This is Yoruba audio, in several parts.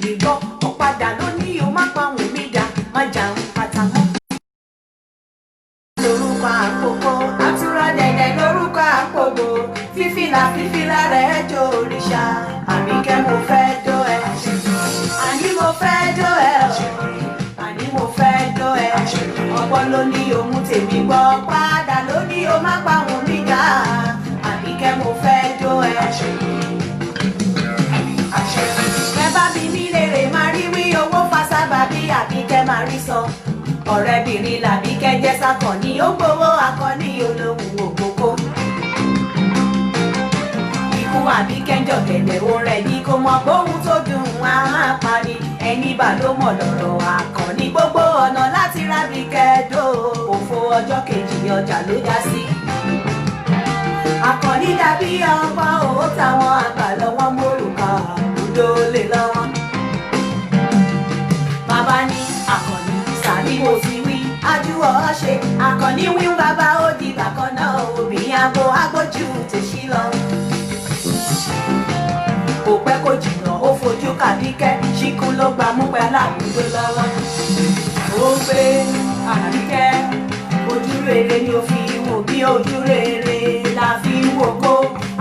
tèmi gbọ́ ọ̀padà ló ní o má pa òun mi dà má jà ń pata mọ́. lórúkọ àpòpọ̀ àtúrà dẹ̀dẹ̀ lórúkọ àpòpọ̀ fífìlà rẹ̀ jó òrìṣà Àbíkẹ́ mo fẹ́ dó ẹ àní mo fẹ́ dó ẹ àní mo fẹ́ dó ẹ ọ̀pọ̀ ló ní òun tèmi gbọ́ padà ló ní o má pa òun mi dà Àbíkẹ́ mo fẹ́ dó ẹ. ẹ bá bí mi lèrè máa rí wí owó fasábà bí Àbíkẹ́ máa rí sọ ọ̀rẹ́bìnrin làbíkẹ́ jẹ́ sákànní ó gbowó akọni olóhùn òkókó. ikú Àbíkẹ́ jọ̀gẹ̀dẹ̀ ó rẹ̀ ní kó mọ bóhun tó dùn á máa parí ẹni bá ló mọ̀ lọ́rọ̀ akọni gbogbo ọ̀nà láti rábíkẹ́ dó òfò ọjọ́ kejì ọjà ló dá sí. Àkànní dàbí ọgbọ́n owó táwọn àgbà lọ́wọ́ mórùkà àbúdó lè lọ́wọ́. Bàbá ní Àkànní sàbí mo ti wí ajúwọ̀ ṣe Àkànní wí bàbá ó di bàkan náà obìnrin abo agbójú tèṣí lọ. Kò pẹ́ kó jìnnà ó fojú kàbíkẹ́ ṣíkú ló gba mú pẹ́ láàbùdó lọ́wọ́. Ó gbé Àbíkẹ́ ojú rere ni ó fi wò bí ojú rere la fi ń wòkó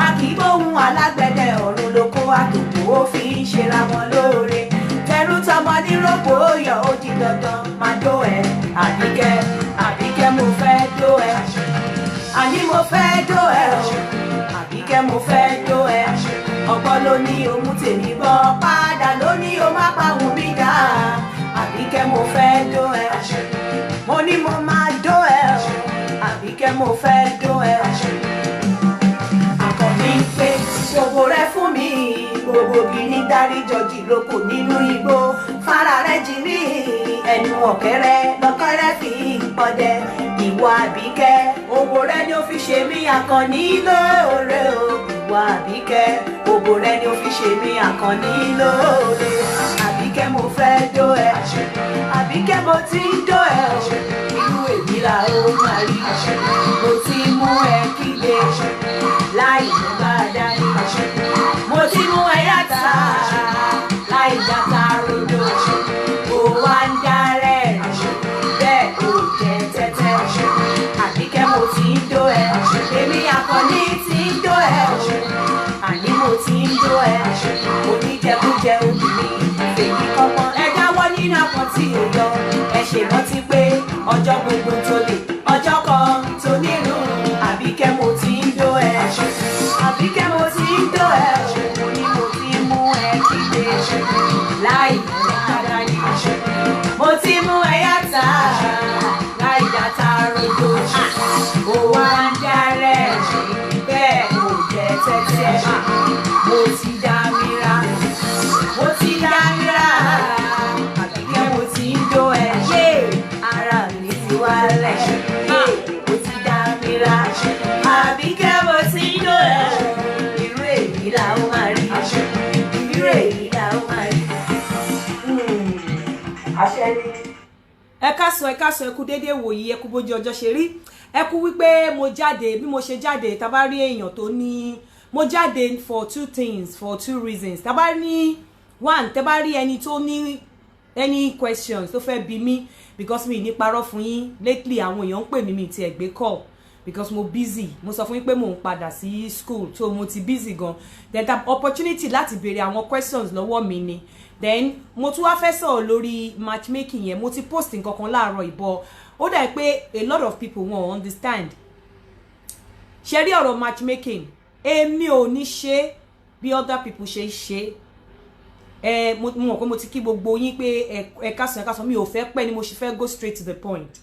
a kì í bóhun alágbẹ̀dẹ ọ̀run lóko àtòkò ó fi ń ṣera wọn lóore tẹrú tọmọ níròpò yọ ó di dandan máa dó ẹ Àbíkẹ́ mo fẹ́ dó ẹ àní mo fẹ́ dó ẹ o Àbíkẹ́ mo fẹ́ dó ẹ ọgbọ́n ló ní òun tèmi gbọ́ padà ló ní o má pa òun mi dá Àbíkẹ́ mo fẹ́ dó ẹ mo ní mo máa dó ẹ o Àbíkẹ́ mo fẹ́ dó ẹ. Àkànní pé gbogbo rẹ fún mi gbogbo gíní dárí jọjì lóko nínú igbó fara rẹ jì mí ẹnu ọ̀kẹ́rẹ́ lọ́kẹ́rẹ́ fi pọdẹ ìwà Àbíkẹ́ owó rẹ ni ó fi ṣe mí Àkànní lóore o ìwà Àbíkẹ́ owó rẹ ni ó fi ṣe mí Àkànní lóore Àbíkẹ́ mo fẹ́ dó ẹ Àbíkẹ́ mo ti ń dó ẹ o irú èmi là ó máa rí mo ti mú ẹ kígbe láì mú bá dání mo ti mú ẹ yàtà láì dáta rodo ó wá ń dárẹ̀ bẹ́ẹ̀ kò jẹ́ tẹ́tẹ́ Àbíkẹ́ mo ti ń dó ẹ èmi Àkànní ti ń dó ẹ àní mo ti ń dó ẹ oníjẹkújẹ obìnrin èyí kọ́kọ́ ẹ jáwọ́ nínú àpótí òyọ ẹ ṣèrántí pé ọjọ́ gbogbo tó lè ọjọ́ kan tó nínú Àbíkẹ́ mo ti ń dó ẹ Àbíkẹ́ mo ti ń dó ẹ òun ni mo ti mú ẹ kígbe láì dáadáa yìí mo ti mú ẹ yàtà láì dáta rodo ó wá ń dárẹ̀ bẹ́ẹ̀ kò jẹ́ tẹ́tẹ́ mo ti dá mìíràn mo ti dá mìíràn Àbíkẹ́ mo ti ń dó ẹ yé ara mi ti wálẹ̀ yé mo ti dá mìíràn Àbíkẹ́ mo ti ń dó ẹ irú èyí là ó máa rí irú èyí là ó máa rí. àṣẹ ni. ẹ káàsán ẹ kú déédéé wòyí ẹ kú bójú ọjọ́ ṣe rí ẹ kú wípé mo jáde bí mo ṣe jáde tá bá rí èèyàn tó ní mo jáde for two reasons tá bá ní one tá bá rí ẹni tó ní any questions tó fẹ́ bi mí because mi ní parọ́ fún yín lately àwọn èèyàn ń pè mí mi ti ẹ̀ gbé call because mo busy mo sọ fún yín pé mo ń padà sí school so mo ti busy gan then that opportunity láti béèrè àwọn questions lọ́wọ́ mi ni then mo tún wá fẹ́ sọ̀rọ̀ lórí matchmaking yẹn mo ti post nǹkan kan láàárọ̀ ìbọ̀ ó dà pé a lot of people won't understand ṣe rí ọ̀rọ̀ matchmaking èmi ò ní ṣe bí other people ṣe ṣe mo mọ̀ pé mo ti kí gbogbo yín pé ẹ káàsán mi ò fẹ́ pẹ́ ni mo ṣe fẹ́ go straight to the point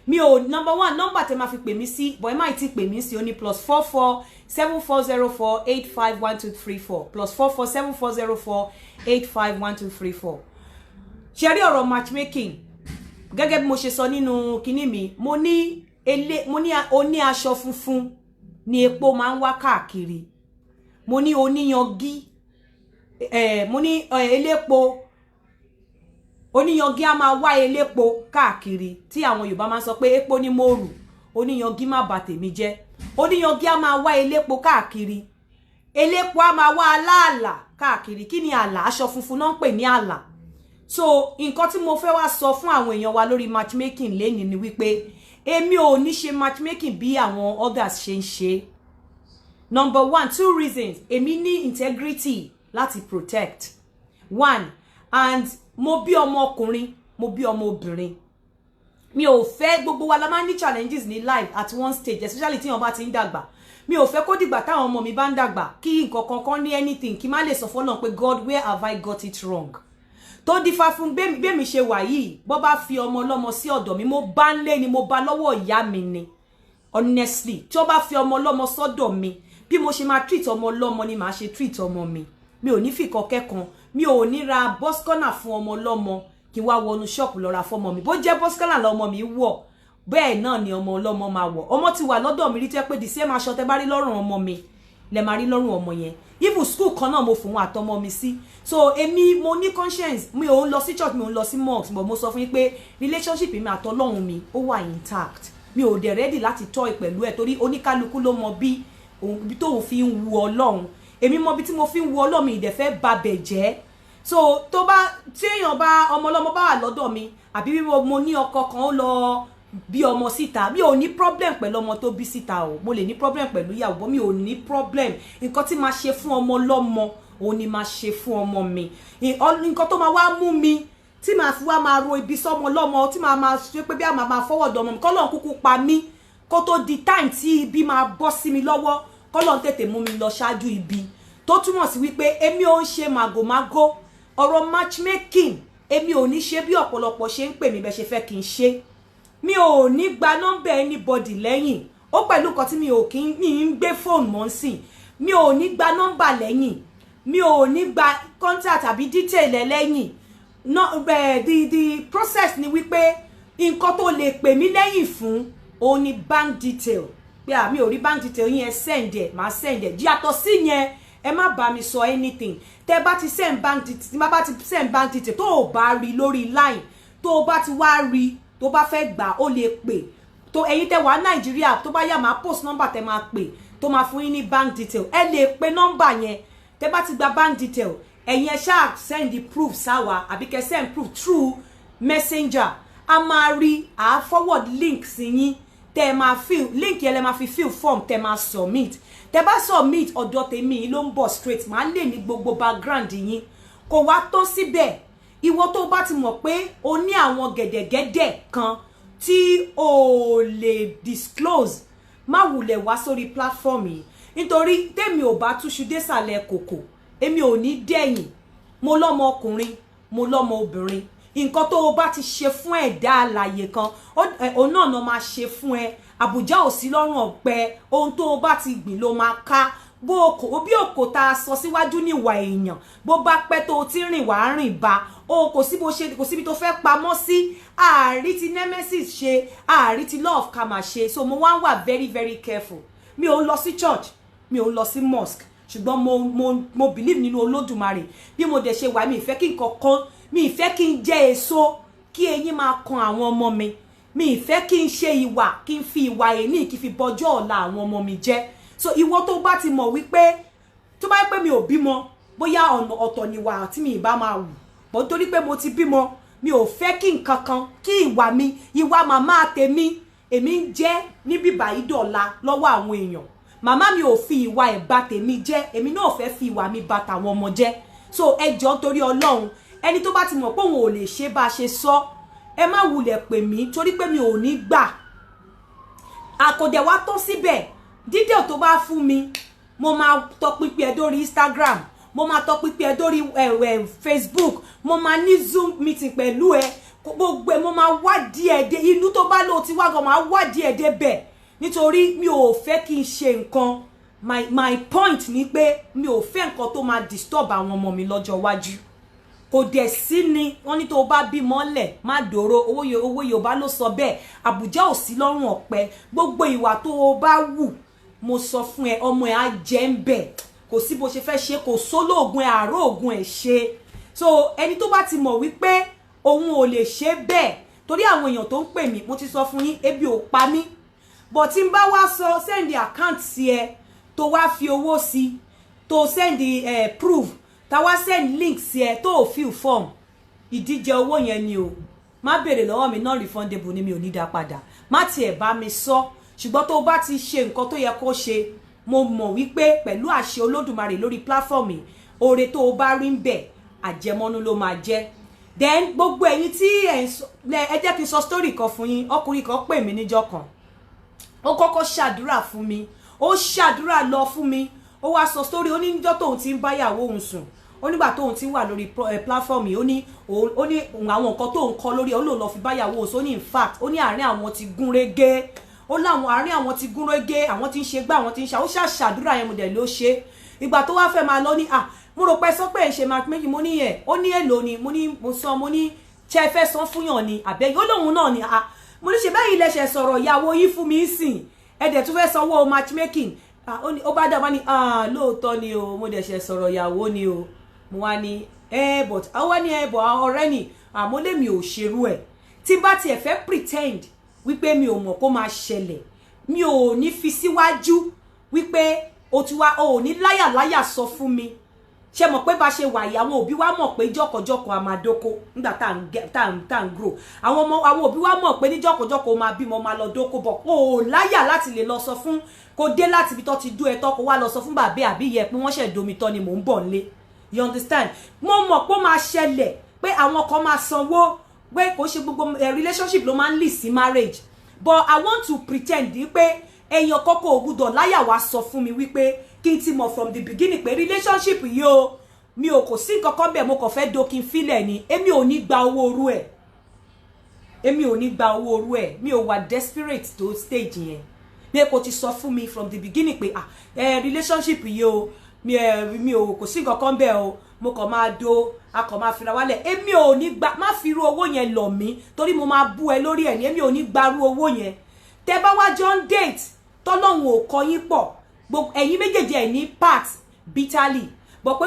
mi ò number one number tẹ́ máa fi pè mí sí but ẹ má ti pè mí sí ó ní +44 7404 851234 +44 7404 851234 ṣe rí ọ̀rọ̀ matchmaking gẹ́gẹ́ bí mo ṣe sọ nínú kinní mi mo ní oní aṣọ funfun ni epo máa ń wá káàkiri mo ní oníyangí mo ní elépo oníyangí á máa wá elépo káàkiri tí àwọn Yorùbá máa ń sọ pé epo ní mòrù oníyangí má bà tèmi jẹ́ oníyangí á máa wá elépo káàkiri elépo á máa wá aláàlà káàkiri kí ni àlà aṣọ funfun náà ń pè ní àlà so nǹkan tí mo fẹ́ wá sọ fún àwọn èèyàn wa lórí matchmaking lẹ́ni ni wípé èmi ò ní ṣe matchmaking bí àwọn others ṣe ń ṣe. Number 1, 2 reasons. Èmi ní integrity láti protect. 1, and mo bí ọmọ ọkùnrin, mo bí ọmọ obìnrin. Mi ò fẹ́ gbogbo wa la máa ní challenges ní life at one stage, especially tí wọ́n bá ti ń dàgbà. Mi ò fẹ́ kó dìgbà táwọn ọmọ mi bá ń dàgbà kí nǹkan kankan ní anything kí má lè sọ fọ́nà pé God, where have I got it wrong? Tó dífá fún bẹ́mi ṣe wà yìí, bó bá fi ọmọ ọlọ́mọ sí ọ̀dọ̀ mi, mo bá ń lé ni, mo bá lọ́wọ́ ìyá mi ni. Honestly, tí ó bá fi ọmọ ọlọ́mọ sọ́dọ̀ mi, bí mo ṣe máa treat ọmọ ọlọ́mọ ni màá ṣe treat ọmọ mi. Mi ò ní fi kọ̀kẹ́ kan, mi ò ní ra bọ́skọ́nà fún ọmọ ọlọ́mọ kí wá wọnú ṣọ́ọ̀pù lọ ra fọ́mọ mi. Bó jẹ́ bọ́skọ́nà lọ́mọ mi wọ̀, bẹ́ẹ̀ náà ni ọmọ ọlọ́mọ máa wọ̀. Ọmọ ti wà lọ́dọ̀ mi rí tẹ́ pé the same aṣọ tẹ́ bá rí lọ́rùn ọmọ mi lẹ máa rí lọ́rùn ọmọ yẹn. Even school kan náà mo fún àtọmọ mi sí. So èmi mo ní conscience, mi ò ń lọ sí church, mi ò ń lọ sí mosque, but mo sọ fún yín pé relationship mi àtọlọ́run mi ó wà intact. Mi ò dẹ̀ ready láti toy pẹ̀lú ẹ̀ torí oníkálukú ló mọ bí tóun fi ń wu Ọlọ́run. Èmi mọ bí tí mo fi ń wu Ọlọ́run mi ìdẹ̀ fẹ́ ba bẹ̀ jẹ́. So tó bá tí èèyàn bá ọmọ ọlọ́mọ bá wà lọ́dọ̀ mi àbí mo ní ọkọ kan ó lọ bí ọmọ síta, mi ò ní problem pẹ̀lú ọmọ tó bí síta o. Mo lè ní problem pẹ̀lú ìyàwó, mi ò ní problem. Nǹkan tí máa ṣe fún ọmọ ọlọ́mọ òun ni máa ṣe fún ọmọ mi. Nǹkan tó máa wá mú mi tí màá fi wá máa ro ibi sọ́mọ ọlọ́mọ tí màá ṣe pé bí a máa forward ọmọ mi kọ́lọ́n kúkú pa mí kó tó di time tí ibi máa bọ́ sí mi lọ́wọ́, kọ́lọ́n tètè mú mi lọ ṣáájú ibi. Tó túmọ̀ sí wípé èmi ò ń ṣe màgòmágó. Ọ̀rọ̀ matchmaking èmi ò ní ṣe bí ọ̀pọ̀lọpọ̀ ṣe ń pè mí bẹ́ẹ̀ ṣe fẹ́ kí n ṣe. Mi ò ní gba nọ́mbà anybody lẹ́yìn. Ó pẹ̀lú nǹkan tí mi ò kí ń gbé phone mọ́ sí. Mi ò ní gba nọ́mbà lẹ́yìn. Mi ò ní gba contact àbí detail lẹ́yìn. No, the process ni wípé nǹkan tó lè pè mí lẹ́yìn fún òun ni bank detail. Pé mi ò rí bank detail yín, ẹ send ẹ, màá send ẹ. Yàtọ̀ sí yẹn, ẹ má bá mi sọ anything. Tẹ́ bá ti send bank detail, tí bá ti send bank detail tó o bá rí lórí line, tó o bá ti wá rí, tó bá fẹ́ gbà ó lè pè. Tó ẹ̀yin tẹ́ wà Nàìjíríà, tó bá yá máa post number tẹ́ máa pè, tó máa fún yín ní bank detail. Ẹ lè pe number yẹn. Tẹ́ bá ti gba bank detail, ẹ̀yin ẹ ṣáà send the proof sáwa àbí kẹ́ send proof through messenger. A máa rí, a forward link sí yín. Tẹ́ máa fill link yẹn lẹ máa fi fill form tẹ́ máa submit. Tẹ́ bá submit ọ̀dọ̀ tèmi ló ń bọ̀ straight, máa lè ní gbogbo background yín. Kò wá tó síbẹ̀. Ìwọ tó bá ti mọ̀ pé o ní àwọn gẹ̀dẹ̀gẹ̀dẹ̀ kan tí o lè disclose, má wulẹ̀ wá sórí platform yìí. Nítorí tèmi ò bá túṣu désàlẹ̀ kòkò, èmi ò ní dẹ̀yìn. Mo lọ́mọ ọkùnrin, mo lọ́mọ obìnrin. Nǹkan tó o bá ti ṣe fún ẹ̀dá alààyè kan, òun náà máa ṣe fún ẹ. Àbùjá ò sí lọ́rùn ọ̀pẹ, ohun tó o bá ti gbìn ló máa ká. Bí òkò tá a sọ síwájú níwà èèyàn, bó bá pẹ́ tó o ti rìn wá rìn bá, kò síbi tó fẹ́ pamọ́ sí. Ààrí ti nemesis ṣe, ààrí ti law of karma ṣe. So mo wá ń wà very very careful. Mi ò lọ sí church, mi ò lọ sí mosque, ṣùgbọ́n mo believe nínú Olódùmarè. Bí mo dẹ̀ ṣe wà, mi ìfẹ́ kí nǹkan kan, mi ìfẹ́ kí n jẹ èso kí eyín máa kan àwọn ọmọ mi. Mi ìfẹ́ kí n ṣe ìwà, kí n fi ìwà èní kí n fi bọjọ́ ọ̀la àwọn ọmọ mi jẹ́. So ìwọ tó bá ti mọ̀ wípé tó bá pé mi ò bímọ, bóyá ọ̀nà ọ̀tọ̀ ni wà tí mi ìbá máa wù. But torí pé mo ti bímọ, mi ò fẹ́ kí nǹkan kan, kí ìwà mi, ìwà màmá tèmi, èmi ń jẹ́ níbí báyìí dọ̀la lọ́wọ́ àwọn èèyàn. Màmá mi ò fi ìwà ẹ̀ bà tèmi jẹ́, èmi náà fẹ́ fi ìwà mi bà tàwọn ọmọ jẹ́. So ẹ jọ̀ọ́ torí Ọlọ́run, ẹni tó bá ti mọ̀ pé òun ò lè ṣe bá ṣe sọ, ẹ má wulẹ̀ pè mí torí pé mi ò ní gbà. Àkòdẹ̀ wá tó síbẹ̀, detail tó bá fún mi, mo máa tọpinpin ẹ dórí Instagram, mo máa tọpinpin ẹ dórí Facebook, mo máa ní Zoom meeting pẹ̀lú ẹ, gbogbo ẹ mo máa wádìí ẹ dé inú tó bá lò tí wá gan, máa wádìí ẹ dé bẹ̀. Nítorí mi ò fẹ́ kí n ṣe nǹkan, my point ni pé mi ò fẹ́ nǹkan tó máa disturb àwọn ọmọ mi lọ́jọ́ iwájú. Kò dẹ̀ sí ni wọ́n ní tó bá bí mọ́lẹ̀ má dòró, owó Yorùbá ló sọ bẹ́ẹ̀. Àbùjá ò sí lọ́rùn ọ̀pẹ. Gbogbo ìwà tó o bá wù, mo sọ fún ẹ, ọmọ ẹ á jẹ́ ń bẹ̀. Kò sí bó ṣe fẹ́ ṣe, kò sólóògùn ẹ àárò ògùn ẹ ṣe. So ẹni tó bá ti mọ̀ wípé òun ò lè ṣe bẹ́ẹ̀, torí àwọn èèyàn tó ń pè mí, mo ti sọ fún yín, ebi ò pa mí. But tí n bá wá sọ send the account sí ẹ, tó wá fi owó sí, tó send the proof, tá wá send link sí ẹ, tó fill form, ìdíje owó yẹn ni o má béèrè lọ́wọ́ mi non refundable ni mi ò ní dá padà má tiẹ̀ bá mi sọ ṣùgbọ́n tó bá ti ṣe nǹkan tó yẹ kó ṣe mo mọ̀ wípé pẹ̀lú àṣẹ Olódùmarè lórí platform yìí oore tó o bá rí ń bẹ̀ àjẹmọ́nú ló máa jẹ́ then gbogbo ẹ̀yin tí ẹ jẹ́ kí n sọ story kan fún yín ọkùnrin kan pè mí níjọ́ kan ó kọ́kọ́ ṣàdúrà fún mi ó ṣàdúrà lọ fún mi ó wá sọ story ó ní níjọ́ tóun ti ń báyàwó òun sùn ó nígbà tóun ti wà lórí platform yìí ó ní àwọn nǹkan tóun kọ lórí ó lòun lọ fi báyàwó òun sọ ó ní in fact ó ní àárín àwọn ti gún régé ó láwọn àárín àwọn ti gún régé àwọn ti ń ṣe gbá àwọn ti ń ṣe ó ṣàṣàdúrà yẹn mo dẹ̀ ló ṣe ìgbà tó wá fẹ́ máa lọ ní mo rò pé sọ pé ṣe máa méjì mo ní yẹn ó ní èlò ni mo sọ mo ní ṣe fẹ́ san fúnyàn ni àbẹ́yìn ó lóun náà ni mo ní ṣe báyìí lẹ́sẹ̀ sọ̀rọ̀ ìyàwó yín fún mi sìn ẹ̀dẹ̀ tún fẹ́ sanwó matchmaking ó bá dá wá ní lóòótọ́ ni o mo dẹ̀ ṣe sọ̀rọ̀ ìyàwó ni o mo wá ní but àwọn ní ọ̀rẹ́ ni àmọ́ lèmi ò ṣerú ẹ̀ tí bá tiẹ̀ fẹ́ pretend wípé mi ò mọ̀ kó máa ṣẹlẹ̀ mi ò ní fi síwájú wípé o ti wá o ò ní láyàláyà sọ fún mi ṣe mọ̀ pé bá ṣe wà yìí àwọn òbí wa mọ̀ pé jọ́kọ̀jọ́kọ̀ a máa dóko nígbà tá à ń grow àwọn òbí wa mọ̀ pé ní jọ́kọ̀jọ́kọ̀ o máa bímọ máa lọ dóko bọ̀ o ò láyà láti lè lọ sọ fún kó dé láti ibi tó ti dú ẹtọ́ kó wá lọ sọ fún bàbá àbí yẹ pé wọ́n ṣẹ̀ domi tọ́ ni mò ń bọ̀ nílé you understand mo mọ̀ pé ó máa ṣẹlẹ̀ pé àwọn kan máa sanwó pé kò ṣe gbogbo relationship ló máa ń lead sí marriage but I want to pretend pé èèyàn kọ́kọ́ ò gbúdọ̀ láyà wá sọ fún mi wípé kí n ti mọ̀ from the beginning pé relationship yìí o mi ò kò sí nǹkan kan bẹ́ẹ̀ mo kàn fẹ́ dokin fílẹ̀ ni èmi ò ní gba owó orú ẹ̀ mi ò wà desperate tó stage yẹn mi kò ti sọ fún mi from the beginning pé relationship yìí o mi ò kò sí nǹkan kan bẹ́ẹ̀ o mo kàn máa a kàn máa fira wálẹ̀ èmi ò ní gba má fi irú owó yẹn lọ̀ mí torí mo máa bú ẹ lórí ẹ̀ ní èmi ò ní gbarú owó yẹn tẹ́ bá wá jọ ń date tọ́lọ́hun ò kọ yín pọ̀ gbogbo ẹ̀yin méjèèjì ẹ̀ ní part bitterly but pé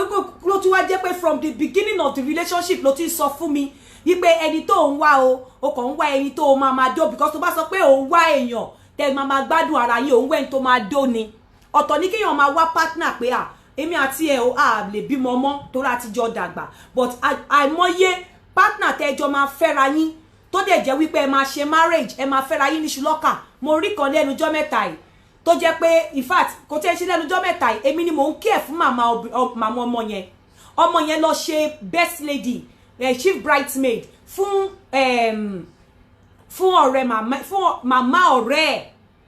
ló tún wá jẹ́ pé from the beginning of the relationship ló ti sọ fún mi wípé ẹni tó ń wá o kàn ń wá ẹni tó máa dó because tó bá sọ pé òun wá èèyàn tẹ́ máa gbádùn ara yín òun wẹ́ni tó máa dó ni ọ̀tọ̀ ní kéèyàn máa wá partner pé èmi àti ẹ̀ lè bímọ mọ́ torí a ti jọ dàgbà but àìmọye partner tẹ́jọ máa fẹ́ra yín tó dẹ̀ jẹ́ wípé ẹ máa ṣe marriage ẹ máa fẹ́ra yín ní ṣùlọ́kà mo rí kan lẹ́nu jọ́ mẹ́ta yìí tó jẹ́ pé in fact kò tẹ́ ṣe lẹ́nu jọ́ mẹ́ta yìí èmi ni mò ń care fún màmá ọmọ yẹn lọ ṣe best lady chief bridesmaid fún màmá ọ̀rẹ́ ẹ̀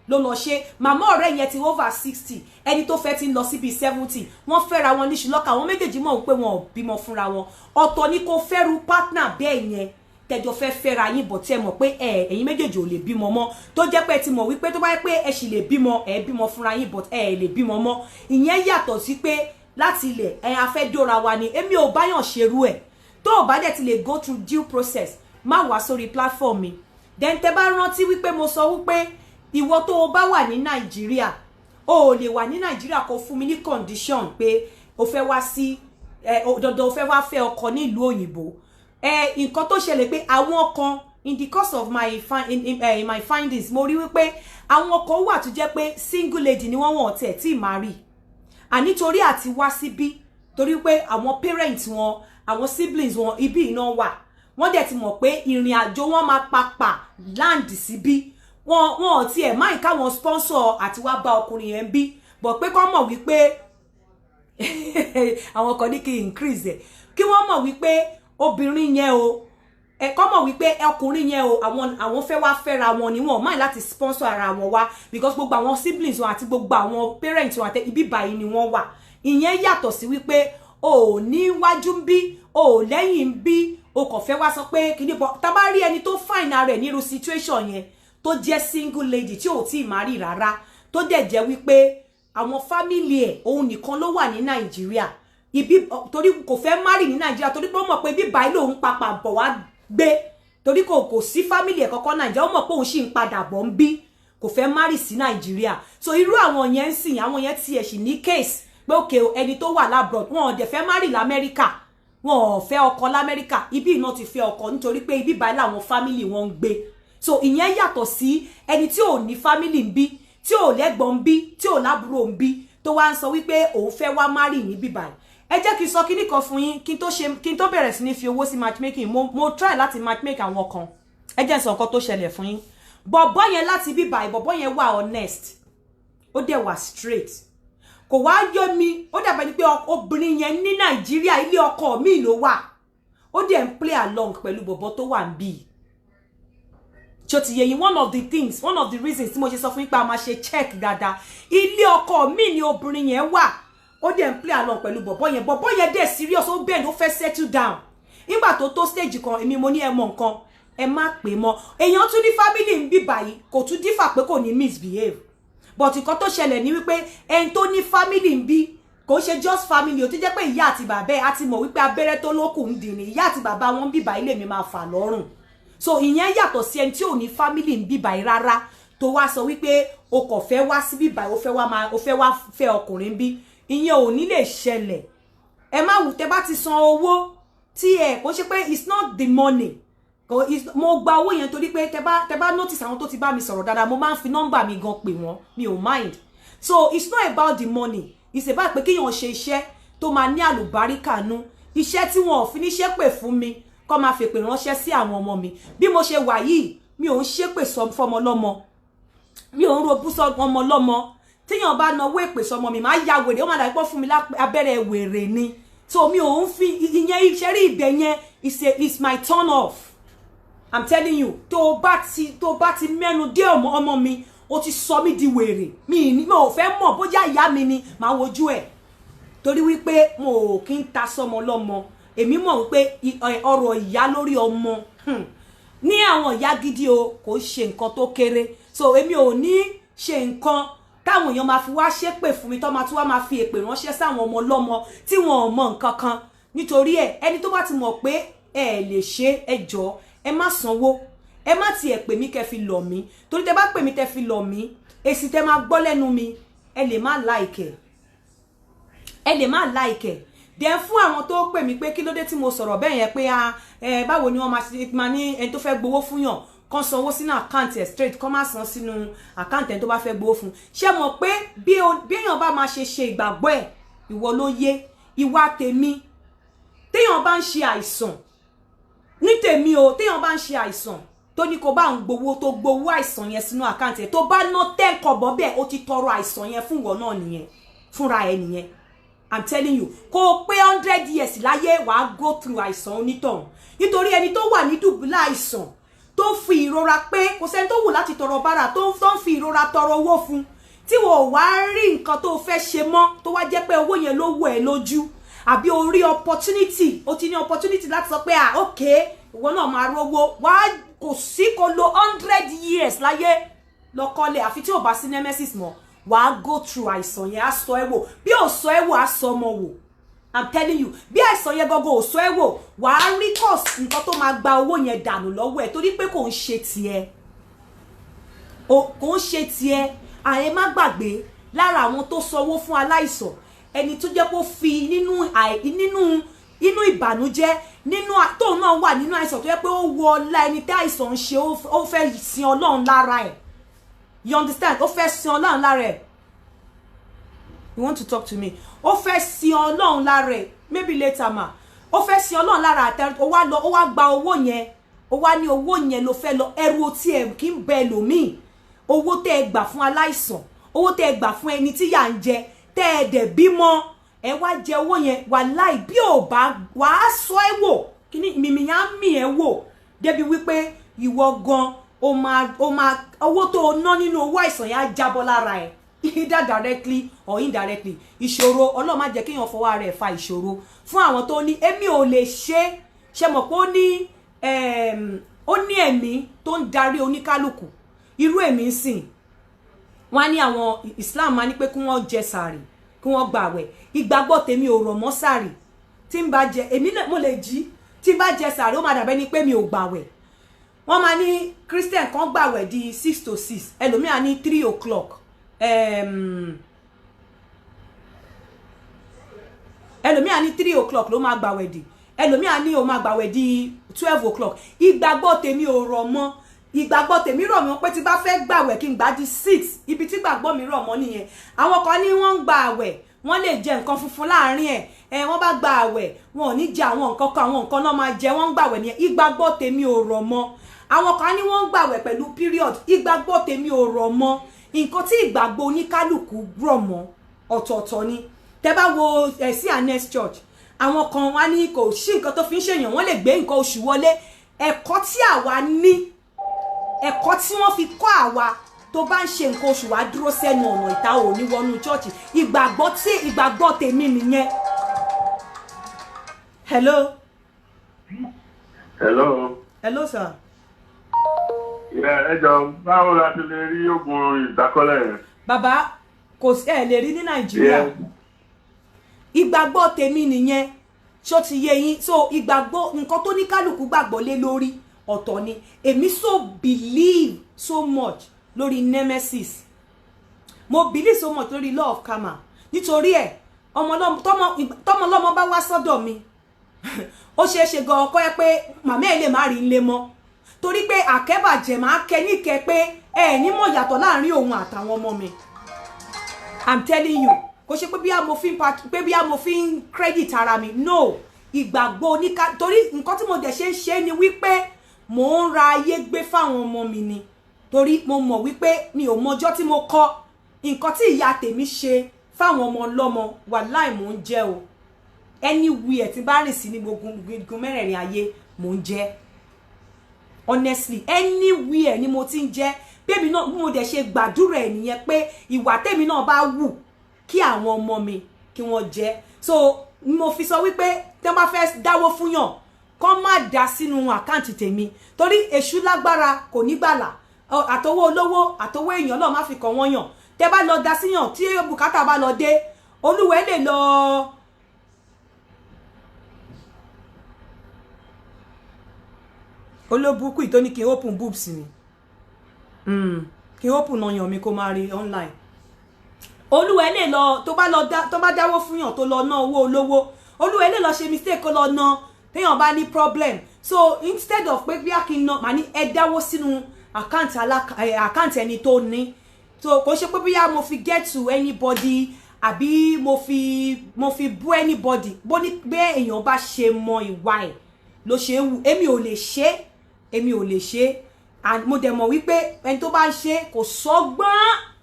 ló lọ ṣe màmá ọ̀rẹ́ yẹn ti over 60 ẹni tó fẹ́ ti ń lọ síbi 70 wọ́n fẹ́ra wọn ní ṣùlọ́kà àwọn méjèèjì mọ̀ pé wọn ò bímọ fúnra wọn ọ̀tọ̀ ni kò fẹ́ru partner bẹ́ẹ̀ yẹn tẹjọ fẹ́ fẹ́ra yín bọ̀ tí ẹ mọ̀ pé ẹ̀yin méjèèjì ò lè bímọ mọ́ tó jẹ́ pé ti mọ̀ wípé tó bá yẹ pé ẹ sì lè bímọ ẹ bímọ fúnra yín bọ̀ ẹ lè bímọ mọ́ ìyẹn yàtọ̀ sí pé láti ilẹ̀ ẹ afẹ́ dóra wa ni èmi ò báyàn ṣerú ẹ̀ tó ò bá dẹ̀ ti lè go through due process má wá sórí platform mi then tẹ bá rántí wípé mo sọ wípé ìwọ tó o bá wà ní Nàìjíríà o ò lè wà ní Nàìjíríà kó fún mi ní condition pé o fẹ́ wá sí dandan o fẹ́ wá fẹ́ ọkọ ní ìlú òyìnbó nǹkan tó ṣẹlẹ̀ pé àwọn kan in the course of my findings mo rí wípé àwọn kan wà tó jẹ́ pé single lady ni wọ́n tẹ̀ tí marry ànítorí àti wá síbí torí pé àwọn parents wọn àwọn siblings wọn ibi iná wà wọ́n dẹ̀ ti mọ̀ pé ìrìn àjò wọn máa papà land síbí wọn ò tiẹ̀ máa káwọn sponsor àti wá bá ọkùnrin yẹn bí bọ̀ pé kọ́ mọ̀ wípé àwọn kan ní kí increase ẹ̀ kí wọ́n mọ̀ wípé obìnrin yẹn o kọ́ mọ̀ wípé ọkùnrin yẹn o àwọn fẹ́ wá fẹ́ra wọn ni wọn máa láti sponsor ara wọn wá because gbogbo àwọn siblings wọn àti gbogbo àwọn parents wọn àti ibi báyìí ni wọ́n wà ìyẹn yàtọ̀ sí wípé o ò ní wájú ń bí o ò lẹ́yìn ń bí o kàn fẹ́ wá sọ pé kìíní bọ̀ tá bá rí ẹni tó fine ara ẹ̀ nírú situation yẹn tó jẹ́ single lady tí ò tí ì marry rárá tó dẹ̀ jẹ́ wípé àwọn family ẹ̀ òun nìkan ló wà ní Nàìjíríà ibi torí kò fẹ́ marry ní Nàìjíríà torí pé ó mọ̀ pé bí báyìí lòun papà bọ̀ wá gbé torí kò sí family ẹ̀ kọ́kọ́ Nàìjíríà ó mọ̀ pé òun sì ń padà bọ̀ ń bí kò fẹ́ marry sí Nàìjíríà so irú àwọn yẹn ń sìn àwọn yẹn tiẹ̀ sì ní case pé òkè ẹni tó wà labroad wọn ò dẹ̀ fẹ́ marry l'Amẹ́ríkà wọn ò fẹ́ ọkọ l'Amẹ́ríkà ibi iná ti fẹ́ ọkọ nítorí pé ibi báyìí làwọn family wọn ń gbé so ìyẹn yàtọ̀ sí ẹni tí ò ní family ń bí tí ò lẹ́gbọ̀n ń bí tí ò lábúrò ń bí tó wá ń sọ wípé òun fẹ́ wá marry ní bíbáyìí ẹ jẹ́ kí n sọ kíní kan fún yín kí n tó bẹ̀rẹ̀ sí ní fi owó sí matchmaking mo try láti matchmake àwọn kan ẹ jẹ́ sọ nǹkan tó ṣẹlẹ̀ fún yín bọ̀bọ́ yẹn láti bí báyìí bọ̀bọ́ yẹn wà honest ó dẹ̀ wà straight kò wá yọ mi ó dàbẹ̀ ni pé obìnrin yẹn ní Nàìjíríà ilé ọkọ mi ló wà ó dẹ̀ ń play along pẹ̀lú bọ̀bọ́ tó wà ń bí tí ó ti yẹ yín one of the reasons tí mo ṣe sọ fún yín pé a máa ṣe check dáadáa ilé ọkọ mi ni obìnrin yẹn wà ó dẹ̀ ń play along pẹ̀lú bọ̀bọ́ yẹn dẹ̀ serious ó bend ó fẹ́ settle down nígbà tó stage kan èmi mo ní ẹ mọ nǹkan ẹ má pè mọ́ èèyàn tún ní family ń bí báyìí kò tún dífà pé kò ní misbehave but nǹkan tó ṣẹlẹ̀ ní wípé ẹni tó ní family ń bí kò ṣe just family ó ti jẹ́ pé ìyá àti bàbá ẹ̀ á ti mọ̀ wípé abẹ́rẹ́ tó lókùn ń dì ní ìyá àti bàbá wọn bí báyìí lèmi máa fà lọ́rùn so ìyẹn yàtọ̀ sí ẹni tí ò ní family ń bí báyìí rárá tó wá sọ wípé o kò fẹ́ wá sí bí báyìí o fẹ́ wá fẹ́ ọkùnrin bí ìyẹn ò ní lè ṣẹlẹ̀ ẹ má wù tẹ́ bá ti san owó tí ẹ kò ṣe pé it's not the money mo gba owó yẹn torí pé tẹ́ bá notice àwọn tó ti bá mi sọ̀rọ̀ dáadáa mo máa ń fi nọ́mbà mi gan pè wọ́n mi ò mind so it's not about the money it's about pé kéèyàn ṣe iṣẹ́ tó máa ní àlùbáríkà nú iṣẹ́ tí wọn ò fi ní ṣépè fún mi kó máa fèpè ránṣẹ́ sí àwọn ọmọ mi bí mo ṣe wà yìí mi ò ń ṣépè fọmọ lọ́mọ mi ò ń robú sọmọ lọ́mọ téèyàn bá náwó èpè sọmọ mi máa ya wèrè ó máa dàgbọ́ fún mi abẹ́rẹ́ wèrè ni so mi ò ń fi ìyẹn ìṣẹ́rí ibẹ̀ yẹn it's my turn off I'm telling you tó bá ti mẹ́nu dé ọmọ mi ó ti sọ mí di wèrè mi ò fẹ́ mọ̀ bóyá ìyá mi ni màá wojú ẹ̀ torí wípé mo ò kí ń ta sọmọ lọ́mọ èmi mọ̀ wípé ọ̀rọ̀ ìyá lórí ọmọ ní àwọn ìyá gidi o kò ṣe nǹkan tó kéré so èmi ò ní ṣe nǹkan táwọn èèyàn máa fi wá ṣépè fún mi tó máa tún wá máa fi èpè ránṣẹ́ sáwọn ọmọ lọ́mọ tí wọn ò mọ nǹkan kan nítorí ẹni tó bá ti mọ̀ pé ẹ lè ṣe ẹ jọ̀ọ́ ẹ má sanwó ẹ má tiẹ̀ pè mí kẹ́ fi lọ̀ mí torí tẹ́ bá pè mí tẹ́ fi lọ̀ mí èsì tẹ́ máa gbọ́ lẹ́nu mi ẹ lè má like then fún àwọn tó pè mí pé kí ló dé tí mo sọ̀rọ̀ bẹ́ẹ̀ yẹn pé báwo ni wọ́n máa ní ẹni tó fẹ́ gbowó fún yàn kan sanwó sínú àkáǹtì ẹ̀ straight kan má san sínú àkáǹtì ẹni tó bá fẹ́ gbowó fún ṣé mọ̀ pé bí èèyàn bá máa ṣe ìgbàgbọ́ ẹ̀ ìwọ ló yé ìwà tèmi téèyàn bá ń ṣe àìsàn ní tèmi o téèyàn bá ń ṣe àìsàn tó ní kó bá ń gbowó àìsàn yẹn sínú àkáǹtì ẹ̀ tó bá ná 10 kọ́bọ̀ bẹ́ẹ̀ ó ti tọrọ àìsàn yẹn fún ìwọ náà nìyẹn fúnra ẹ nìyẹn I'm telling you kó pé 100 years láyé wàá go through àìsàn onítọ̀hún nítorí ẹni tó wà ní dùbúlẹ̀ àìsàn tó fi ìrora pé kò sẹ́ni tó wù láti tọrọ bára tó ń fi ìrora tọrọ owó fún tí wọ́n wá rí nǹkan tó fẹ́ ṣe mọ́ tó wá jẹ́ pé owó yẹn ló wọ̀ ẹ́ lójú àbí o rí opportunity o ti ní opportunity láti sọ pé ok ìwọ náà máa rówó wá kò sí kó lo 100 years láyé lọ́kọ́lẹ̀ àfi tí ò bá sí nemesis mọ́ wàá go through àìsàn yẹn á sọ ẹ́ wò bí ò sọ ẹ́ wò á sọ ọmọ wò I'm telling you bí àìsàn yẹn gọ́gọ́ ò sọ ẹ́ wò wàá rí cost nǹkan tó máa gba owó yẹn dànù lọ́wọ́ ẹ̀ torí pé kò ń ṣe tiẹ̀ àyè má gbàgbé lára àwọn tó sanwó fún aláìsàn ẹni tó jẹ́ kó fi nínú ìbànújẹ́ nínú tóun náà wà nínú àìsàn tó yẹ pé ó wọ ọlá ẹni tí àìsàn ń ṣe ó fẹ́ sin Ọlọ́run lára ẹ̀ you understand ó fẹ́ sin Ọlọ́run lára ẹ̀ you want to talk to me ó fẹ́ sin Ọlọ́run lára ẹ̀ maybe later ma ó fẹ́ sin Ọlọ́run lára àtẹ ó wá gba owó yẹn ó wá ní owó yẹn ló fẹ́ lọ ẹrù tí ẹ kì í bẹ lòmíì owó tẹ́ ẹ gbà fún aláìsàn owó tẹ́ ẹ gbà fún ẹni tí yà ń jẹ tẹ́ ẹ dẹ̀ bímọ ẹ wá jẹ owó yẹn wàláì bí ò bá wàá sọ ẹ wò kíní mímí yá mì ẹ wò débi wípé ìwọ gan o máa owó tó o ná nínú owó àìsàn yẹn á jábọ́ lára ẹ either directly or indirectly ìṣòro Ọlọ́run má jẹ́ kéèyàn fọwọ́ ara ẹ̀ fa ìṣòro fún àwọn tó ní èmi ò lè ṣe mọ̀ pé ó ní ẹ̀mí tó ń darí oníkálukú irú èmi ń sìn wọ́n ní àwọn Islam máa ní pé kí wọ́n jẹ sàárì kí wọ́n gbààwẹ̀ ìgbàgbọ́ tèmi ò rọ̀ mọ́ sàárì tí n bá jẹ èmi náà mo lè jí tí n bá jẹ sàárì ó máa dàbẹ́ ni pé mi ò gbààwẹ̀ wọ́n máa ní Christian kan gbààwẹ̀ di 6 to 6 ẹlòmíà ní 3 o'clock ẹlòmíà ní 3 o'clock ló máa gbààwẹ̀ di ẹlòmíà ní ó máa gbààwẹ̀ di 12 o'clock ìgbàgbọ́ tèmi ò rọ̀ mọ́ ìgbàgbọ́ tèmi rọ̀ mọ́ pé tí bá fẹ́ gbààwẹ̀ kí n gbà di 6 ibi tí gbàgbọ́ mi rọ̀ mọ́ nìyẹn àwọn kan ní wọ́n ń gbààwẹ̀ wọ́n lè jẹ nǹkan funfun láàrin ẹ̀ wọ́n bá gba àwẹ̀ wọn ò ní jẹ àwọn nǹkan kan àwọn nǹkan náà máa jẹ wọ́n ń gbàwẹ̀ ní ìgbàgbọ́ tèmi ò rọ̀ mọ́ àwọn kan ní wọ́n ń gbàwẹ̀ pẹ̀lú period ìgbàgbọ́ tèmi ò rọ̀ mọ́ nǹkan tí ìgbàgbọ́ oníkálùkù rọ̀ mọ́ ọ̀tọ̀ọ̀tọ̀ ni tẹ́ bá wo CNS Church àwọn kan wá ní kò sí nǹkan tó fi ń ṣèyàn wọ́n lè gbé nǹkan oṣù wọlé ẹ̀kọ́ tí àwa ní ẹ̀kọ́ tí wọ́n fi kọ́ àwa tó bá ń ṣe nǹkan oṣù wá dúró sẹ́nu ọ̀nà ìta ò ní wọnú chọ́ọ̀chì ìgbàgbọ́ tèmi nìyẹn. Hello. Hello sir. Ẹ jọ̀ọ́ báwo la ti lè rí oògùn ìdákọ́lẹ̀ yẹn? Bàbá kò sí ẹ lè rí ní Nàìjíríà. Ìgbàgbọ́ tèmi nìyẹn ṣó ti yé yín so ìgbàgbọ́ nǹkan tó ní kálukú gbàgbọ́ lé lórí ọ̀tọ̀ ni èmi so believe so much lórí nemesis mo believe so much lórí law of karma nítorí ẹ̀ tọ́mọlọ́mọ bá wá sọ́dọ̀ mi ó ṣeé ṣe gan ọkọ ẹ pé màmá ẹ lè má rí ilé mọ́ torí pé àkẹ́bàjẹ́ máa kẹ́ níkẹ́ pé ẹ ní mọ̀ yàtọ̀ láàrin òun àtàwọn ọmọ mi I'm telling you kò ṣe pé bí a mo fi ń credit ara mi no ìgbàgbọ́ oníká torí nǹkan tí mo dẹ̀ ṣe ni wípé mò ń ra ayé gbé fáwọn ọmọ mi ni torí mo mọ̀ wípé mi ò mọjọ́ tí mo kọ́ nǹkan tí ìyá tèmi ṣe fáwọn ọmọ ọlọ́mọ wàláì mò ń jẹ́ o anywhere tí bá rìn sí ní gbogbo mẹ́rẹ̀ẹ̀rin ayé mò ń jẹ́ honestly anywhere ni mo ti ń jẹ́ bébí náà mo dẹ̀ ṣe gbàdúrà ẹ̀ nìyẹn pé ìwà tèmi náà bá wù kí àwọn ọmọ mi kí wọ́n jẹ́ so mo fi sọ wípé tí wọ́n bá fẹ́ dáwó fún yàn kán má dá sínú àkáǹtì tèmi torí èṣù lágbára kò ní gbàlà àtọwọ́ olówó àtọwọ́ èèyàn náà má fi kàn wọ́n yàn tẹ́ bá lọ dá síyàn tí bùkátà bá lọ dé olúwẹ̀ lè lọ olóbùkù ìtóní kí n open boobs mi kí n open ọyàn mi kó máa rí online olúwẹ̀ lè lọ tó bá dáwó fún yàn tó lọ ná owó olówó olúwẹ̀ lè lọ ṣe mistake kó lọ ná téèyàn bá ní problem so instead of pé bí a kì í ná màá ní ẹ dáwó sínú àkáǹtì ẹni tó ní so kò ṣe pé bóyá mo fi get to anybody àbí mo fi bú anybody bó ní pé èèyàn bá ṣe mọ ìwà ẹ̀ ló ṣe wù èmi ò lè ṣe and mo dẹ̀ mọ̀ wípé ẹni tó bá ń ṣe kò sọ́gbọ́n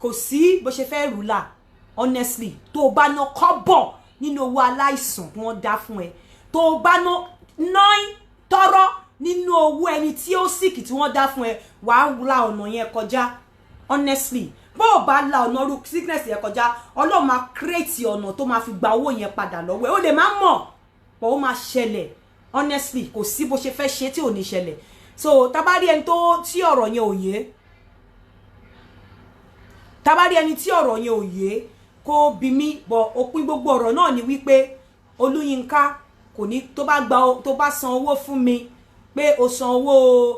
kò sí bó ṣe fẹ́ rúlà honestly tó bá ná kọ́bọ̀ nínú owó aláìsàn tí wọ́n dá fún ẹ tó bá ná tọrọ nínú owó ẹni tí ó sick tí wọ́n dá fún ẹ wàá la ọ̀nà yẹn kọjá honestly bó o bá la ọ̀nà ru sickness yẹn kọjá Ọlọ́run máa create ọ̀nà tó máa fi gba owó yẹn padà lọ́wọ́ ẹ ó lè má mọ̀ pọ̀ ó máa ṣẹlẹ̀ honestly kò sí bó ṣe fẹ́ ṣe tí ò ní ṣẹlẹ̀ so tabari ẹni tí ọ̀rọ̀ yẹn ò yé tabari ẹni tí ọ̀rọ̀ yẹn ò yé kó bí mi bọ̀ òpin gbogbo ọ̀rọ̀ náà ni wípé Olúyinká kò ní tó bá san owó fún mi pé o san owó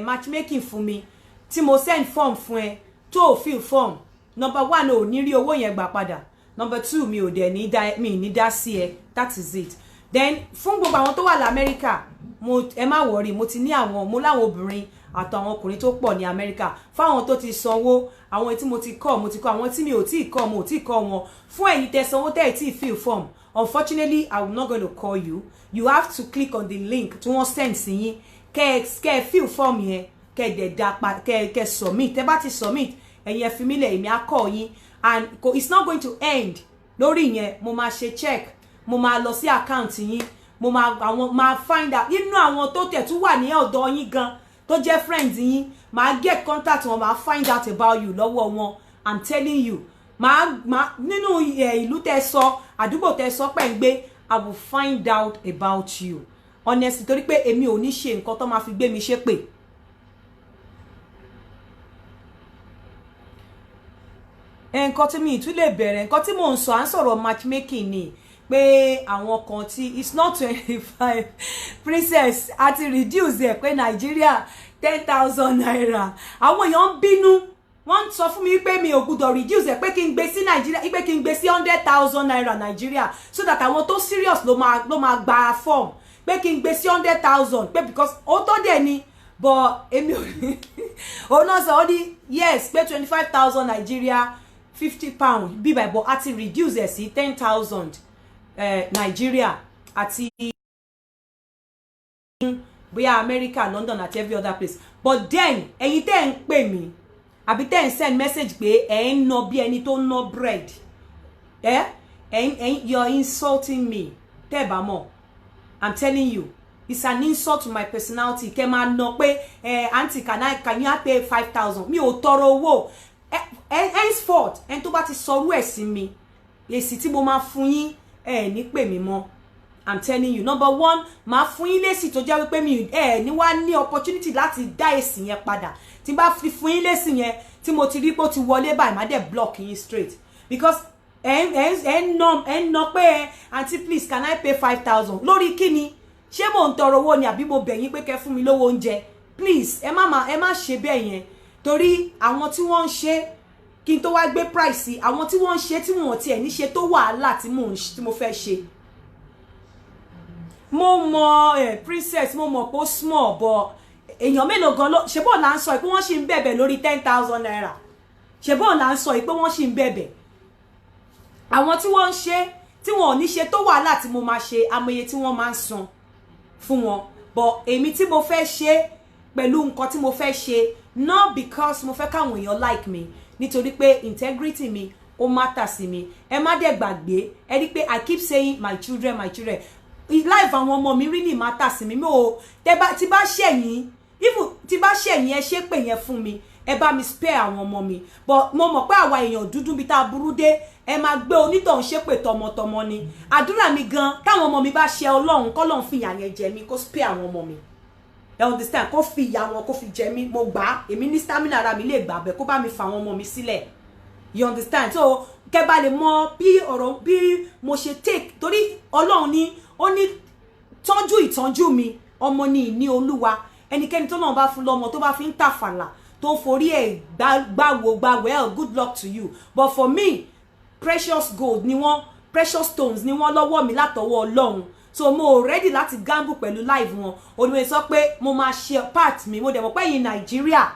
matchmaking fún mi tí mo send form fún ẹ tó fill form number 1 ò ní rí owó yẹn gbà padà number 2 mi ò dẹ̀ ní dá sí ẹ that is it then fún gbogbo àwọn tó wà l'Amẹ́ríkà ẹ má worry mo ti ní mo láwọn obìnrin àtàwọn ọkùnrin tó pọ̀ ní Amẹ́ríkà fáwọn tó ti sanwó àwọn tí mo ti kọ́ àwọn tí mi ò tí kọ́ mo ò tí kọ́ wọn fún ẹ̀yin tẹ́ sanwó tẹ́ ẹ̀ tí fill form unfortunately I'm not going to call you you have to click on the link tí wọ́n send sí yín kẹ́ fill form yẹn kẹ́ dẹ̀ dá kẹ́ submit tẹ́ bá ti submit ẹ̀yin ẹ fi mí lẹ̀ èmi á call yín and it's not going to end lórí yẹn mo máa ṣe check mo máa lọ sí account yín mo máa find out nínú àwọn tó tẹ̀ tún wà ní ọ̀dọ̀ yín gan tó jẹ́ friends yín máa get contact wọn máa find out about you lọ́wọ́ wọn I'm telling you nínú ìlú tẹ́ sọ àdúgbò tẹ́ sọ pé ń gbé I will find out about you honestly torí pé èmi ò ní ṣe nǹkan tó máa fi gbé mi ṣépè nǹkan tí mi tún lè bẹ̀rẹ̀ nǹkan tí mò ń sọ à ń sọ̀rọ̀ matchmaking ni pé àwọn kan tí it's not 25 princess àti reduce ẹ̀ pé Nàìjíríà 10,000 naira àwọn èèyàn ń bínú wọ́n sọ fún mi pé mi ò gbọ́dọ̀ reduce ẹ̀ pé kí n gbé sí Nàìjíríà pé kí n gbé sí 100,000 naira Nàìjíríà so that àwọn tó serious ló máa gba form pé kí n gbé sí 100,000 pé because ó tó dẹ̀ ni but èmi ò ní òun náà sọ ó ní yes pé 25,000 Nàìjíríà £50 bí báyìí but a ti reduce ẹ̀ sí 10,000 Nigeria àti bóyá America, London àti every other place. But then ẹ̀yin tẹ́ ń pè mí àbí tẹ́ ń send message pé ẹ̀ ń ná bí ẹni tó ń ná bread. You're insulting me. Tẹ́ bá mọ̀. I'm telling you. It's an insult to my personality. Kẹ́ máa ná pé auntie can you pay 5,000? Mi ò tọrọ owó. Henceforth, ẹni tó bá ti sọrú ẹ̀ sí mi, èsì tí mo máa fún yín ní pè mí mọ́. I'm telling you. Number one, máa fún yín lésì tó jẹ́ wípé mi ní wá ní opportunity láti dá èsì yẹn padà. Tí bá fi fún yín lésì yẹn tí mo ti rí pé ó ti wọlé báyìí má dẹ̀ block yín straight. Because ná pé auntie please can I pay 5,000? Lórí kíni? Ṣé mo ń tọrọ owó ni àbí mo bẹ̀ yín pé kẹ́ fún mi lówó oúnjẹ? Please, ẹ má ṣe bẹ́ẹ̀ yẹn. Torí àwọn tí wọ́n ń ṣe kí n tó wá gbé price sí, àwọn tí wọ́n ń ṣe tí wọ́n tiẹ̀ ní ṣe tó wàhálà tí mo fẹ́ ṣe. Mo mọ̀ princess, mo mọ̀ pé small but èèyàn mélòó gan ló ṣe bó là ń sọ pé wọ́n ṣì ń bẹ̀bẹ̀ lórí 10,000 naira. Ṣe bó là ń sọ pé wọ́n ṣì ń bẹ̀bẹ̀. Àwọn tí wọ́n ń ṣe tí wọ́n ò ní ṣe tó wàhálà tí mo máa ṣe amòye tí wọ́n máa ń san fún wọn. But èmi tí mo fẹ́ ṣe pẹ̀lú nǹkan tí mo fẹ́ ṣe not because mo fẹ́ káwọn èèyàn like me, nítorí pé integrity mi ó matter sí mi. Ẹ má dẹ̀ gbàgbé, ẹ rí pé I keep saying my children, my children. Life àwọn ọmọ mi really matter sí mi. Mo tí bá ṣẹ̀yìn, even tí bá ṣẹ̀yìn ẹ ṣe pé yẹn fún mi, ẹ bá mi spare àwọn ọmọ mi. But mo mọ̀ pé àwa èèyàn dúdú bí tá burú dé, ẹ máa gbé onítọ̀hún ṣépè tọmọtọmọ ni. Àdúrà mi gan táwọn ọmọ mi bá ṣe Ọlọ́run k'Ọlọ́run fi ìyà yẹn jẹ mí, kó spare àwọn ọmọ mi. You understand? Kó fi ìyà wọn kó fi jẹ mí, mo gbà. Èmi ní stamina ara mi lè gbà bẹ́ẹ̀ kó bá mi fa àwọn ọmọ mi sílẹ̀. You understand? So kẹ́ bá lè mọ̀ bí mo ṣe take, torí Ọlọ́run ni ó ní ìtọ́jú mi, ọmọ ni ìní Olúwa. Ẹnikẹ́ni tó náà bá fún lọ́mọ tó bá fi ń tàfàlà tó forí ẹ̀ gbàwò well, good luck to you. But for me, precious gold ni wọ́n, precious stones ni wọ́n lọ́wọ́ mi látọwọ́ Ọlọ́run. So mo ready láti gamble pẹ̀lú life wọn. Olúwa sọ pé mo máa ṣe part mi. Mo dẹ̀ mọ̀ pé ẹ̀yin Nàìjíríà,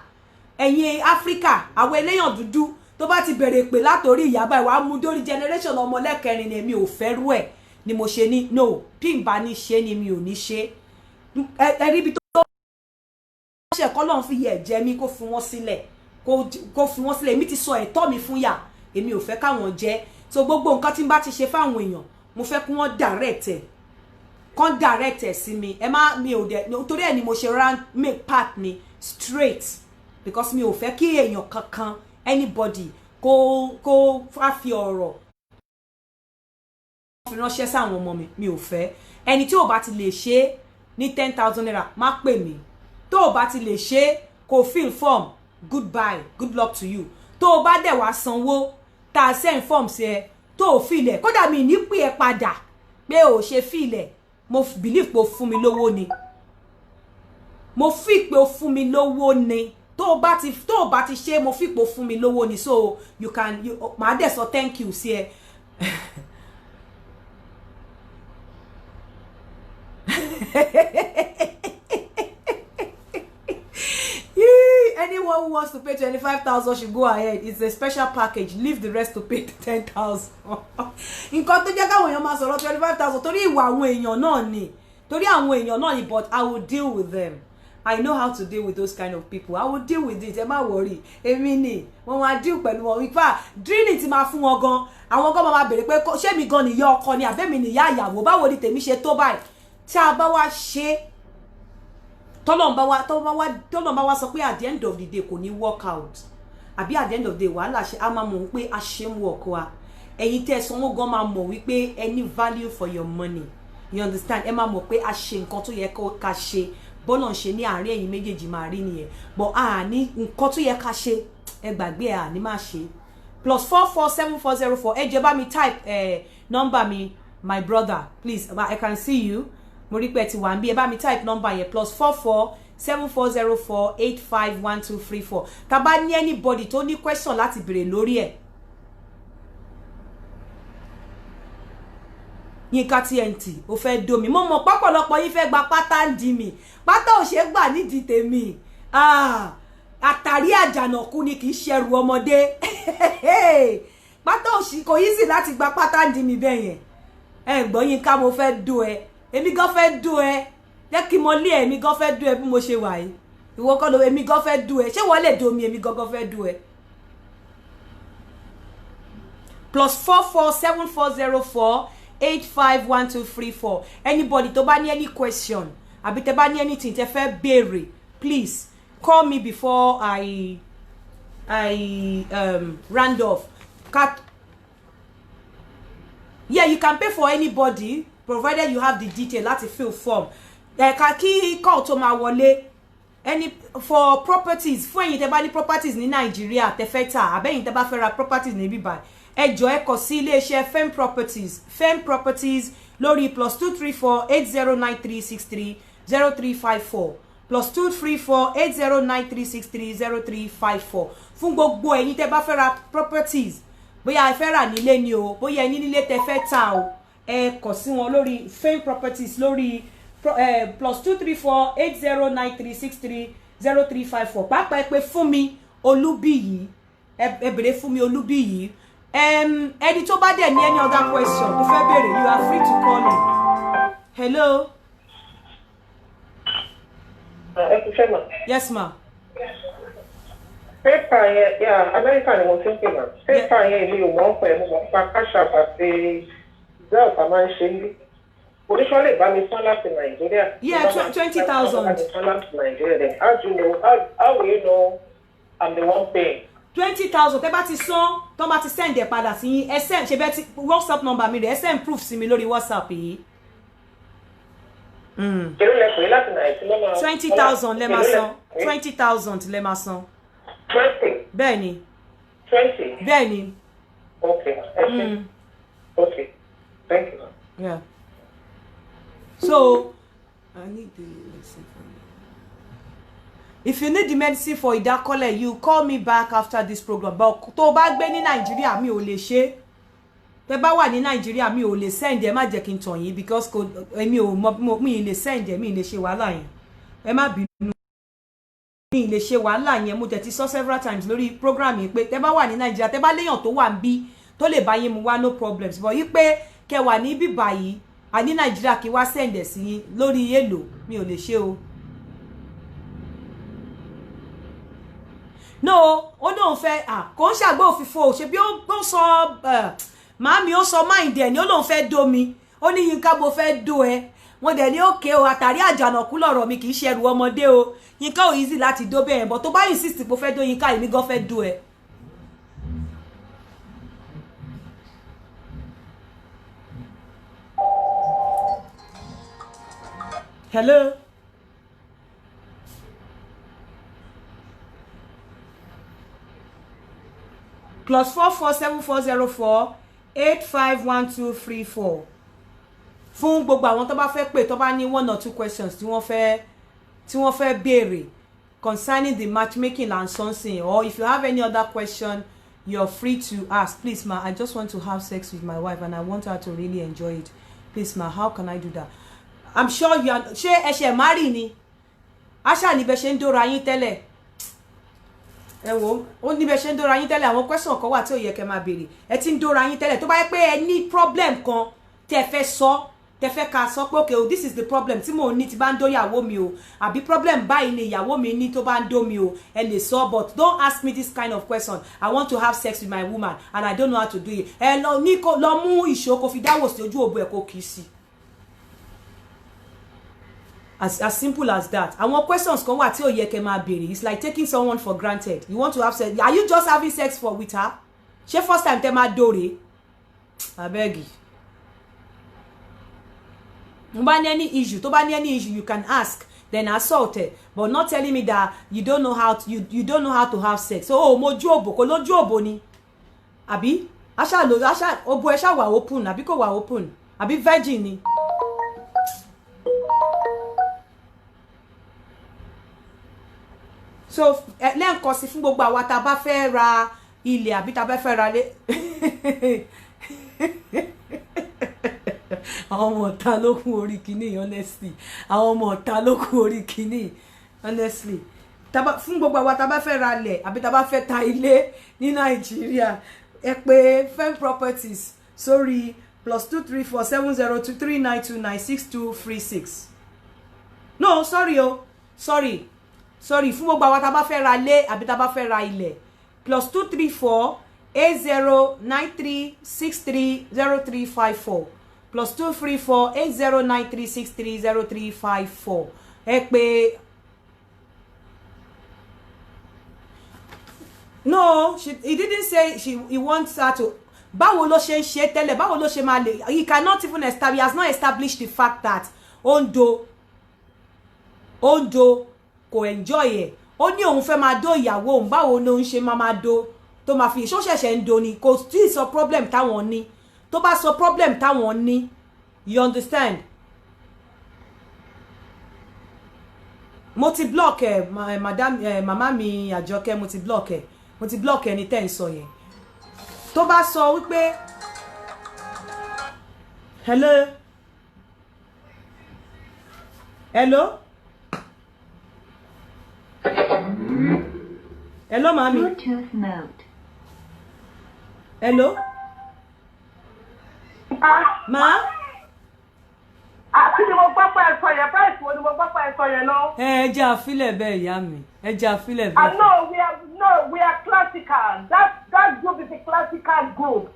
ẹ̀yin Áfríkà, àwọn eléyàn dúdú tó bá ti bẹ̀rẹ̀ pé látorí ìyábá ìwà mú dórí generation ọmọ lẹ́kẹrin ni èmi ò fẹ́ rú ẹ̀ ni mo ṣe ní no, bí n bá ní ṣe ni mi ò ní ṣe. Ẹ rí bí tó ṣe k'Ọlọ́run fi yẹ jẹ mí kó fi wọ́n sílẹ̀, kó fi wọ́n sílẹ̀. Èmi ti sọ ẹ̀tọ́ mi fún yà, èmi ò fẹ́ káwọn jẹ. So gbogbo nǹkan tí n bá ti ṣe fáwọn èèyàn, mo fẹ́ kí wọ́n direct ẹ̀ sí mi. Ẹ má mi ò dẹ̀ torí ẹ̀ ni mo ṣe make path mi straight, because mi ò fẹ́ kí èèyàn kankan anybody kó fi ọ̀rọ̀ fi ránṣẹ́ sáwọn ọmọ mi ò fẹ́. Ẹni tí ò bá ti lè ṣe ní 10,000 naira má pè mí. Tó ò bá ti lè ṣe kó fill form, goodbye, good luck to you. Tó o bá dẹ̀ wá sanwó tá send form sí ẹ tó o fill ẹ̀, kódà mi ní pè ẹ padà pé o ṣe fill ẹ̀, mo believe pé o fún mi lówó ni. Mo fi pé o fún mi lówó ni. Tó o bá ti ṣe mo fi pé o fún mi lówó ni. So you can màá dẹ̀ sọ thank you sí ẹ. Anyone who wants to pay 25,000 should go ahead. It's a special package. Leave the rest to pay 10,000. Nǹkan tó jẹ́ káwọn èèyàn máa sọ̀rọ̀ 25,000 torí ìwà àwọn èèyàn náà ni. Torí àwọn èèyàn náà ni, but I will deal with them. I know how to deal with those kind of people. I will deal with it. Ẹ má worry. Èmi ni wọ́n máa deal pẹ̀lú wọn. Ipa drilling ti máa fún wọn gan. Àwọn gan máa béèrè pé ṣé mi gan ni ìyá ọkọ ni àbẹ́mi ni ìyá ìyàwó. Báwo ni tèmi ṣe tó báyìí? Tí a bá wá ṣe tọ́lọ́n bá wá sọ pé at the end of the day kò ní work out. Àbí at the end of the day wàhálà ṣe a máa mọ̀ wípé a ṣe ń work wa. Ẹ̀yin tẹ́ sanwó gan máa mọ̀ wípé any value for your money. You understand? Ẹ máa mọ̀ pé a ṣe nǹkan tó yẹ ká ṣe. Bọ́lọ̀ ń ṣe ní àárín ẹ̀yin méjèèjì máa rí nìyẹn. But ní nǹkan tó yẹ ká ṣe ẹ gbàgbé ní máa ṣe. +447404 ẹ jẹ́ bá mi type number mi, my brother, please. I can see you. Mo rí pé ti wà níbí, ẹ bá mi type number yẹn +447404851234. Tá bá ní anybody tó ní question láti béèrè lórí ẹ̀. Yínká TNT ó fẹ́ dó mi. Mo mọ̀ pọ́pọ̀lọpọ̀ yín fẹ́ gba pátá ń di mi. Pátá ò ṣe gbà nídìí tèmi. Àtàrí àjànàkú ni kì í ṣẹrù ọmọdé. Pátá ò sì kò easy láti gba pátá ń di mi bẹ́ẹ̀ yẹn. ẹ gbọ́ Yínká mo fẹ́ dó ẹ èmi gan fẹ́ dó ẹ jẹ́ kí mo lé ẹ èmi gan fẹ́ dó ẹ bí mo ṣe wà yìí ìwọ kọ́ ló èmi gan fẹ́ dó ẹ ṣé wọ́n lè dó mi èmi gan fẹ́ dó ẹ. +447404851234 anybody tó bá ní any question àbí tẹ́ bá ní anything tẹ́ fẹ́ béèrè please call me before I round off. Yeah, you can pay for anybody provided you have the detail láti fill form. Kí call tó máa wọlé any for properties fún ẹ̀yin tẹ́ bá ní properties ní Nigeria tẹ́ fẹ́ tà àbẹ́yin tẹ́ bá fẹ́ ra properties ní bíbá ẹ jọ̀ọ́ ẹ kọ sí iléeṣẹ́ Fem Properties lórí +234 809363 0354 +234 809363 0354 fún gbogbo ẹ̀yin tẹ́ bá fẹ́ ra properties bóyá ẹ fẹ́ rà nílé ni o bóyá ẹ ní nílé tẹ́ fẹ́ tà o ẹ kọ sí wọn lórí Fem Properties lórí +234 809363 0354 pàápàá pé fún mi Olúbíyì ẹ bèrè fún mi Olúbíyì ẹni tó bá dẹ̀ ní any other question tó fẹ́ béèrè you are free to call me. Hello. Yes ma. Paper yẹn America ni mo ti ń pè náà paper yẹn ilé ìwọ̀n pẹ̀ mo mọ̀ nípa cash app àti zelf a máa ń ṣe ní oníṣọ́ lè bá mi sán láti Nàìjíríà. Yeah, 20,000. How will you know I'm the one paying? 20,000 tẹ́ bá ti san tó bá ti send ẹ̀ padà sí yín ẹ send ṣe bẹ́ẹ̀ ti WhatsApp number mi rẹ̀ ẹ send proof sí mi lórí WhatsApp yìí. Kí ló lẹ pè láti Nàìjíríà? 20,000 lẹ máa san 20,000 lẹ máa san. 20. Bẹ́ẹ̀ ni. 20. Bẹ́ẹ̀ ni. Okay. Okay. Thank you. Yeah. So I need the medicine for you. If you need the medicine for Idakole, you call me back after this program. But tó bá gbé ní Nigeria mi ò lè ṣe. Tẹ́ bá wà ní Nigeria mi ò lè send ẹ má jẹ́ kí n tàn yín because èmi ò mọ̀ mi lè send ẹ mi lè ṣe wàhálà yẹn. Ẹ má bínú. Mi lè ṣe wàhálà yẹn mo tẹ́ ti sọ several times lórí program yìí pé tẹ́ bá wà ní Nigeria tẹ́ bá léyàn tó wà ńbí tó lè bá yín mu wá no problems. But yí pé kẹ́ wà ní bíbá yìí a ní Nigeria kí wá send ẹ sí yín lórí èlò mi ò lè ṣe o. No, ó lóun fẹ́ kò ń ṣàgbé òfìfo ṣe bí ó sọ màámi ó sọ mind ẹ̀ ni ó lóun fẹ́ dó mi ó ní Yínká mo fẹ́ dó ẹ wọ́n dẹ̀ ní òkè o àtàrí àjànàkú lọ̀rọ̀ mi kì í ṣe ẹrù ọmọdé o Yínká ò easy láti dó bẹ́ẹ̀ bọ́ tó bá insist pé ó fẹ́ dó Yínká èmi gan fẹ́ dó ẹ. Hello. +447404851234 fún gbogbo àwọn tó bá fẹ́ pè tó bá ní 1 or 2 questions tí wọ́n fẹ́ béèrè concerning the matchmaking and something or if you have any other question you're free to ask. Please ma, I just want to have sex with my wife and I want her to really enjoy it. Please ma, how can I do that? I'm sure you are ṣé ẹ ṣe marry ni asha ni bẹ́ ṣe ń dóra yín tẹ́lẹ̀ ẹ wò ó ní bẹ́ ṣe ń dóra yín tẹ́lẹ̀ àwọn question kan wà tí ó yẹ kẹ́ máa béèrè ẹ ti ń dóra yín tẹ́lẹ̀ tó bá yẹ pé ẹ ní problem kan tẹ́ fẹ́ sọ tẹ́ fẹ́ ká sọ pé okay this is the problem tí mo ní tí bá ń dó ìyàwó mi o àbí problem báyìí ni ìyàwó mi ní tó bá ń dó mi o ẹ lè sọ but don't ask me this kind of question. I want to have sex with my woman and I don't know how to do it. ẹ lọ ní kó lọ mú ìṣó kó fi dáwò sí ojú òbò ẹ kó kì í sí. As simple as that. Àwọn questions kan wà tí ó yẹ kẹ́ máa béèrè. It's like taking someone for granted. You want to have sex. Are you just having sex for with her? Ṣé first time tẹ́ máa dóre? Abeg. Tó bá ní any issue, you can ask. Then assault her. But not telling me that you don't know how to, you don't know how to have sex. So mo jobo, kò lọ jobo ni. Àbí? Asha obo ẹ ṣá wà open, àbí kò wà open. Àbí virgin ni. So lẹ́ǹkan sí fún gbogbo àwa tá bá fẹ́ ra ilẹ̀ àbí tá bá fẹ́ ra lé àwọn ọmọ ọ̀tá ló kún orí kìíní honestly àwọn ọmọ ọ̀tá ló kún orí kìíní honestly fún gbogbo àwa tá bá fẹ́ ra ilẹ̀ àbí tá bá fẹ́ ta ilé ní Nàìjíríà ẹ pè Fem Properties sórí +234 702 3929 6236. No, sorry sorry fún gbogbo àwọn tá bá fẹ́ ra lé àbí tá bá fẹ́ ra ilẹ̀ +234 8093 63 0354 +234 8093 63 0354. ẹ pè. No, he didn't say he wants her to. Báwo ló ṣe ń ṣe tẹ́lẹ̀, báwo ló ṣe máa lè. He cannot even establish, he has not established the fact that Ondo kò enjoy ẹ̀. Ó ní òun fẹ́ máa dó ìyàwó òun, báwo ló ń ṣe máa dó tó máa fi ṣó ṣẹ̀ṣẹ̀ ń do ni, kò tí ì sọ problem táwọn ní. Tó bá sọ problem táwọn ní, you understand? Mo ti block ẹ, madam, mama mi Àjọkẹ́, mo ti block ẹni tẹ́ ń sọ yẹn. Tó bá sọ wípé hello mami. Bluetooth mode. Hello ma. Kí ni mo gbọ́ pé ẹ sọ yẹn, price wo ni mo gbọ́ pé ẹ sọ yẹn náà? Ẹ jẹ́ àfilẹ̀ bẹ́ẹ̀ ìyá mi, ẹ jẹ́ àfilẹ̀ bẹ́ẹ̀. We are classical. That group is a classical group.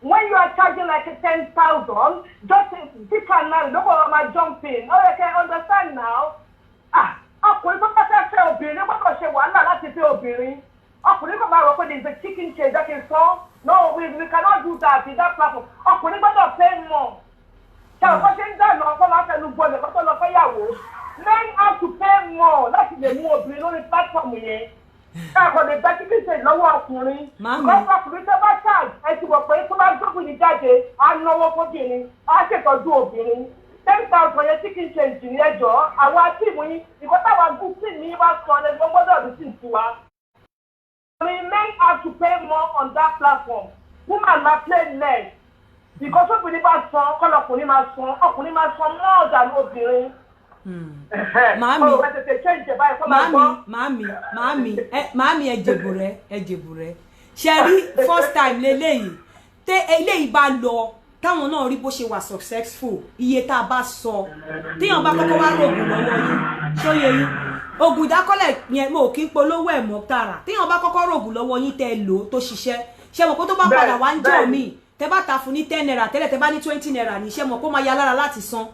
When you are charging like 10,000, just pick and now, look at my jumping. Oh, you can understand now. Ọkùnrin tó bá fẹ́ fẹ́ obìnrin, wọ́n kàn ṣe wàhálà láti fẹ́ obìnrin. Ọkùnrin kò máa rò pé there is a chicken change that can fall. No, we cannot do that in that platform. Ọkùnrin gbọ́dọ̀ pay more. Ṣé ọkọ ṣe ń dáná ọkọ máa fẹnu gbọ́dọ̀ kó tó lọ fẹ́ yàwó? Men have to pay more láti lè mú obìnrin lórí platform yẹn. Káàkó lè bá chicken change lọ́wọ́ ọkùnrin. Because ọkùnrin tó bá charge ẹ ti wọ̀ pé tó bá gbógun jáde, á náwó fóbìnrin, á ṣètọ́jú obìnrin. 10,000 yẹn chicken change ní ẹjọ́, àwọn àtìmú yín, ìkọ́ táwọn gúúsì ní bá sọ ọ́ lẹ́gbọ́n gbọ́dọ̀ rí sí ìtura. Men have to pay more on that platform. Woman ma play less. Because obìnrin bá san, ọkùnrin máa san more than obìnrin. Màámi ẹjẹ̀bù rẹ̀. Ṣé rí first time lélẹ́yìí, tẹ́ eléyìí bá lọ, táwọn náà rí bó ṣe wà successful, iye tá a bá sọ, téèyàn bá kọ́kọ́ wá rògùn lọ́wọ́ yín, ṣóyè yín. Ògùn ìdákọ́lẹ̀ yẹn mo kì í polówó ẹ̀ mọ́ tààrà. Téèyàn bá kọ́kọ́ rògùn lọ́wọ́ yín tẹ́ lò tó ṣiṣẹ́. Ṣé mọ̀ pé tó bá padà wá ń jọ mí, tẹ́ bá ta fún ní 10 naira tẹ́lẹ̀ tẹ́ bá ní 20 naira ní, ṣé mọ̀ pé ó máa ya lára láti san.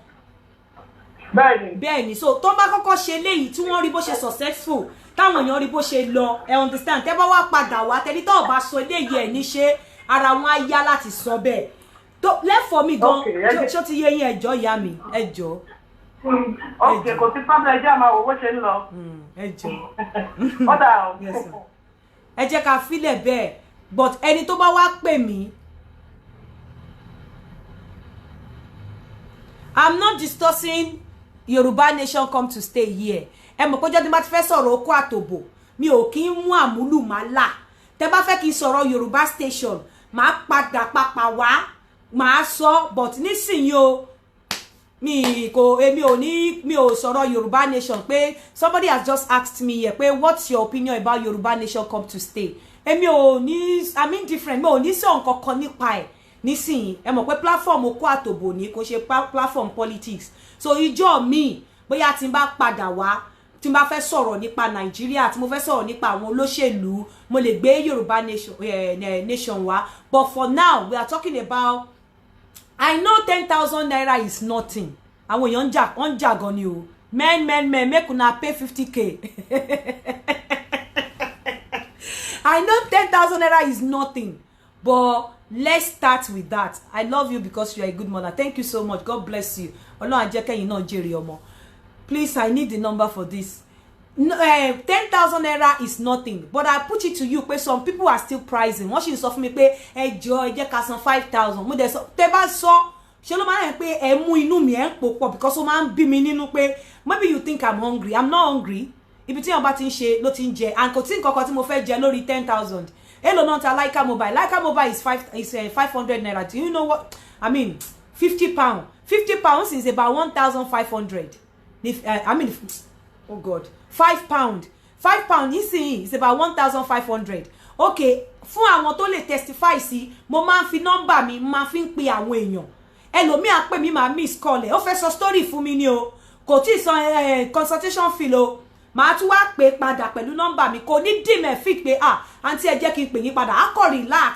Bẹ́ẹ̀ni, so tó bá kọ́kọ́ ṣe léyìí tí wọ́n rí bó ṣe successful, táwọn èèyàn rí bó ṣe lọ, ẹ understand, tẹ́ bá wá padà wá tẹ́lí tó bá sọ eléyìí ẹ̀ ní ṣe ara wọn á yá láti sọ bẹ́ẹ̀. Left for me gan, ṣó ti yé yín ẹjọ́ ìyá mi, ẹjọ́. Okay, kò sí problem, ẹjẹ́ àmà owó ṣe ń lọ. Ẹjọ́. Ọ̀dà o. Ẹ jẹ́ ká filẹ̀ bẹ́ẹ̀, but ẹni tó bá wá pè mí, I'm not discussing Yoruba Nation come to stay here. Ẹ mọ̀ pé jọ́ tí bá ti fẹ́ sọ̀rọ̀ oko àtòbò, mi ò kí ń mú àmúlùmálà. Tẹ́ bá fẹ́ kí n sọ̀rọ̀ Yoruba Station, màá padà papà wá, màá sọ, but nísìnyí o, mi ò sọ̀rọ̀ Yoruba Nation pé somebody has just asked me here pé what's your opinion about Yoruba Nation come to stay. I'm indifferent, mi ò ní sọ nǹkan kan nípa ẹ̀. Nísìnyí ẹ mọ̀ pé platform okó àtòbò ní kò ṣe platform politics, so ìjọ mi bóyá tí n bá padà wá tí n bá fẹ́ sọ̀rọ̀ nípa Nàìjíríà, tí mo fẹ́ sọ̀rọ̀ nípa àwọn olóṣèlú, mo lè gbé Yoruba nation wá, but for now we are talking about, I know 10,000 naira is nothing. Àwọn èèyàn wọ́n jà gan ni o. Men make una pay 50k. I know 10,000 naira is nothing, but let's start with that. I love you because you are a good mother. Thank you so much. God bless you. Ọlọ́run á jẹ́ kẹ́yin náà jèrè ọmọ. Please, I need the number for this. 10,000 naira is nothing, but I put it to you pé some people are still pricing. Wọ́n sì ń sọ fún mi pé ẹ jẹ́ ká san 5,000. Mo dẹ̀ sọ tẹ́ bá sọ ṣé ló máa ń pé ẹ mú inú mi ẹ ń pò pọ̀ because ó máa ń bí mi nínú pé maybe you think I'm hungry. I'm not hungry. Ibi tí wọ́n bá ti ń ṣe ló ti ń jẹ, and kò tí nǹkan kan tí mo fẹ́ jẹ lórí 10,000. Hello, not a Laika Mobile. Laika Mobile is 500 naira. Do you know what? I mean, 50 pounds. 50 pounds is about 1,500. Oh God, 5 pounds. 5 pounds, you see, is about 1,500. Okay, fún àwọn tó lè testify sí, mo máa ń fi number mi, máa fi ń pe àwọn èèyàn. ẹlòmíà pè mí máa miss call ẹ̀ ó fẹ́ sọ story fún mi ni o kò tí ì san consultation fee o màá tún wá pè padà pẹ̀lú nọ́mbà mi kò ní dìmẹ̀ fit pé àǹtí ẹ jẹ́ kí n pè yín padà á kọ̀ relax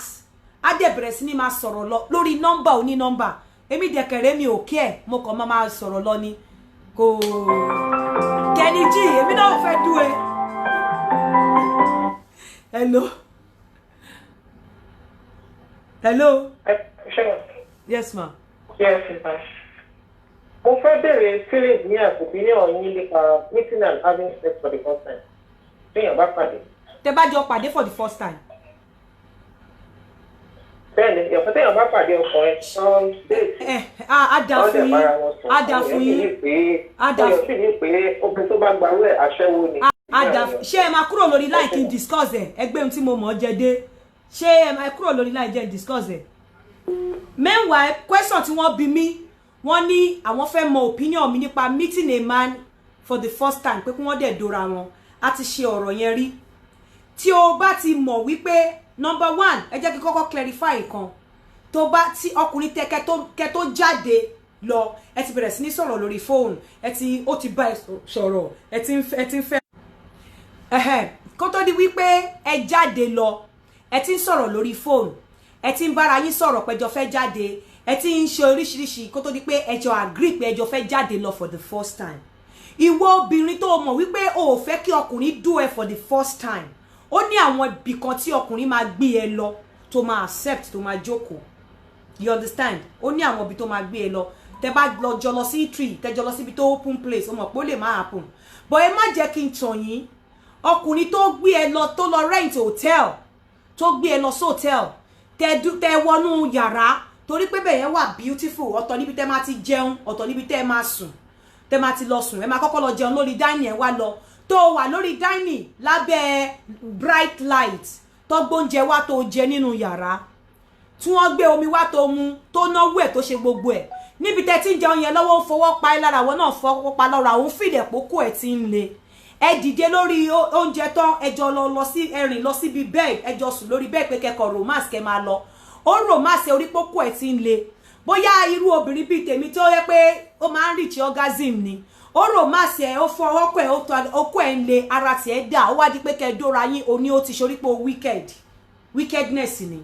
á dẹ̀ bẹ̀rẹ̀ sí ní máa sọ̀rọ̀ lọ lórí nọ́mbà oní nọ́mbà èmi dẹ̀kẹ̀rẹ́ mi ò kí ẹ̀ mo kàn máa sọ̀rọ̀ lọ ni kò kẹ́ni jí èmi náà fẹ́ dú ẹ. hello. yes ma. yes ma. mo fẹ́ bẹ̀rẹ̀ feelings ní opinion yín nípa meeting and having sex for the first time. téèyàn bá pàdé. tẹ́ bá jọ pàdé for the first time. bẹ́ẹ̀ni ìyàpọ̀ téèyàn bá pàdé ọkùnrin on date. Ada fún yín ada fún yín ada fún yín pé obìnrin tó bá gbarú ẹ̀ aṣẹ́wó ni. ada ṣé ẹ máa kúrò lórí line kí n discuss ẹ ẹgbẹ́ ohun tí mo mọ̀ ọ́ jẹ dé ṣé ẹ máa kúrò lórí line jẹ́ discuss ẹ. meanwhile question tí wọ́n bi mí wọ́n ní àwọn fẹ́ mọ opinion mi nípa meeting a man for the first time pé kí wọ́n dẹ̀ dóra wọn a ti ṣe ọ̀rọ̀ yẹn rí tí o bá ti mọ̀ wípé number one ẹ jẹ́ kí kọ́kọ́ clarify nǹkan tó bá tí ọkùnrin kẹ tó jáde lọ ẹ ti bẹ̀rẹ̀ sí ní sọ̀rọ̀ lórí fóònù ó ti bá ẹ sọ̀rọ̀ ẹ ti ń fẹ́ kó tó di wípé ẹ jáde lọ ẹ ti ń sọ̀rọ̀ lórí fóònù ẹ ti ń bára yín sọ̀rọ̀ pẹ́jọ fẹ́ jáde ẹ ti ń ṣe oríṣiríṣi kó tó di pé ẹjọ agree pé ẹjọ fẹ́ jáde lọ for the first time ìwọ obìnrin tó mọ̀ wípé o ò fẹ́ kí ọkùnrin do ẹ for the first time ó ní àwọn ibì kan tí ọkùnrin máa gbé ẹ lọ tó máa accept tó máa jókòó you understand ó ní àwọn ibi tó máa gbé ẹ lọ tẹ bá lọ jọ lọ sí tree tẹ jọ lọ síbi tó open place ó mọ̀ pé ó lè má happen but ẹ má jẹ́ kí n tàn yín ọkùnrin tó gbé ẹ lọ tó lọ rent hotel tó gbé ẹ lọ sí hotel tẹ wọnú yàrá torí pé bẹ́ẹ̀ yẹn wà beautiful ọ̀tọ̀ níbi tẹ́ máa ti jẹun ọ̀tọ̀ níbi tẹ́ máa sùn tẹ́ máa ti lọ sùn ẹ máa kọ́kọ́ lọ jẹun lórí dining ẹ wá lọ tó wà lórí dining lábẹ́ bright light tó gbóúnjẹ wá tó jẹ nínú yàrá tí wọ́n gbé omi wá tó mu tó náwó ẹ̀ tó ṣe gbogbo ẹ̀ níbi tẹ́ ti ń jẹun yẹn lọ́wọ́ ń fọwọ́ pa ẹ́ lára àwọn náà fọwọ́ pa lọ́ra òun fìdẹ̀ pókó ẹ̀ ti ń le ẹ dìde lórí oúnjẹ tán ẹjọ lọ sí ẹrìn lọ síbi bed ẹjọ sùn lórí bed pé kẹkọọ romance kẹ máa lọ ó romance orí pókó ẹ̀ ti ń le bóyá irú obìnrin bíi tèmi tó yẹ pé ó máa ń reach orgasm ni ó romance ẹ ó fọ ọkọ ẹ okó ẹ ń le ara tiẹ̀ dà ó wá di pé kẹ dóra yín òní ó ti ṣorí pé wickedness ni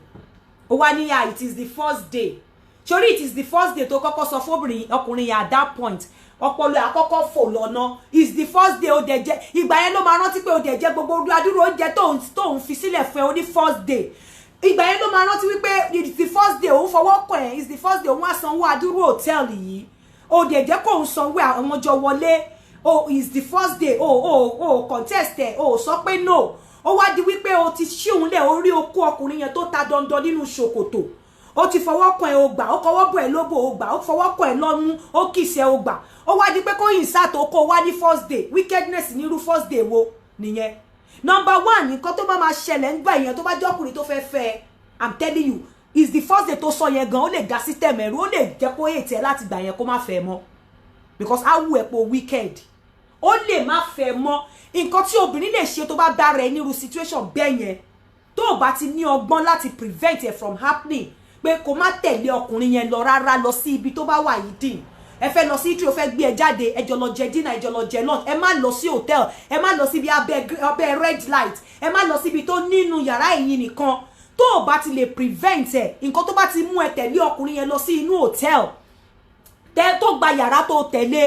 ó wá ní it is the first day ṣorí it is the first day tó kọ́kọ́ sọ fóbìnrin ọkùnrin yẹn at that point ọpọlọ àkọ́kọ́ fò lọ́nà is the first day ó dẹ̀ jẹ́ ìgbà yẹn ló máa rántí pé ó dẹ̀ jẹ́ gbogbo adúrò oúnjẹ tóun fi sílẹ̀ fún ẹ ó ní first day ìgbà yẹn ló máa rántí wípé it's the first day òun fọwọ́ kàn ẹ́ is the first day òun á sanwó adúrò hòtẹ́ẹ̀lì yìí ó dẹ̀ jẹ́ kóun sanwó àwọn jọ wọlé is the first day contest ẹ̀ sọ pé no ó wá di wípé ó ti ṣíun lẹ̀ orí okó ọkùnrin yẹn tó ta dandan nínú ṣòkòtò ó ti fọwọ́ kàn ẹ́ ó gbà ó kọwọ́ bọ̀ ẹ́ lóbò ó gbà ó fọwọ́ kàn ẹ́ lọ́mú ó kìsẹ̀ ó gbà ó wá di pé kó yìn sáà tó kó wá ní first day wickedness nírú first day wo nìyẹn number one nǹkan tó bá máa ṣẹlẹ̀ ńgbà yẹn tó bá jẹ́ ọkùnrin tó fẹ́ fẹ́ I'm telling you is the first day tó sọ yẹn gan ó lè ga system ẹ̀rú ó lè jẹ́ kó ètè ẹ̀ láti gbà yẹn kó má fẹ́ mọ́ because á wù ẹ̀ pé wicked ó lè má fẹ́ mọ́ nǹkan tí obìnrin lè ṣe tó bá bá rẹ̀ nírú situation bẹ́ẹ̀ yẹn tó o bá ti ní ọgbọ́n láti prevent it from happening pé kó má tẹ̀lé ọkùnrin yẹn lọ rárá lọ sí ibi tó bá wà yìí dín ẹ fẹ́ lọ sí tí o fẹ́ gbé ẹ jáde ẹ jọ lọ jẹ dinner ẹ jọ lọ jẹ lunch ẹ má lọ sí hotel ẹ má lọ síbi abẹ́ red light ẹ má lọ síbi tó nínú yàrá ẹ̀yin nìkan tó o bá ti lè prevent ẹ nǹkan tó bá ti mú ẹ tẹ̀lé ọkùnrin yẹn lọ sí inú hotel tẹ tó gba yàrá tó tẹ̀lé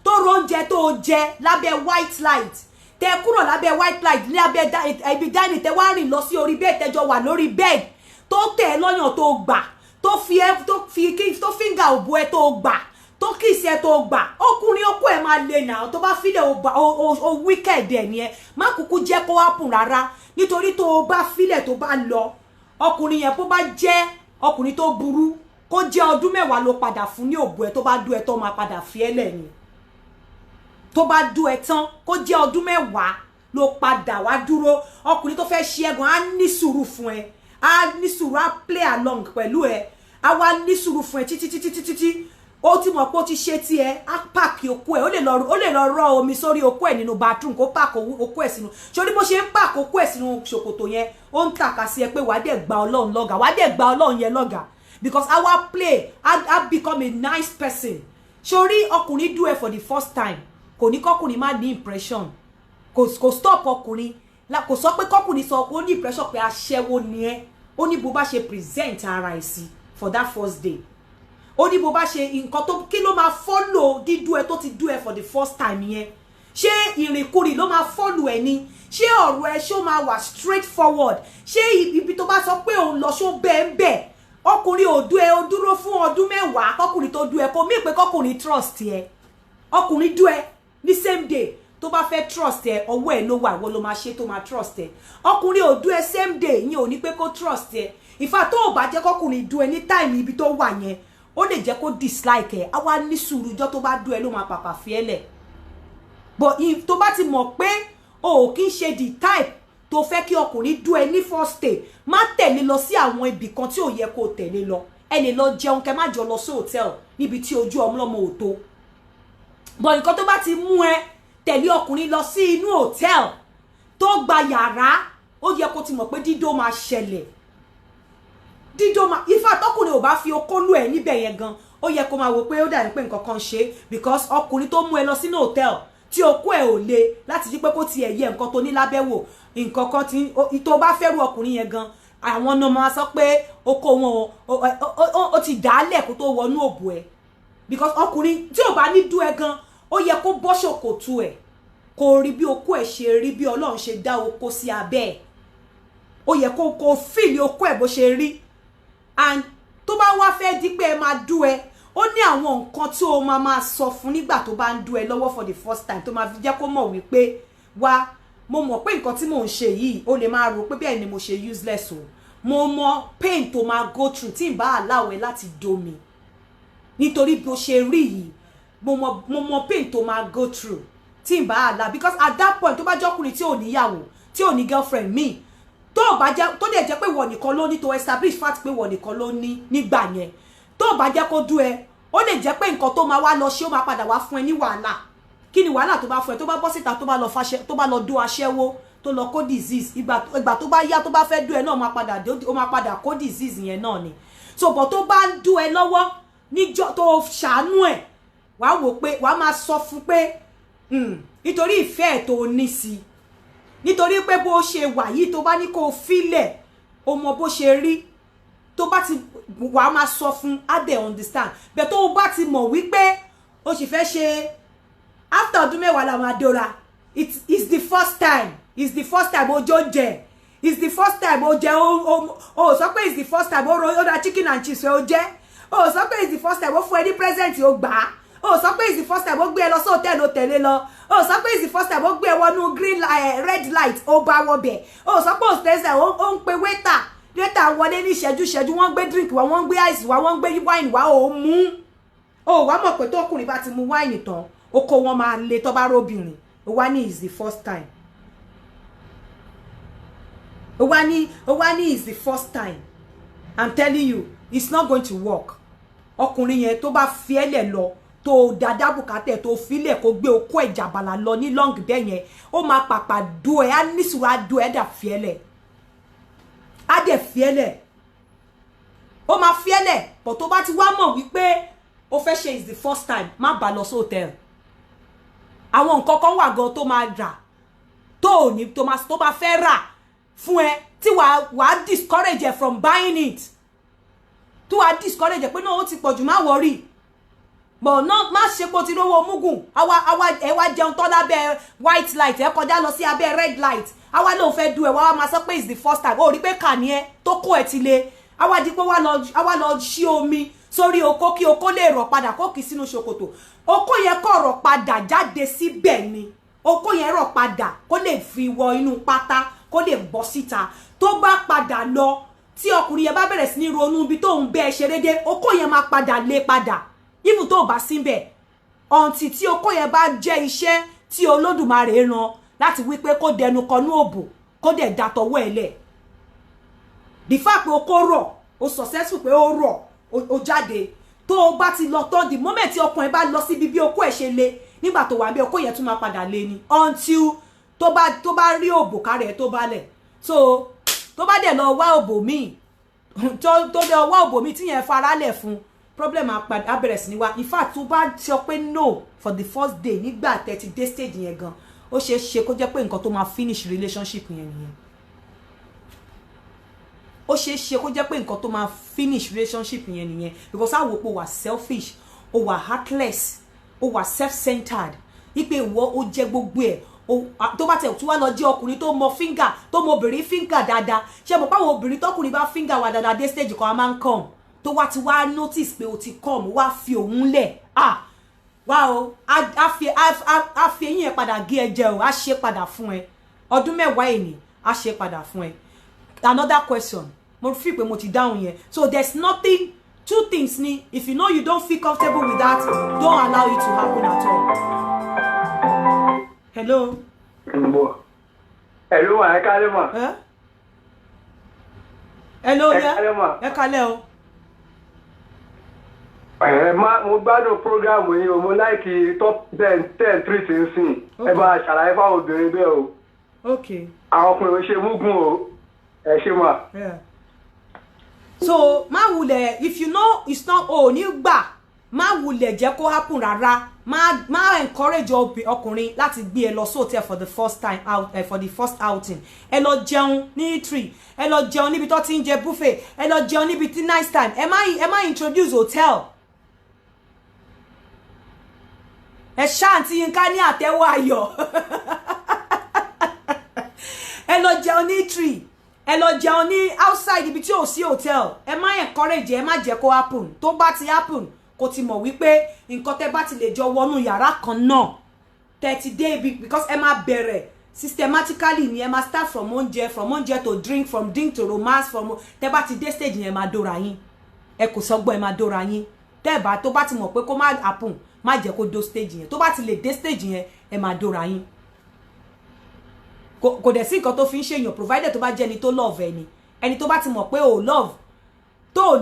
tó róúnjẹ tó jẹ lábẹ́ white light tẹ kúrò lábẹ́ white light ní abẹ́ ibi dining tẹ wá rìn lọ sí orí bed tẹjọ wà lórí bed tó tẹ̀ lọ́yàn tó gbà tó fíńgà òbò ẹ tó gbà tó kìsì ẹ tó gbà ọkùnrin okó ẹ máa lè nà tó bá fílẹ̀ o wicked ẹ̀ ni ẹ má kúkú jẹ́ kó happen rárá nítorí tó o bá fílẹ̀ tó bá lọ ọkùnrin yẹn kó bá jẹ́ ọkùnrin tó burú kó jẹ́ ọdún 10 ló padà fún ní òbò ẹ tó bá dú ẹ tó máa padà fi ẹ́ lẹ̀ ni tó bá dú ẹ tán kó jẹ́ ọdún 10 ló padà wá dúró ọkùnrin tó fẹ́ ṣe ẹ̀gàn á ní sùúrù fún ẹ á ní sùúrù á play along pẹ̀lú ẹ á wá ní sùúrù fún ẹ títí ó ti mọ̀ pé ó ti ṣe tí ẹ á pààkì okó ẹ ó lè lọ rọ omi sórí okó ẹ nínú bathroom kó pààkì okó ẹ sínú sórí bó ṣe ń pààkì okó ẹ sínú ṣòkòtò yẹn ó ń tàka sí ẹ pé wàá dẹ̀ gba ọlọ́run lọ́gà wàá dẹ̀ gba ọlọ́run yẹn lọ́gà because our play I become a nice person sori ọkùnrin do it for the first time kò ní kọkùnrin má ní impression kò stop ọkùnrin kò sọ pé kọkùnrin sọ ó ní impression pé aṣẹ́wó ni ẹ́ ó ní bó bá ṣe present ara ẹ̀ sí for that first day ó ní bó bá ṣe nǹkan tó kí ló máa follow dídú ẹ tó ti do ẹ for the first time yẹn ṣé ìrìnkúrì ló máa follow ẹ ni ṣé ọ̀rọ̀ ẹ ṣó máa wà straight forward ṣé ibi tó bá sọ pé òun lọ ṣó bẹ́ẹ̀ bẹ́ẹ̀ ọkùnrin ò dú ẹ ó dúró fún ọdún mẹ́wàá kọkùnrin tó dú ẹ kò mí pé kọkùnrin trust ẹ ọkùnrin dú ẹ ní same day tó bá fẹ́ trust ẹ ọwọ́ ẹ ló wà ìwọ ló máa ṣe tó máa trust ẹ ọkùnrin ò dú ẹ same day yẹn ò ní pé kó trust ẹ ìfà tó ò bá jẹ́ kọkùnrin dú ẹ ní time ibi tó wà yẹn ó lè jẹ́ kó dislike ẹ àwa ní sùúrù ìjọ́ tó bá dú ẹ ló máa pàpà fi ẹ lẹ̀ but if tó bá ti mọ̀ pé o ò kí ń ṣe the type tó fẹ́ kí ọkùnrin dú ẹ ní first day má tẹ̀lé lọ sí àwọn ibì kan tí ò yẹ kó tẹ̀lé lọ ẹ lè lọ jẹun kẹ má jọ lọ sí hotel níbi tí ojú ọmọlọmọ ò tó but nǹkan tó bá ti mú ẹ tẹ̀lé ọkùnrin lọ sí inú hotel tó gba yàrá ó yẹ kó ti mọ̀ pé dídó máa ṣẹlẹ̀ dídó máa ifá tọkùnrin ò bá fi okó lù ẹ níbẹ̀ yẹn gan ó yẹ kó máa wò pé ó dàbí pé nǹkan kan ṣe because ọkùnrin tó mú ẹ lọ sínú hotel tí okó ẹ ò le láti jí pé kó tiẹ̀ yẹ nǹkan tó ní lábẹ́ wò nǹkan kan tí tó bá fẹ́rù ọkùnrin yẹn gan àwọn náà máa sọ pé okó wọn ó ti dàálẹ̀ kó tó wọnú òbò ẹ because ọkùnrin tí ò bá ní dú ẹ gan ó yẹ kó bọ́ ṣòkòtò ẹ kó rí bí okó ẹ ṣe rí bí Ọlọ́run ṣe dá okó sí abẹ́ ẹ ó yẹ kó fìlì okó ẹ bó ṣe rí and tó bá wá fẹ́ di pé ẹ máa dú ẹ ó ní àwọn nǹkan tí o máa sọ fún nígbà tó bá ń dú ẹ lọ́wọ́ for the first time tó máa fi jẹ́ kó mọ̀ wípé wá mo mọ̀ pé nǹkan tí mò ń ṣe yìí ó lè máa rò pé bẹ́ẹ̀ ni mo ṣe useless o mo mọ̀ pain tó máa go through tí n bá allow ẹ láti dó mi nítorí bó ṣe rí yìí mo mọ̀ pain tó máa go through tí n bá allow because at that point tó bá jọ́kùnrin tí ò níyàwó tí ò ní girlfriend mi tó bá jẹ́ tó dẹ̀ jẹ́ pé wọ́n nìkan ló ní to establish fact pé wọ́n nìkan ló ní nígbà yẹn tó bá jẹ́ kó dú ẹ ó lè jẹ́ pé nǹkan tó máa wá lọ ṣe ó máa padà wá fún ẹ ní wàhálà kí ni wàhálà tó bá fún ẹ tó bá bọ́ síta tó bá lọ dó aṣẹ́wó tó lọ kó disease ìgbà tó bá yá tó bá fẹ́ dú ẹ náà ó máa padà kó disease yẹn náà ni so bọ̀ tó bá ń dú ẹ lọ́wọ́ níjọ́ tó ṣàánú ẹ̀ wàá wò pé wàá máa sọ fún pé nítorí ìfẹ́ ẹ̀ tó ní sí nítorí pé bó ṣe wà yìí tó bá ní kó filẹ̀ o mọ bó ṣe rí tó bá ti wàá máa sọ fún á dẹ̀ understand bẹ́ẹ̀ tó bá ti mọ̀ wípé o sì fẹ́ ṣe after ọdún mẹ́wàá la máa dóra it's the first time ojo jẹ it's the first time o jẹ o sọ pé it's the first time o ra chicken and cheese o jẹ o sọ pé it's the first time o fún ẹ ní present o gbà á o sọ pé it's the first time o gbé ẹ lọ sí hotel o tẹ̀lé lọ o sọ pé it's the first time o gbé ẹ wọnú red light o bá wọ bẹ̀ o sọ pé òsítẹ́sẹ̀ o ń pe waiter wọlé ní ìṣẹ́jú wọ́n gbé drink wá wọ́n gbé ice wá wọ́n gbé wine wá o mú o wá mọ̀ pé tó ọkùnrin bá ti mu wine tán oko wọn máa le tó bá róbìnrin o wá ní is the first time o wá ní is the first time I'm telling you it's not going to work ọkùnrin yẹn tó bá fi ẹlẹ̀ lọ tó dada bùkátẹ̀ tó filẹ̀ kó gbé okó ẹ̀jàbàlà lọ ní long bẹ́ẹ̀ yẹn ó máa pàpà dú ẹ á nísìwò á dú ẹ dà fi ẹlẹ̀ á dẹ̀ fi ẹlẹ̀ ó máa fi ẹlẹ̀ but tó bá ti wá mọ̀ wípé ó fẹ́ ṣe is the first time má bá lọ sí hotel àwọn nǹkan kan wà gan tó máa rà tó ní tó bá fẹ́ rà fún ẹ tí wàá discourage ẹ from buying it tó wàá discourage ẹ pé náà ó ti pọ̀jù má worry but náà má ṣe kó ti rówó mugun ẹ wá jẹun tọ́ lábẹ́ white light ẹ kọjá lọ sí abẹ́ red light àwa ló fẹ́ du ẹ wá máa sọ pé it's the first time ó rí pé kà ní ẹ tó kó ẹ ti le àwa di pé àwa lọ ṣí omi sórí okó kí okó lè rọ̀ padà kó kì í sínú ṣòkòtò okó yẹn kó rọ̀ padà jáde síbẹ̀ ni okó yẹn rọ̀ padà kó lè fi wọ inú pátá kó lè bọ́ síta tó bá padà lọ tí ọkùnrin yẹn bá bẹ̀rẹ̀ sí ní ronú ibi tó ń bẹ́ ẹ ṣeré dé okó yẹn máa padà lé padà even tó bá síbẹ̀ ọ̀ǹtì tí okó yẹn bá jẹ́ iṣẹ́ tí Olódùmarè rán láti wí pé kó dẹnu kọnú òbò kó dẹ̀ dàtọ̀wọ́ ẹ̀ lẹ̀ the fact pé okó rọ̀ o successful pé ó rọ̀ o jáde tó o bá ti lọ tán the moment tí ọkùnrin bá lọ síbi bí okó ẹ̀ ṣe le nígbà tó wà bí okó yẹn tún máa padà le ni until tó bá rí òbò kárẹ̀ tó bá lẹ̀ so tó bá dẹ̀ lọ wá òbò míì tó dé ọwọ́ òbòmí tí yẹn faralẹ̀ fún problem á bẹ̀rẹ̀ sí ní wá in fact tó bá sọ pé no for the first day nígbà tẹ́ ti dé stage yẹn gan ó ṣe é ṣe kó jẹ́ pé nǹkan tó máa finish relationship yẹn nìyẹn ó ṣe é ṣe kó jẹ́ pé nǹkan tó máa finish relationship yẹn nìyẹn because àwọn òpó wà selfish ó wà heartless ó wà self-centered ipe ìwọ ó jẹ gbogbo ẹ̀ tó bá tẹ̀ tí wá lọ jẹ́ ọkùnrin tó mọ finger tó mọ obìnrin finger dáadáa ṣe mọ̀ páwọn obìnrin tọkùnrin bá finger wà dáadáa dé stage kan a máa ń come tó wá ti wá notice pé o ti come wá fi òun lẹ̀ wá o á fi eyín ẹ̀ padà gé ẹ jẹ o á ṣe padà fún ẹ ọdún mẹ́wàá èní á ṣe padà fún ẹ another question mo fi pé mo ti dáhùn yẹn so there's nothing two things ni if you know you don't feel comfortable with that don't allow it to happen at all. Hello. Hello, ẹ kálẹ́ mà. Hello, ẹ kálẹ́ mà. Ẹ kálẹ́ o. Mo gbádùn prógráàmù yìí o, mo láìkì top 10 treat ń sìn. Ẹ bá ṣàlàyé fáwọn obìnrin bẹ́ẹ̀ o. Okay. Àwọn ọkùnrin ò ṣe múgùn o. Ẹ ṣe mà. So, má wulẹ̀ if you know it's not ní gbà má wulẹ̀ jẹ́ kó happen rárá. Má encourage ọkùnrin láti gbé ẹ lọ sóòtẹ́ for the first time out for the first outing. Ẹ lọ jẹun ní tree, ẹ lọ jẹun níbi tó ti ń jẹ buffet, ẹ lọ jẹun níbi tí nice time. Ẹ má introduce hotel. Ẹ ṣáàntì Yínká ní àtẹ́wọ́ ayọ̀. Ẹ lọ jẹun ní tree, ẹ lọ jẹun ní outside ibi tí ò sí hotel. Ẹ má encourage, ẹ má jẹ́ kó happen. Tó bá ti happen kò ti mọ̀ wípé nǹkan tẹ́ bá ti lè jọ wọnú yàrá kan náà tẹ́ ti dé ibi because ẹ máa bẹ̀rẹ̀ systematically ni ẹ máa start from oúnjẹ to drink from drink to romance from tẹ́ bá ti dé stage yẹn máa dóra yín ẹ kò sọgbọ́n ẹ máa dóra yín tẹ́ bá tó bá ti mọ̀ pé kó má happen má jẹ́ kó dó stage yẹn tó bá ti lè dé stage yẹn ẹ máa dóra yín kò dẹ̀ sí nǹkan tó fi ń ṣèyàn provided tó bá jẹ́ ẹni tó love ẹni tó bá ti mọ̀ pé ò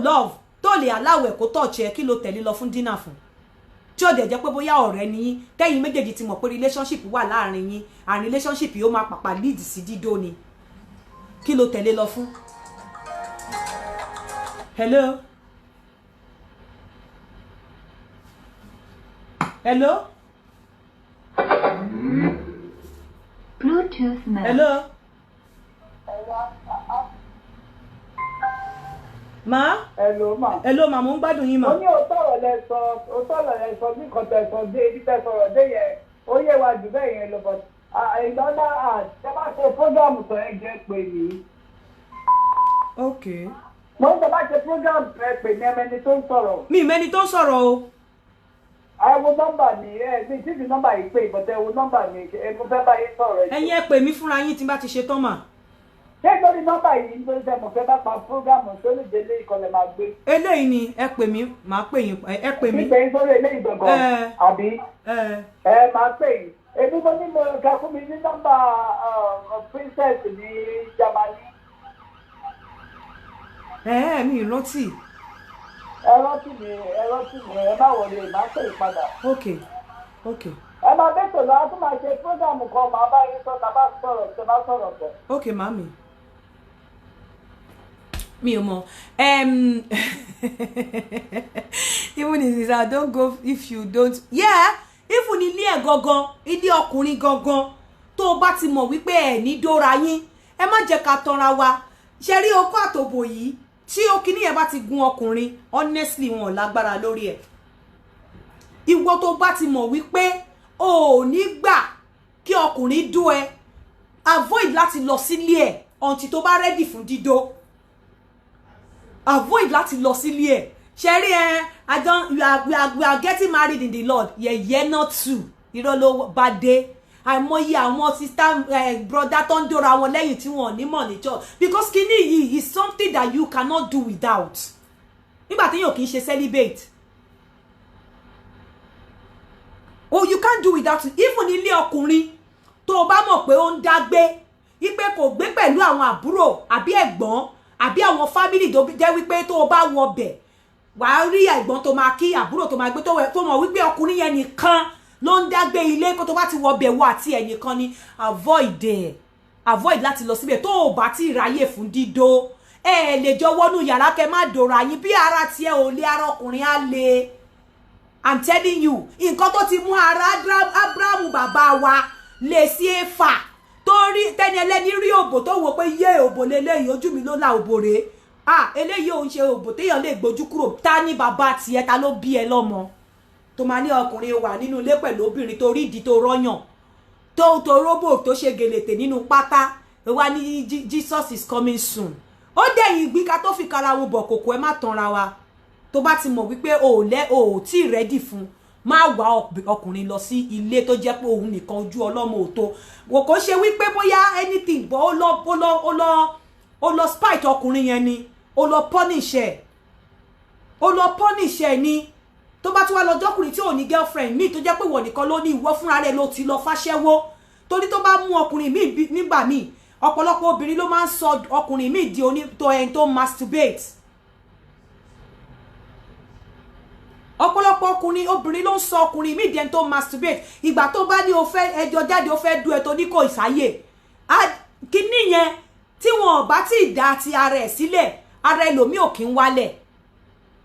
love tó lè aláwẹ̀ kó tọ̀ọ̀ṣẹ́ ẹ kí ló tẹ̀lé lọ fún dínà fún tí ó dẹ̀ jẹ́ pé bóyá ọ̀rẹ́ ni yín tẹ́yìn méjèèjì ti mọ̀ pé relationship wà láàrin yín and relationship yóò máa pàpà lead sí dídó ni kí ló tẹ̀lé lọ fún. Hello. Hello. Bluetooth mode. Hello. Ma? Hello, ma. Hello, ma, mo ń gbádùn yín, ma. Ó ní òótọ́ lẹ sọ bí nǹkan tẹ sọ dé ibi tẹ sọ̀rọ̀ dé yẹn ó yé wa jù bẹ́ẹ̀ yẹn lọ but ìgbọ́nà ṣe bá ṣe prógámù tó ẹ jẹ́ pé ní. Okay. Mo ń sọ bá ṣe prógámù tó ẹ pè ní ẹmẹni tó ń sọ̀rọ̀. Mi mẹ́ni tó ń sọ̀rọ̀ o. Ẹ wo nọ́mbà ni mi tí fi nọ́mbà yìí pé ìbọ̀tẹ́ wo nọ́mbà ni mo fẹ́ bá yín sọ̀rọ̀ ẹ̀. Ẹ̀yin ẹ pè mí fúnra yín tí n bá ti ṣe tán mà. Ṣé lórí nọ́mbà yìí ń gbé mo fẹ́ bá pa prógámù tó lè délé ìkọlẹ̀ máa gbé. Eléyìí ni ẹ pè mí màá pè yín ẹ pè mí. Pípé sórí eléyìí gbọ̀ngàn àbí máa pè yín. Èmi mo ní mo kà fún mi ní nọ́mbà princess ní Germany. Mi rántí. Ẹ rántí mi ẹ má wọlé má pè padà. Okay. Ẹ máa bẹ́tò lọ, a tún máa ṣe prógámù kan, màá bá yín sọ, tàbá sọ̀rọ̀ tẹ bá sọ̀rọ̀ pọ̀. Okay, mami. Mi ò mọ̀. Even if I don't go if you don't. Yeah, even ilé ẹ̀ gangan, ilé ọkùnrin gangan, tó o bá ti mọ̀ wípé ẹ̀ ní dóra yín, ẹ má jẹ́ ká tanra wa. Ṣé rí okó àtòbò yìí tí okíní yẹn bá ti gun ọkùnrin, honestly wọn ò lágbára lórí ẹ̀. Ìwọ tó bá ti mọ̀ wípé o ò ní gbà kí ọkùnrin dó ẹ avoid láti lọ sílé ẹ until tó bá ready fún dídó avoid láti lọ sílé ẹ ṣe rí we are getting married in the Lord yẹ̀yẹ́ not too irọ́ ló bá dé àìmọye àwọn sister brother tó ń dóra wọn lẹ́yìn tí wọ́n ní mọ̀ ní church because kíní yìí is something that you cannot do without nígbà tí yóò kì í ṣe celibate. Oh, you can't do without it. Even ilé ọkùnrin tó bá mọ̀ pé ó ń dágbé wípé kò gbé pẹ̀lú àwọn àbúrò àbí ẹ̀gbọ́n àbí àwọn family tó jẹ́ wípé tó bá wọ bẹ̀ wàá rí ẹ̀gbọ́n tó máa kí àbúrò tó máa gbé tó mọ̀ wípé ọkùnrin yẹn nìkan ló ń dágbé ilé kó tó bá ti wọ bẹ̀ wọ àti ẹnìkan ni avoid láti lọ síbẹ̀ tó bá ti ráyè fún dídó ẹ lè jọ wọnú yàrá kẹ́ má dòrò yín bí ara tiẹ̀ ò lè ara ọkùnrin á le. I'm telling you nǹkan tó ti mú ara Abrahamu bàbá wa lè sí Éfà torí tẹ́ni ẹlẹ́ni rí òbò tó wò pé yé òbò lélẹ́yìí ojú mi ló la òbò rèé eléyìí òun ṣe òbò téèyàn lè gbójú kúrò ta ní bàbá tiẹ̀ ta ló bí ẹ lọ́mọ tó máa ní ọkùnrin wà nínú ilé pẹ̀lú obìnrin torí ìdí tó rọ́yàn tó róbò tó ṣe gèlètè nínú pátá wá ní Jesus is coming soon ó dẹ̀yìn ìgbíka tó fi kara wọn bọ̀ kòkó ẹ má tanra wa tó bá ti mọ̀ wípé o ò tí ready fún má wá ọkùnrin lọ sí ilé tó jẹ́ pé òun nìkan ojú ọlọ́mọ òtó wò kó ṣe wípé bóyá anything but ó lọ spite ọkùnrin yẹn ni ó lọ punish ẹ ni tó bá tún wá lọ jọkùnrin tí ò ní girlfriend míì tó jẹ́ pé wọ́n nìkan ló ní ìwọ fúnra rẹ̀ ló ti lọ fáṣẹ́wó torí tó bá mú ọkùnrin míì nígbà míì ọ̀pọ̀lọpọ̀ obìnrin ló máa ń sọ ọkùnrin míì di ẹni tó masturbate ọ̀pọ̀lọpọ̀ obìnrin ló ń sọ ọkùnrin míì di ẹni tó masturbate ìgbà tó bá ní o fẹ́ ẹjọ́ jáde o fẹ́ du ẹ tó ní kò ìsáyè kíní yẹn tí wọn ò bá tí ì dá ti ara ẹ̀ sílẹ̀ ara ẹlòmíì ò kí ń wálẹ̀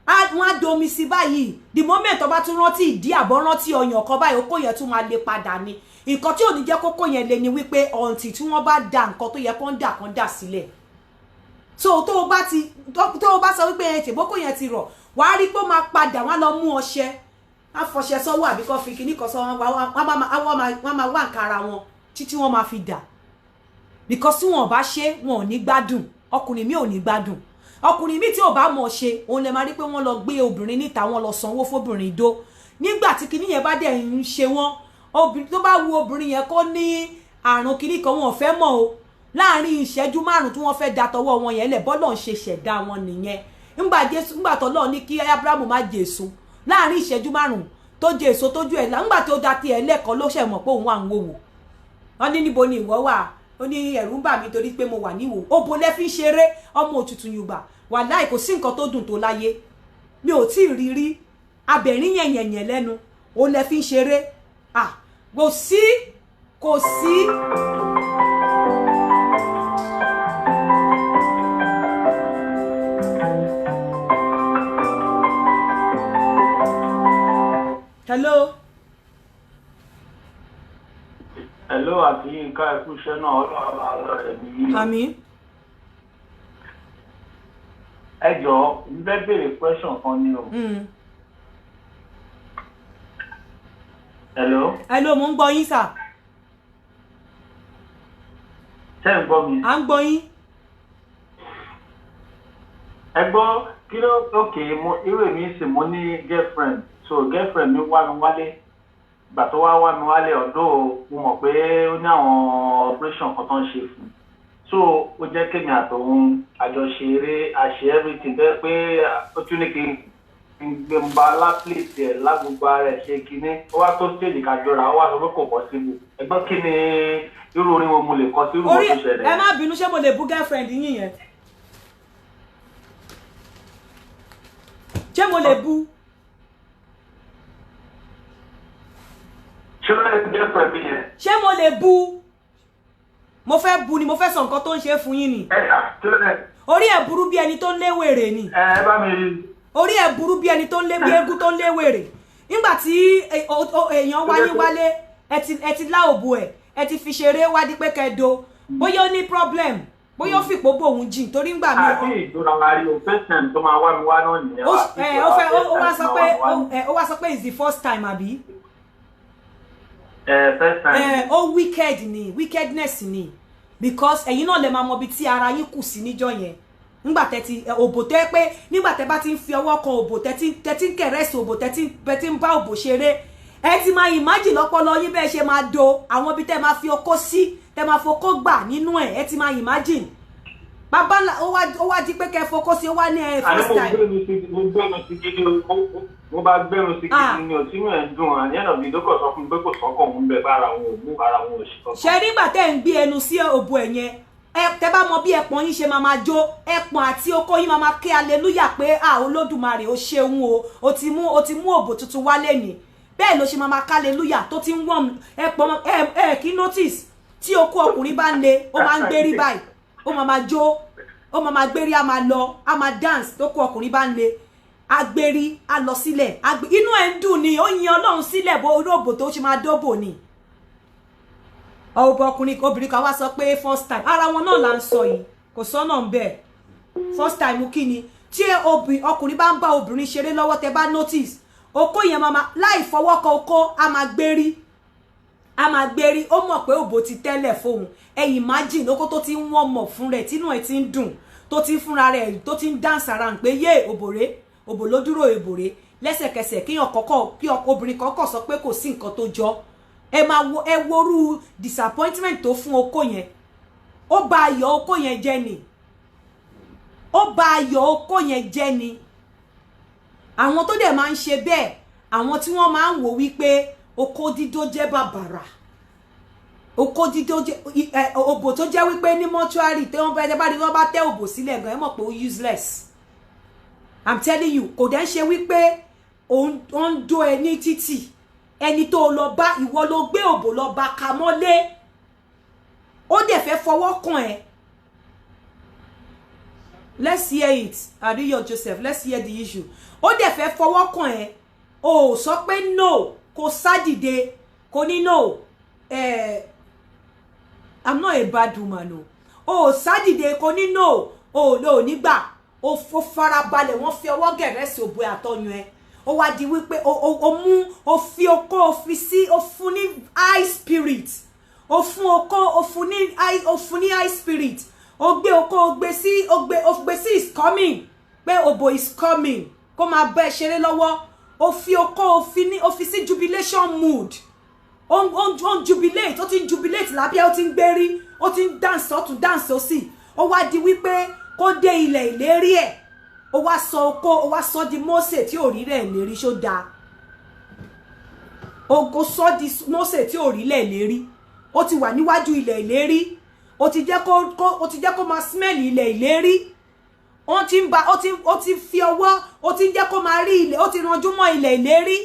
wọ́n á domi sí báyìí the moment tó bá tún rántí ìdí àbọ̀ rántí ọyàn kan báyìí okó yẹn tún máa lè padà ni nǹkan tí ò ní jẹ́ kókó yẹn lè ní wípé ọ̀ǹtì tí wọ́n bá da nǹkan tó yẹ kó ń dà sílẹ̀ so tó o bá sọ wípé ẹ ṣèbókò yẹn ti rọ̀ wàá rí pé ó máa padà wọ́n á lọ mú ọṣẹ á fọṣẹ sọ́wọ́ àbí kó fi kíní kan sọ wọ́n máa wá nǹkan ara wọn títí wọ́n máa fi dà because tí wọn ò bá ṣe wọn ò ní gbádùn ọkùnrin mi ò ní gbádùn ọkùnrin mi tí ò bá mọ̀ ṣe òun lè máa rí pé wọ́n lọ gbé obìnrin níta wọ́n lọ sanwó fóbìnrin dó nígbà tí kinní yẹn bá dẹ̀ ń ṣe wọ́n obìnrin tó bá wu obìnrin yẹn kó ní àrùn kinní kan wọn ò fẹ́ mọ̀ o láàrin ìṣẹ́jú márùn tí wọ́n fẹ́ da tọwọ́ wọn yẹn lẹ̀ bọ́lọ̀ ń ṣe ṣẹ̀dá wọn nìyẹn nígbà tó lọ́ọ̀ ní kí Abrahamu má jẹ èso láàrin ìṣẹ́jú márùn tó jẹ èso tójú ẹ̀ nígbà tó da tiẹ̀ lẹ́kọ̀ọ́ ló ṣẹ̀ mọ̀ pé òun wà ń wòwò wọ́n ní níbo ni ìwọ wà ó ní ẹ̀rù ń bà mí torí pé mo wà níwò obo lẹ́ fi ń ṣeré ọmọ òtútù yorùbá wàláì kò sí nǹkan tó dùn tó láyé mi ò tí ì rí rí abẹ̀rín yẹ̀yẹ̀yẹ̀ lẹ́nu ó lẹ́ fi ń ṣeré kò sí. Hello, àti nǹkan ẹ̀kú iṣẹ́ náà ọlọ́run ẹ̀mí. Àmín. Ẹ jọ̀ọ́ ń fẹ́ béèrè question kan ni o. Hello, mo ń gbọ́ yín sà. Ṣé ń gbọ́ mi? À ń gbọ́ yín. Ẹ gbọ́ kí ló tókè irú èmi sì mo ní girlfriend so girlfriend mi wá mi wálé gbà tó wá mi wálé ọ̀dọ̀ mo mọ̀ pé ó ní àwọn operation kan tó ń ṣe fún so ó jẹ́ kémi àtòun àjọṣe eré àṣẹ everything bẹ́ẹ̀ pé ó tún ní kí n gbé ń ba lápìlẹ̀tì ẹ̀ lágbègbè rẹ̀ ṣe kinní ó wá tó stage kájọra ó wá sọ pé kò possible ẹgbọ́n kí ni irú orin wo mo lè kọ sí irú orí tó ṣẹlẹ̀. ẹ má bínú ṣé mo lè bú girlfriend yín yẹn ṣé mo lè bú. ṣé mo lè bú mo fẹ́ bú ni mo fẹ́ sọ nǹkan tó ń ṣe fún yín ni orí ẹ̀ burú bí ẹni tó ń léwèrè ni orí ẹ̀ burú bí ẹni tó ń lé bí eégún tó ń léwèrè nígbà tí èèyàn wálé ẹ ti lá òbò ẹ ti fi ṣeré wádìí pé kẹdo bóyá ó ní problem bóyá ó fìpó bò òun jìn torí ń gbà mí. àti ìdúrà máa rí o first time tó máa wá mi wá náà nìyẹn. ó wá sọ pé it's the first time àbí. First time. Ó wicked ni wickedness ni because ẹ̀yin náà lè máa mọ ibi tí ara yín kù sí níjọ́ yẹn nígbà tẹ́tí òbò tẹ́ pé nígbà tẹ́ bá ti ń fi ọwọ́ kan òbò tẹ́tí ń kẹ̀rẹ́sì òbò tẹ́tí ń bá òbò ṣeré ẹ ti máa imagine lọ́pọlọ yín bẹ́ẹ̀ ṣe máa do àwọn ibi tẹ́ máa fi okó sí tẹ́ máa fokó gbà nínú ẹ̀ ti máa imagine bàbá ó wá di pé kẹ́ fokó sí ó wá ní first time. mo bá gbẹ́rù sí kí ni o tí mo ẹ̀ ń dùn àní ẹ̀nà bí dókò sọ fún mi pé kò sọ́kàn òun bẹ̀ bára wọn ò mú ara wọn ò ṣe kankan. ṣe nígbà tẹ́ ń gbé ẹnu sí òbò ẹ̀ yẹn tẹ́ bá mọ bí ẹpọ̀n yín ṣe máa jó ẹpọ̀n àti okó yín máa ké aleluya pé olódùmarè ó ṣeun o ti mú òbò tuntun wálé ni bẹ́ẹ̀ ló ṣe máa ká aleluya tó ti ń wọ̀n ẹpọ̀n kí notice tí okó ọkùnrin bá ń le ó máa ń gbérí báyìí ó máa jó ó máa gbérí á máa lọ á máa dance tó kó ọkùnrin bá ń le agbérí á lọ sílẹ̀ inú ẹ̀ ń dùn ni ó yin Ọlọ́run sílẹ̀ bó róbò tó ṣe máa dóbò ni ọkùnrin obìnrin kan wá sọ pé first time ara wọn náà là ń sọ yìí kò sọ́nà ń bẹ̀ first time kí ni tí ọkùnrin bá ń bá obìnrin ṣeré lọ́wọ́ tẹ bá notice okó yẹn máa láì fọwọ́ kan okó á máa gbérí ó mọ̀ pé òbò ti tẹ́lẹ̀ fóun ẹ imagine okó tó ti ń wọ́n mọ̀ fún rẹ̀ tínú ẹ̀ ti ń dùn tó ti ń fúnra rẹ̀ tó ti ń dance around pé yé òbò ló dúró òbòrè lẹ́sẹ̀kẹsẹ̀ kí obìnrin kọ́kọ́ sọ pé kò sí nǹkan tó jọ ẹ worú disappointment tó fún okó yẹn ó bà ayọ̀ okó yẹn jẹ́ ni àwọn tó dẹ̀ máa ń ṣe bẹ́ẹ̀ àwọn tí wọ́n máa ń wò wípé okó dídó jẹ́ bàbàrà okó dídó jẹ́ òbò tó jẹ́ wípé ní mọ́túárì tí wọ́n bá tẹ́ òbò sílẹ̀ gan ẹ mọ̀ pé ó useless I'm telling you kò dẹ̀ ṣe wípé ó ń dó ẹ ní títì ẹni tó lọ bá ìwọ ló gbé òbò lọ bá ka mọ́lé ó dẹ̀ fẹ́ fọwọ́ kàn ẹ́. Let's hear it Ariyo Joseph, let's hear the issue. Ó dẹ̀ fẹ́ fọwọ́ kàn ẹ́ o sọ pé no kò sádìde kò ní no I'm not a bad woman o sádìde kò ní no o nígbà o farabalẹ̀ wọ́n fi ọwọ́ gẹ̀rẹ́ sí òbò àtọyún ẹ ó wá di wípé o fi okó o fún ní high spirit o fún okó o fún ní high spirit o gbé okó o gbé sí is coming pé òbò is coming kó máa bẹ́ ṣeré lọ́wọ́ o fi okó o fi sí jubilation mood on jubilate ó ti ń jubilate lábẹ́ ó ti ń gbérí ó ti ń dance ọ̀tún dance òsì ó wá di wípé kó dé ilẹ̀ ìlérí ẹ̀ ó wá sọ okó ó wá sọ di Mósè tí ò rí rẹ̀ lérí ṣó dáa ó sọ di Mósè tí ò rí lẹ̀ lérí ó ti wà níwájú ilẹ̀ ìlérí ó ti jẹ́ kó máa smell ilẹ̀ ìlérí ó ti fi ọwọ́ ó ti ń jẹ́ kó máa rí ilẹ̀ ó ti ranjú mọ́ ilẹ̀ ìlérí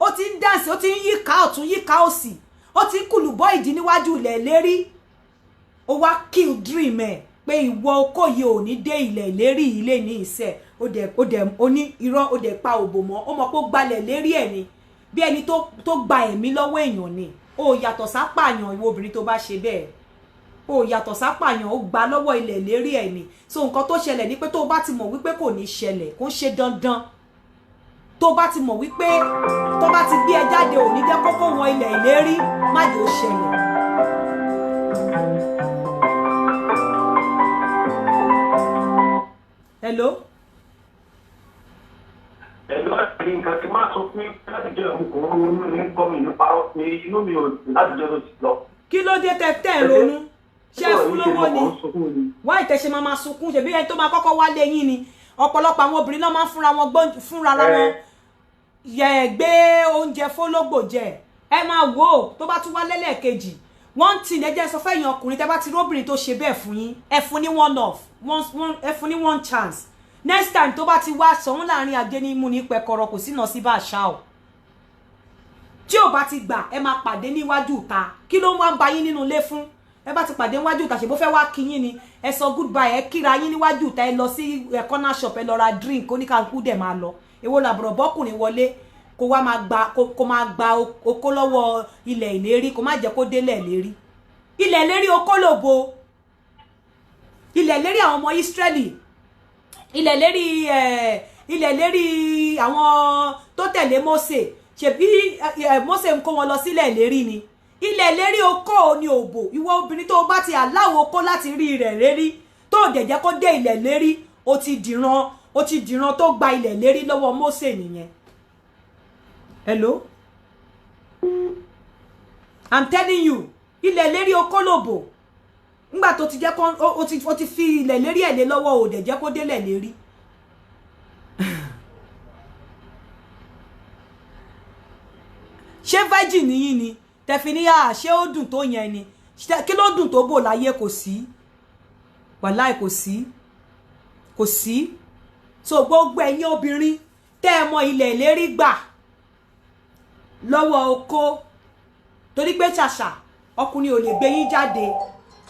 ó ti ń dance ó ti ń yíká ọ̀tún yíká òsì ó ti ń kùlùbọ́ ìdí níwájú ilẹ̀ ìlérí ó wá kill dream ẹ̀ pé ìwọ okó yìí ò ní dé ilẹ̀ ìlérí ilé ní ìṣẹ́ ó ní irọ́ ó dẹ̀ pa òbò mọ́ ó mọ̀ pé ó gbalẹ̀ lérí ẹ̀ ni bí ẹni tó gba ẹ̀mí lọ́wọ́ èèyàn ni ó yàtọ̀ sápàyàn ìwọ obìnrin tó bá ṣe bẹ́ẹ̀ ó yàtọ̀ sápàyàn ó gba lọ́wọ́ ilẹ̀ lérí ẹ̀ ni so nǹkan tó ṣẹlẹ̀ ni pé tó bá ti mọ̀ wípé kò ní ṣẹlẹ̀ kó ṣe dandan tó bá ti mọ̀ wípé tó bá ti gbé ẹ jáde ò ní jẹ́ kókó wọn ilẹ̀ ìlérí má jẹ́ ó ṣẹlẹ̀. Hello. Hello, nǹkan tí máa sọ fún mi láti jẹ́ ọkùnrin inú mi ń kọ́ mi nípa inú mi ò láti jẹ́ ló ti lọ. Kí ló dé tẹ́ ronú? Ṣé fún lówó ni? Wá ìtẹ̀ṣe máa sunkún ṣe bí ẹni tó máa kọ́kọ́ wálé yín ni. Ọ̀pọ̀lọpọ̀ àwọn obìnrin náà máa ń fúnra wọn gbé oúnjẹ fólógbò jẹ. Ẹ máa wò ó tó bá tún wá lẹ́lẹ́kejì. One thing ẹ jẹ́ sọ fẹ́yìn ọkùnrin tẹ́ bá ti róbìnrin tó ṣe bẹ́ẹ̀ fún yín ẹ fún ní one chance next time tó bá ti wá sọ̀hún láàrin ajé ní mú ní pẹ̀kọ̀rọ̀ kò sí náà sí bá àṣà o tí ò bá ti gbà ẹ máa pàdé níwájú ìta kí ló wá ń ba yín nínú ilé fún ẹ bá ti pàdé níwájú ìta ṣe bó fẹ́ wá kí yín ni ẹ sọ goodbye ẹ kíra yín níwájú ìta ẹ lọ sí corner shop ẹ lọ ra drink oníkàkú dẹ̀ máa lọ èwo làbọ̀rọ̀ bọ́kùnrin wọlé kó wá máa gba okó lọ́wọ́ ilẹ̀ ìlérí kó má jẹ́ kó délẹ̀ lérí ilẹ̀ ìlérí okó lòbo ilẹ̀ ìlérí àwọn ọmọ Ísírẹ́lì ilẹ̀ ìlérí àwọn tó tẹ̀lé Mósè ṣebí Mósè ń kó wọn lọ sílẹ̀ ìlérí ni ilẹ̀ ìlérí okó ni òbò ìwọ obìnrin tó bá ti aláwọ̀ okó láti rí rẹ̀ lérí tó dẹ̀ jẹ́ kó dé ilẹ̀ ìlérí ó ti dìran tó gba ilẹ̀ ìlérí lọ́wọ́ Mósè nìyẹn. Hello? I'm telling you, ilẹ̀ lérí okólòbò. Ńgbà tó ti jẹ́ kó ó ti fi ilẹ̀ lérí ẹ̀ lé lọ́wọ́ ò dẹ̀ jẹ́ kó délẹ̀ lérí. Ṣé virgin yín ni? Tẹ̀fìníyà ṣé ó dùn tó yẹn ni? Kí ló dùn tó bò láyé kò sí? Wàláì kò sí. Kò sí. So gbogbo ẹ̀yin obìnrin tẹ́ ẹ mọ ilẹ̀ lérí gbà lọ́wọ́ okó torí pé ṣàṣà ọkùnrin ò lè gbé yín jáde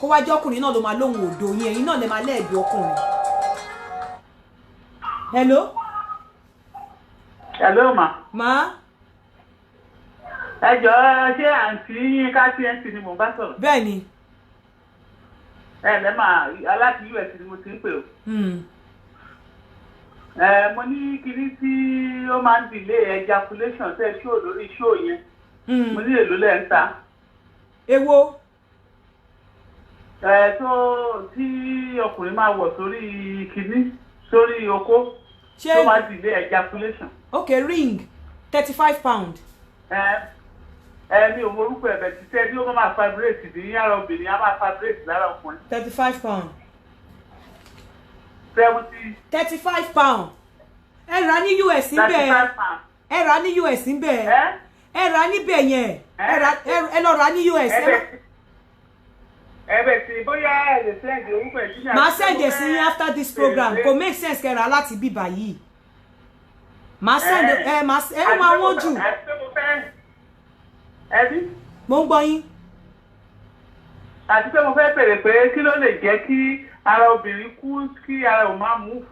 kó wájú ọkùnrin náà ló máa lóhun òdo yín ẹ̀yin náà lè máa lẹ́ẹ̀dù ọkùnrin hello. Hello ma. Ma. Ẹ jọ̀ọ́ ṣé àǹtí Yínká TNT ni mo bá sọ̀rọ̀? Bẹ́ẹ̀ni. Lẹ́ máa aláti US ni mo ti ń pè o. Mo ní kinní tí ó máa ń delay ejaculation tẹ́ ṣó lórí ṣó yẹn. Mo ní èlò lẹ́ ń ta. Èwo? Tó tí ọkùnrin máa wọ̀ sórí kinní sórí okó tó máa delay ejaculation. Okay, ring £35. Mi ò mọ orúkọ ẹ̀bẹ̀ tí tẹ́ bí ó máa vibrate ní yàrá obìnrin á máa vibrate lára ọkùnrin. £35. 35 ẹ rà ní US níbẹ̀. Ẹ rà ní US níbẹ̀. Ẹ rà níbẹ̀ yẹn. Ẹ lọ rà ní US. Ẹ̀bẹ̀ tí bóyá ẹ lè send orúkọ ẹ̀ sí. Màá send ẹ̀ sí after this program. Kò make sense kẹ́ rà láti bíbà yìí. Màá send ẹ máa wọ́n jù. Mo ń gbọ́ yín. Àti pé mo fẹ́ bèrè pé kí ló lè jẹ́ kí ara obìnrin kú kí ara ò máa move.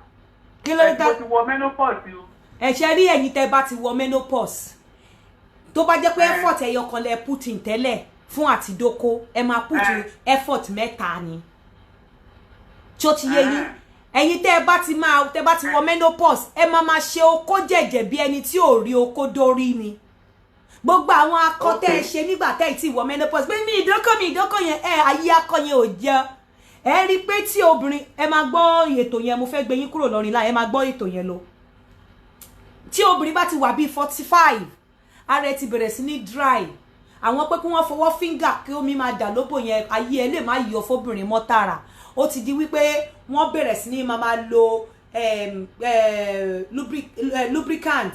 Kí ló dé? Mo ti wọ menopause o. Ẹ̀ṣẹ̀ rí ẹ̀yin tẹ́ bá ti wọ menopause. Tó bá jẹ́ pé effort ẹyọ kan lẹ put in tẹ́lẹ̀ fún àtidókó, ẹ máa put effort mẹ́ta ni. Tí ó ti yé yín. Ẹ̀yin tẹ́ bá ti wọ menopause, ẹ máa ṣe okó jẹ̀jẹ̀ bí ẹni tí ò rí okó dórí ni. Gbogbo àwọn akọ tẹ́ ẹ ṣe nígbà tẹ́ ẹ ti wọ menopause pé mi ìdókò yẹn ayé akọ yẹn ò jẹ. Ẹ rí pé tí obìnrin ẹ máa gbọ́ ètò yẹn, mo fẹ́ gbé yín kúrò lọ́rin láì ẹ máa gbọ́ ètò yẹn lọ. Tí obìnrin bá ti wà bí 45, ara ẹ ti bẹ̀rẹ̀ sí ní dry. Àwọn pé kí wọ́n fọwọ́ finger kí omi máa dà lóbò yẹn, ayé ẹ lè má yọ fóbìnrin mọ́ tààrà. Ó ti di wípé wọ́n bẹ̀rẹ̀ sí ní máa lo lubricant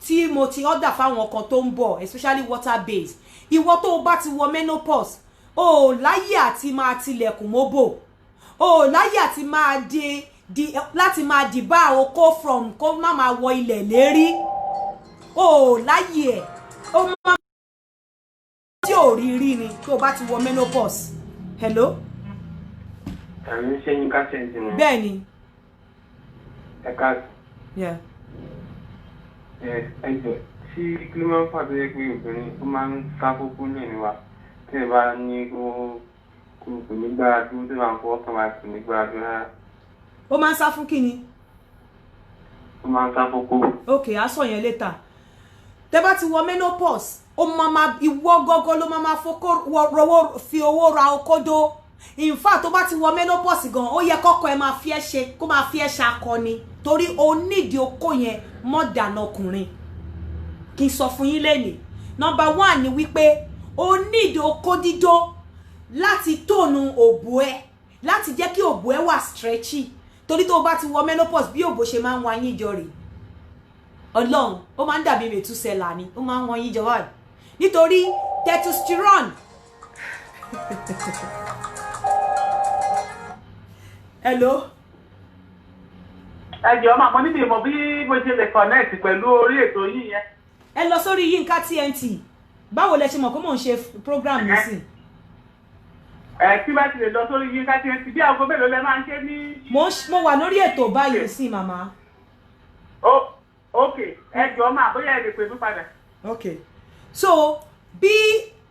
tí mo ti order fáwọn kan tó ń bọ̀, especially water based. Ìwọ tó bá ti wọ menopause, o láyé àti máa tilẹ̀kùn mọ́bò, o láyé àti máa láti máa dìbà okó from kó má máa wọ ilẹ̀ lérí, o láyé ẹ̀ ó máa tí ò rí rí ni tó bá ti wọ menopause. Hello. Àmì ṣe Yínká TNT ni. Bẹ́ẹ̀ni. Ẹ̀ka. Yeah. Ẹjọ́ tí kí ló máa ń fà tó yẹ pé obìnrin ó máa ń sá kókó ní ẹ̀mí wa tí ẹ bá ní kó kò ní gbára dúró tó máa ń fọwọ́ kan wá kò ní gbára dúró rárá. Ó máa ń sá fún kíni? Ó máa ń sá kókó. Okay, á sọ yẹn later. Tẹ́ bá ti wọ menopause, ó máa ìwọ gọ́gọ́ ló máa fi owó ra okódó. In fact, tó bá ti wọ menopause gan, ó yẹ kọ́kọ́ ẹ máa fi ẹ́ ṣe kó máa fi ẹ́ ṣakọni torí o nídìí okó yẹn mọ́ dànà ọkùnrin. Kí n sọ fún yín lẹ́nìí. Number 1 ni wípé o nídìí okó dídó láti tónu òbò ẹ, láti jẹ́ kí òbò ẹ wà stretchy. Torí tó bá ti wọ menopause bí òbò ṣe máa ń wá yín jọ rè. Ọlọ́run, ó máa ń dàbí Mètúsẹ́là ni, ó máa ń wá yín jọ wá. Nítorí testosterone. Hello. Ẹ jọ̀ọ́ máa mọ níbi ìmọ̀ bí mo ṣe lè connect pẹ̀lú orí ètò yìí yẹn. Ẹ lọ sórí Yínká TNT. Báwo lẹ ṣe mọ̀ pé mò ń ṣe program mi sí? Tí bá ti lè lọ sórí Yínká TNT bí aago mélòó lẹ máa ń ṣe ní. Mo wà lórí ètò báyìí sí màmá. Okay, ẹ jọ̀ọ́ máa bóyá ẹ lè pè mí padà. Okay. So bí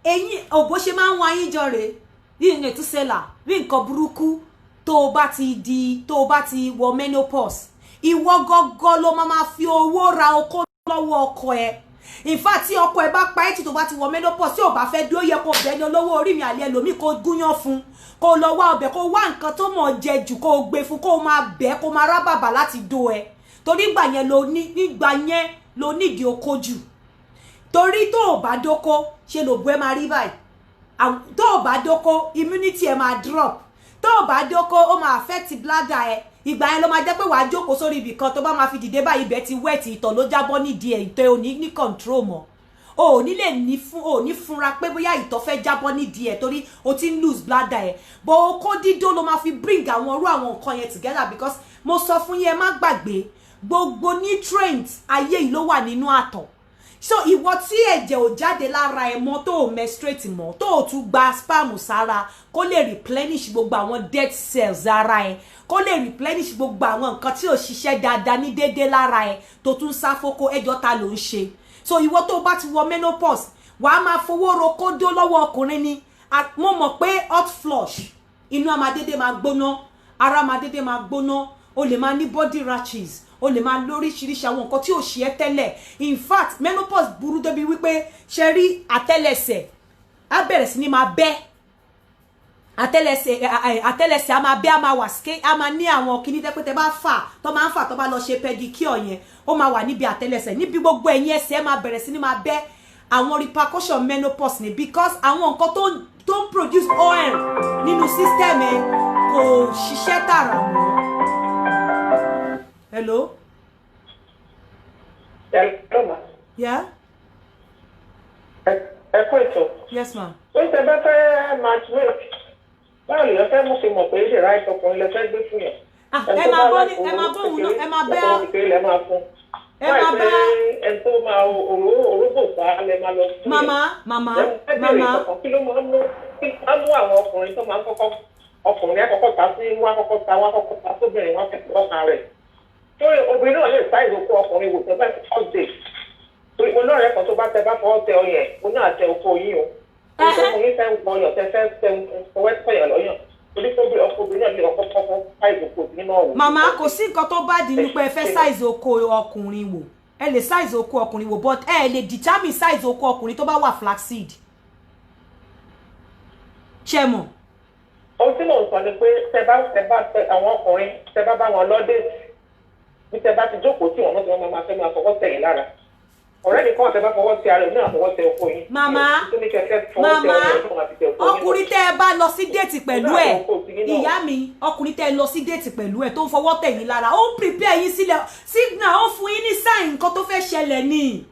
ẹ̀yin òbó ṣe máa ń wá yín jọ rè bí Mètúsẹ́là bí nǹkan burúkú tó bá ti wọ menopause. Ìwọ gọ́gọ́ ló máa fi owó ra okó lọ́wọ́ ọkọ ẹ. In fact, tí ọkọ ẹ bá pa ẹ́ tí tó bá ti wọ menopause tí ò bá fẹ́ dó yẹ kó bẹ́ẹ̀ ní olówó orí mi àlẹ́ ẹlòmíì kó gúnyán fún, kó lọ wá ọbẹ̀, kó wá nǹkan tó mọ̀ jẹ jù, kó gbé fún, kó máa bẹ́ẹ̀, kó máa rábàbà láti dó ẹ. Torí nígbà yẹn ló nídìí okó jù. Torí tó ò bá dóko ṣe lòbú ẹ máa rí báyìí. Tó ò bá dóko immunity ẹ máa drop. Tó ò bá dóko ó máa affect bladder ẹ. Ìgbà yẹn ló máa jẹ́ pé wàá jókòó sórí ibì kan tó bá máa fi dìde báyìí ibẹ̀ ti wet, ìtọ̀ ló jábọ́ nídìí ẹ̀, ìtọ̀ ò ní control mọ́. O ò ní lè ní fúnra pé bóyá ìtọ̀ fẹ́ jábọ́ nídìí ẹ̀ torí o ti ń lose bladder ẹ̀. But okó dídó ló máa fi bring àwọn nǹkan yẹn together because mo sọ fún yín ẹ má gbàgbé gbogbo nutrients ayé yìí ló wà nínú àtọ̀. so ìwọ tí ẹ̀jẹ̀ ò jáde lára ẹ mọ́ tó ò menstruate mọ́ tó ò tún gba sperm sára kó lè replenish gbogbo àwọn dead cells ara ẹ kó lè replenish gbogbo àwọn nǹkan tí ò ṣiṣẹ́ dáadáa ní déédéé lára ẹ tó tún sáfókó ẹjọ́ ta ló ń ṣe so ìwọ tó bá ti wọ menopause wàá máa fowó ro kódó lọ́wọ́ ọkùnrin ni mo mọ̀ pé hot flush inú a máa déédéé máa gbóná ara máa déédéé máa gbóná o lè máa ní body rashes o lè máa lóríṣiríṣi àwọn nǹkan tí ò ṣe é tẹ́lẹ̀ in fact menopause burú débi wípé ṣe rí àtẹ́lẹsẹ̀ á bẹ̀rẹ̀ sí ní máa bẹ́ àtẹ́lẹsẹ̀ á máa bẹ́ á máa wà ské á máa ní àwọn kíní tẹ́pẹ́tẹ́ bá fà tó máa ń fà tó bá lọ ṣe pedicure yẹn ó máa wà níbi àtẹ́lẹsẹ̀ níbi gbogbo ẹ̀yìn ẹsẹ̀ máa bẹ̀rẹ̀ sí ní máa bẹ́ àwọn repercussion menopause ni because àwọn nǹkan tó ń produce oil nínú system ẹ kò ṣiṣẹ́ tààrà mọ́. Hello? Hello, ma. Yeah? Ẹ kú ètò. Yes, ma. Ó ń tẹ bá fẹ́ matchmake. Báwo lè fẹ́ mú sí mọ̀ pé ṣe ráìtì ọkùnrin lè fẹ́ gbé fún yẹn? Ẹ máa bọ́ ní ẹ máa bọ́ òun náà ẹ máa bẹ́ ọ́. Ẹ máa bẹ́ ẹni tó máa orógbò sá lẹ máa lọ fún yẹn. Màmá. Kí ló máa mú àwọn ọkùnrin tó máa ń kọ́kọ́ ọkùnrin àkọ́kọ́ ta sí wọn àkọ́kọ́ ta sóbìnrin wọn fẹ́ ọkàn rẹ̀. Torí obìnrin náà lè ṣáìsì okó ọkùnrin wò tẹ́ bá first day. Torí mo náà rẹ̀ kan tó bá tẹ bá fọwọ́ tẹ ọyàn mo náà tẹ okó yín o. Ọkùnrin fẹ́ gbọ́yàn tẹ fẹ́ tẹ ọwọ́ tẹ̀yàn lọ́yàn. Torí ọkùnrin náà lè ọkọ̀ ṣáìsì okó obìnrin náà wò. Màmá kò sí nǹkan tó bá di nípa ẹ fẹ́ ṣáìsì okó ọkùnrin wò. Ẹ lè ṣáìsì okó ọkùnrin wò but ẹ lè determine ṣáìsì okó ọkùnrin tó bá wà flaxseed. Ṣé mọ̀? Ohun tí mò ń sọ ni pé tẹ bá àwọn ọkùnrin tẹ bá wọn lọ́dẹ̀ bí tẹ bá ti jókòó tí wọn náà ti wọn máa fẹ́ máa fọwọ́ tẹ̀yìn lára ọ̀rẹ́ mi kọ́ tẹ bá fọwọ́ tẹ ara ẹ̀ náà fọwọ́ tẹ ọkọ yín. Màmá ọkùnrin tẹ ẹ bá lọ sí déètì pẹ̀lú ẹ̀ ìyá mi ọkùnrin tẹ ẹ lọ sí déètì pẹ̀lú ẹ̀ tó ń fọwọ́ tẹ̀yìn lára ó ń prepare yín sílẹ̀ signal ó fún yín ní sign nǹkan tó fẹ́ ṣẹlẹ̀ ni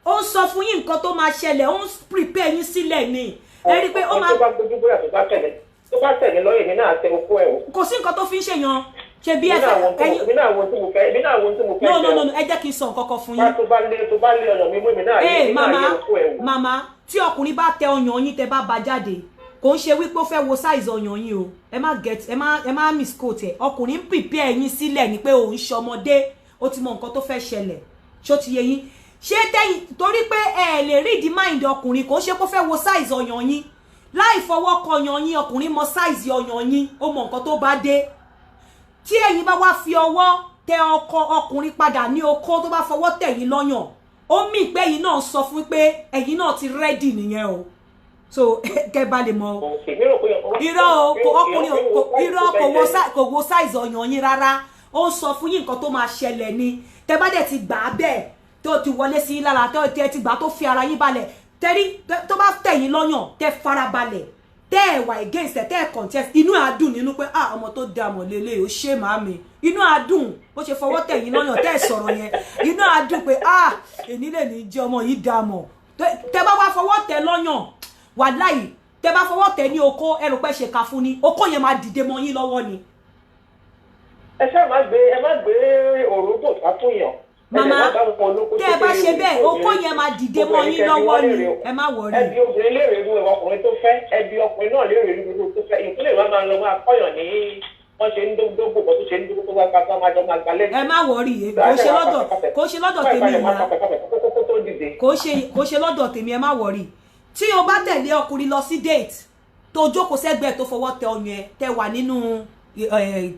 ó ń sọ fún yín nǹkan tó máa ṣẹlẹ̀ ó ń prepare yín sílẹ̀ ni ẹ rí i pé ó máa. tó bá tẹ̀lé lọ́yẹ̀ mi náà tẹ okó ẹ̀ o. kò sí nǹkan tó fi ń ṣèyàn ṣe bí ẹ èmi náà wo tí mo fẹ́ no ẹ jẹ́ kí n sọ nǹkan kan fún yín. tó bá lé ọ̀nà mi mú mi náà yẹ okó ẹ̀ o. màmá tí ọkùnrin bá tẹ ọyàn yín tẹ bá ba jáde kò ń ṣe wípé ó fẹ́ wo size ọyàn yín o ẹ má misquote ẹ ọkùnrin ń prepare yín sílẹ̀ ni pé òun ṣọmọdé ó ti mọ nǹkan tó fẹ́ ṣẹlẹ̀ ṣó ti yé yín ṣé tẹ́yìn torí pé ẹ lè read the mind ọkùnrin kò ń ṣe kó fẹ́ wo size ọyàn yín láì fọwọ́ kọ ọyàn yín ọkùnrin mọ size ọyàn yín ó mọ nǹkan tó bá dé tí ẹ̀yin bá wá fi ọwọ́ tẹ ọkùnrin padà ní okó tó bá fọwọ́ tẹ̀ yín lọ́yàn ó mì pé ẹ̀yin náà sọ fún pé ẹ̀yin náà ti ready nìyẹn o so kẹ́ bá lè mọ̀ irọ́ ọkùnrin kò wo size ọyàn yín rárá ó ń sọ fún yín nǹkan tó máa ṣẹlẹ̀ ni tẹ́ bá dẹ̀ ti gbà á bẹ́ẹ̀ tó ti wọlé sí lára tó ti gbà tó fi ara yín balẹ̀ tẹ́rí tó bá tẹ̀yìn lọ́yàn tẹ́ farabalẹ̀ tẹ́ ẹ̀ wà against ẹ̀ tẹ́ ẹ̀ contest inú àdùn nínú pé ọmọ tó da mọ̀ lélẹ̀ ó ṣe màámi inú àdùn bó ṣe fọwọ́ tẹ̀yìn lọ́yàn tẹ́ ẹ̀ sọ̀rọ̀ yẹn inú àdùn pé èní lè ní jẹ́ ọmọ yìí da mọ̀ tẹ́ bá wá fọwọ́ tẹ̀ lọ́yàn wàláhì tẹ́ bá fọwọ́ tẹ̀ ní okó ẹrù pẹ́ ṣe ká fún ni okó yẹn máa dìde mọ́ yín lọ́wọ́ ni. ẹ ṣáà má gbé òrógbò sá fún yàn. Màmá tẹ́ ẹ bá ṣe bẹ́ẹ̀ okó yẹn máa dìde mọ́ yín lọ́wọ́ ni ẹ má wọrí. ẹbí obìnrin léèrè irú ọkùnrin tó fẹ́ ẹbí ọkùnrin náà léèrè irú tó fẹ́ ìpínlẹ̀ wa máa lọ máa kọ́yàn ní wọ́n ṣe ń dógbò bó tó ṣe ń dógbò tó wá pátá máa jọ máa gbalẹ̀. ẹ má wọrí kò ṣe lọ́dọ̀ tèmi ìyá kò ṣe lọ́dọ̀ tèmi ẹ má wọrí tí o bá tẹ̀lé ọkùnrin lọ sí date tó jókòó sẹ́gbẹ̀ẹ́ tó fọwọ́ tẹ ọyàn ẹ tẹ wà nínú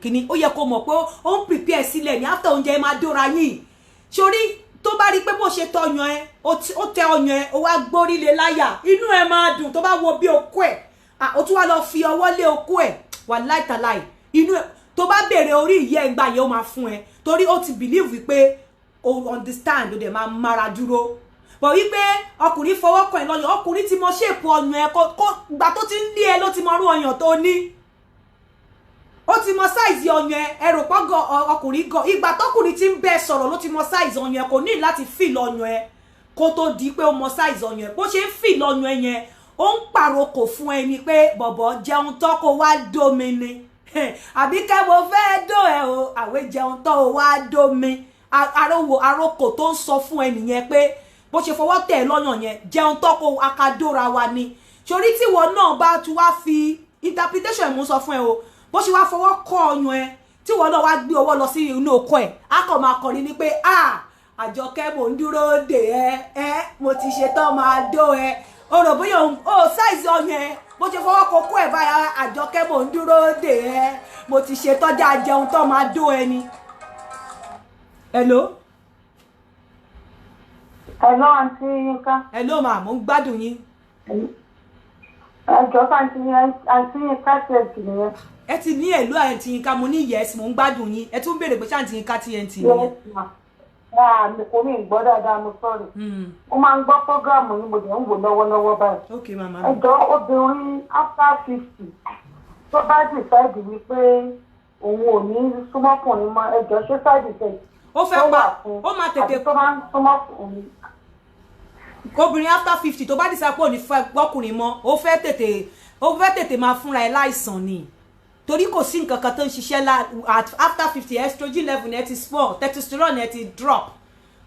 kínní ó yẹ kó mọ̀ pé ó ń prepare sílẹ̀ ní after oúnjẹ ẹ máa dóra yín sórí tó bá rí pé bó ṣe tọyàn ẹ ó tẹ ọyàn ẹ ó wá gbórí lé láyà inú ẹ máa dùn tó bá wo bí okó ẹ ó tún wá lọ fi ọwọ́ lé okó ẹ wà láìtàláì inú ẹ tó bá béèrè orí ìyẹ́ ẹgbà yẹn ó máa fún ẹ torí ó ti believe wípé o understand ó dẹ̀ máa mára dúró bọ̀ wípé ọkùnrin fọwọ́ kàn ẹ lọ́yàn ọkùnrin ti mọ ṣèpù ọyàn ẹ kó gbà tó ti ń lé ẹ ló ti mọ orú ọyàn tó ní ó ti mọ size ọyàn ẹ rò pọ́ ọkùnrin gan ìgbà tọkùnrin ti ń bẹ sọ̀rọ̀ ló ti mọ size ọyàn ẹ kò ní láti feel ọyàn ẹ kó tó di pé ó mọ size ọyàn ẹ bó ṣe ń feel ọyàn ẹ yẹn ó ń pàrokò fún ẹni pé bọ̀bọ̀ jẹun tó kó wá dómi ni àbí kẹ́wọ́ fẹ́ dó ẹ o àwẹ̀ jẹun tó wá dómi àrokò tó ń sọ fún ẹ nìyẹn pé bó ṣe fọwọ́ tẹ̀ lọ́yàn yẹn jẹun tọ́kọ akadóra wa ni sórí tí wọn náà bá tún wá fi interpretation mú sọ fún ẹ o bó ṣe wá fọwọ́ kọ ọyàn ẹ tí wọn náà wá gbé ọwọ́ lọ sí inú oko ẹ á kàn máa kọrin ní pé Àjọkẹ́ mò ń dúró dè ẹ mo ti ṣe tán máa dó ẹ o rò bóyá o size ọyàn ẹ bó ṣe fọwọ́ kókó ẹ báyà Àjọkẹ́ mò ń dúró dè ẹ mo ti ṣe tọ́jà jẹun tán máa dó ẹ ni. Hello. Hello, Aunty Yinka. Hello ma, mo ń gbádùn yín. Ẹjọ́ Aunty Yinka TNT nìyẹn. Ẹ ti ní hello Aunty Yinka, mo ní yes, mo ń gbádùn yín. Ẹ tún béèrè pé ṣé Aunty Yinka TNT nìyẹn. Yes ma. Mi kò ní gbọ́ dáadáa, mo sọ̀rọ̀. Mo máa ń gbọ́ prógráàmù yín, mo dẹ̀ ń wò lọ́wọ́lọ́wọ́ báyìí. Okay mama. Ẹjọ́ obìnrin after 50 tó bá decide wípé òun ò ní súnmọ́kùnrin mọ́, ẹjọ́ ṣé side effect ó fẹ́ pa ó máa tètè tó máa ń súnmọ́kùnrin. Obìnrin after 50 tó bá decide pé ò ní fẹ́ gbọ́kùnrin mọ́ ó fẹ́ tètè máa fúnra ẹ̀ láìsàn ni torí kò sí nǹkan kan tó ń ṣiṣẹ́ after 50 estrogen level ẹ ti fall testosterone ẹ ti drop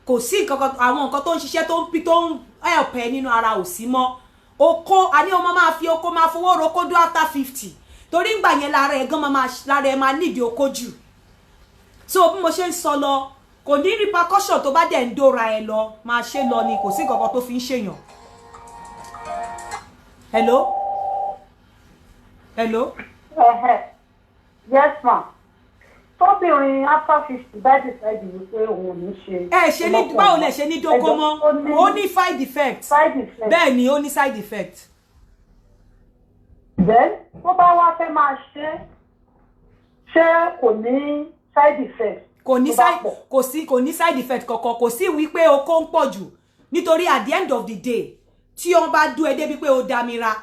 kò sí nǹkan kan àwọn nǹkan tó ń ṣiṣẹ́ tó ń help ẹ nínú ara ò sí mọ́ oko àní ọmọ máa fi oko máa fowó roko dó after 50 torí ngbà yẹn lára ẹ̀ gan lára ẹ̀ máa nídìí oko jù so bí mo ṣe ń sọ lọ kò ní repercussion tó bá dẹ̀ ń dóra ẹ lọ máa ṣe lọ ni kò sí nǹkan kan tó fi ń ṣèyàn. Hello. Hello. Yes ma. Tóbìnrin after 50 bá decide wípé òun ò ní ṣe. Ṣe ní báwo lẹ ṣe ní dóko mọ́ ó ní side effect. Bẹ́ẹ̀ ni ó ní side effect. Then tó bá wá fẹ́ máa ṣé kò ní side effect. Kò ní side effect kankan kò sí wípé okó ń pọ̀ jù nítorí at the end of the day tí wọ́n bá dú ẹ débi pé ó dámira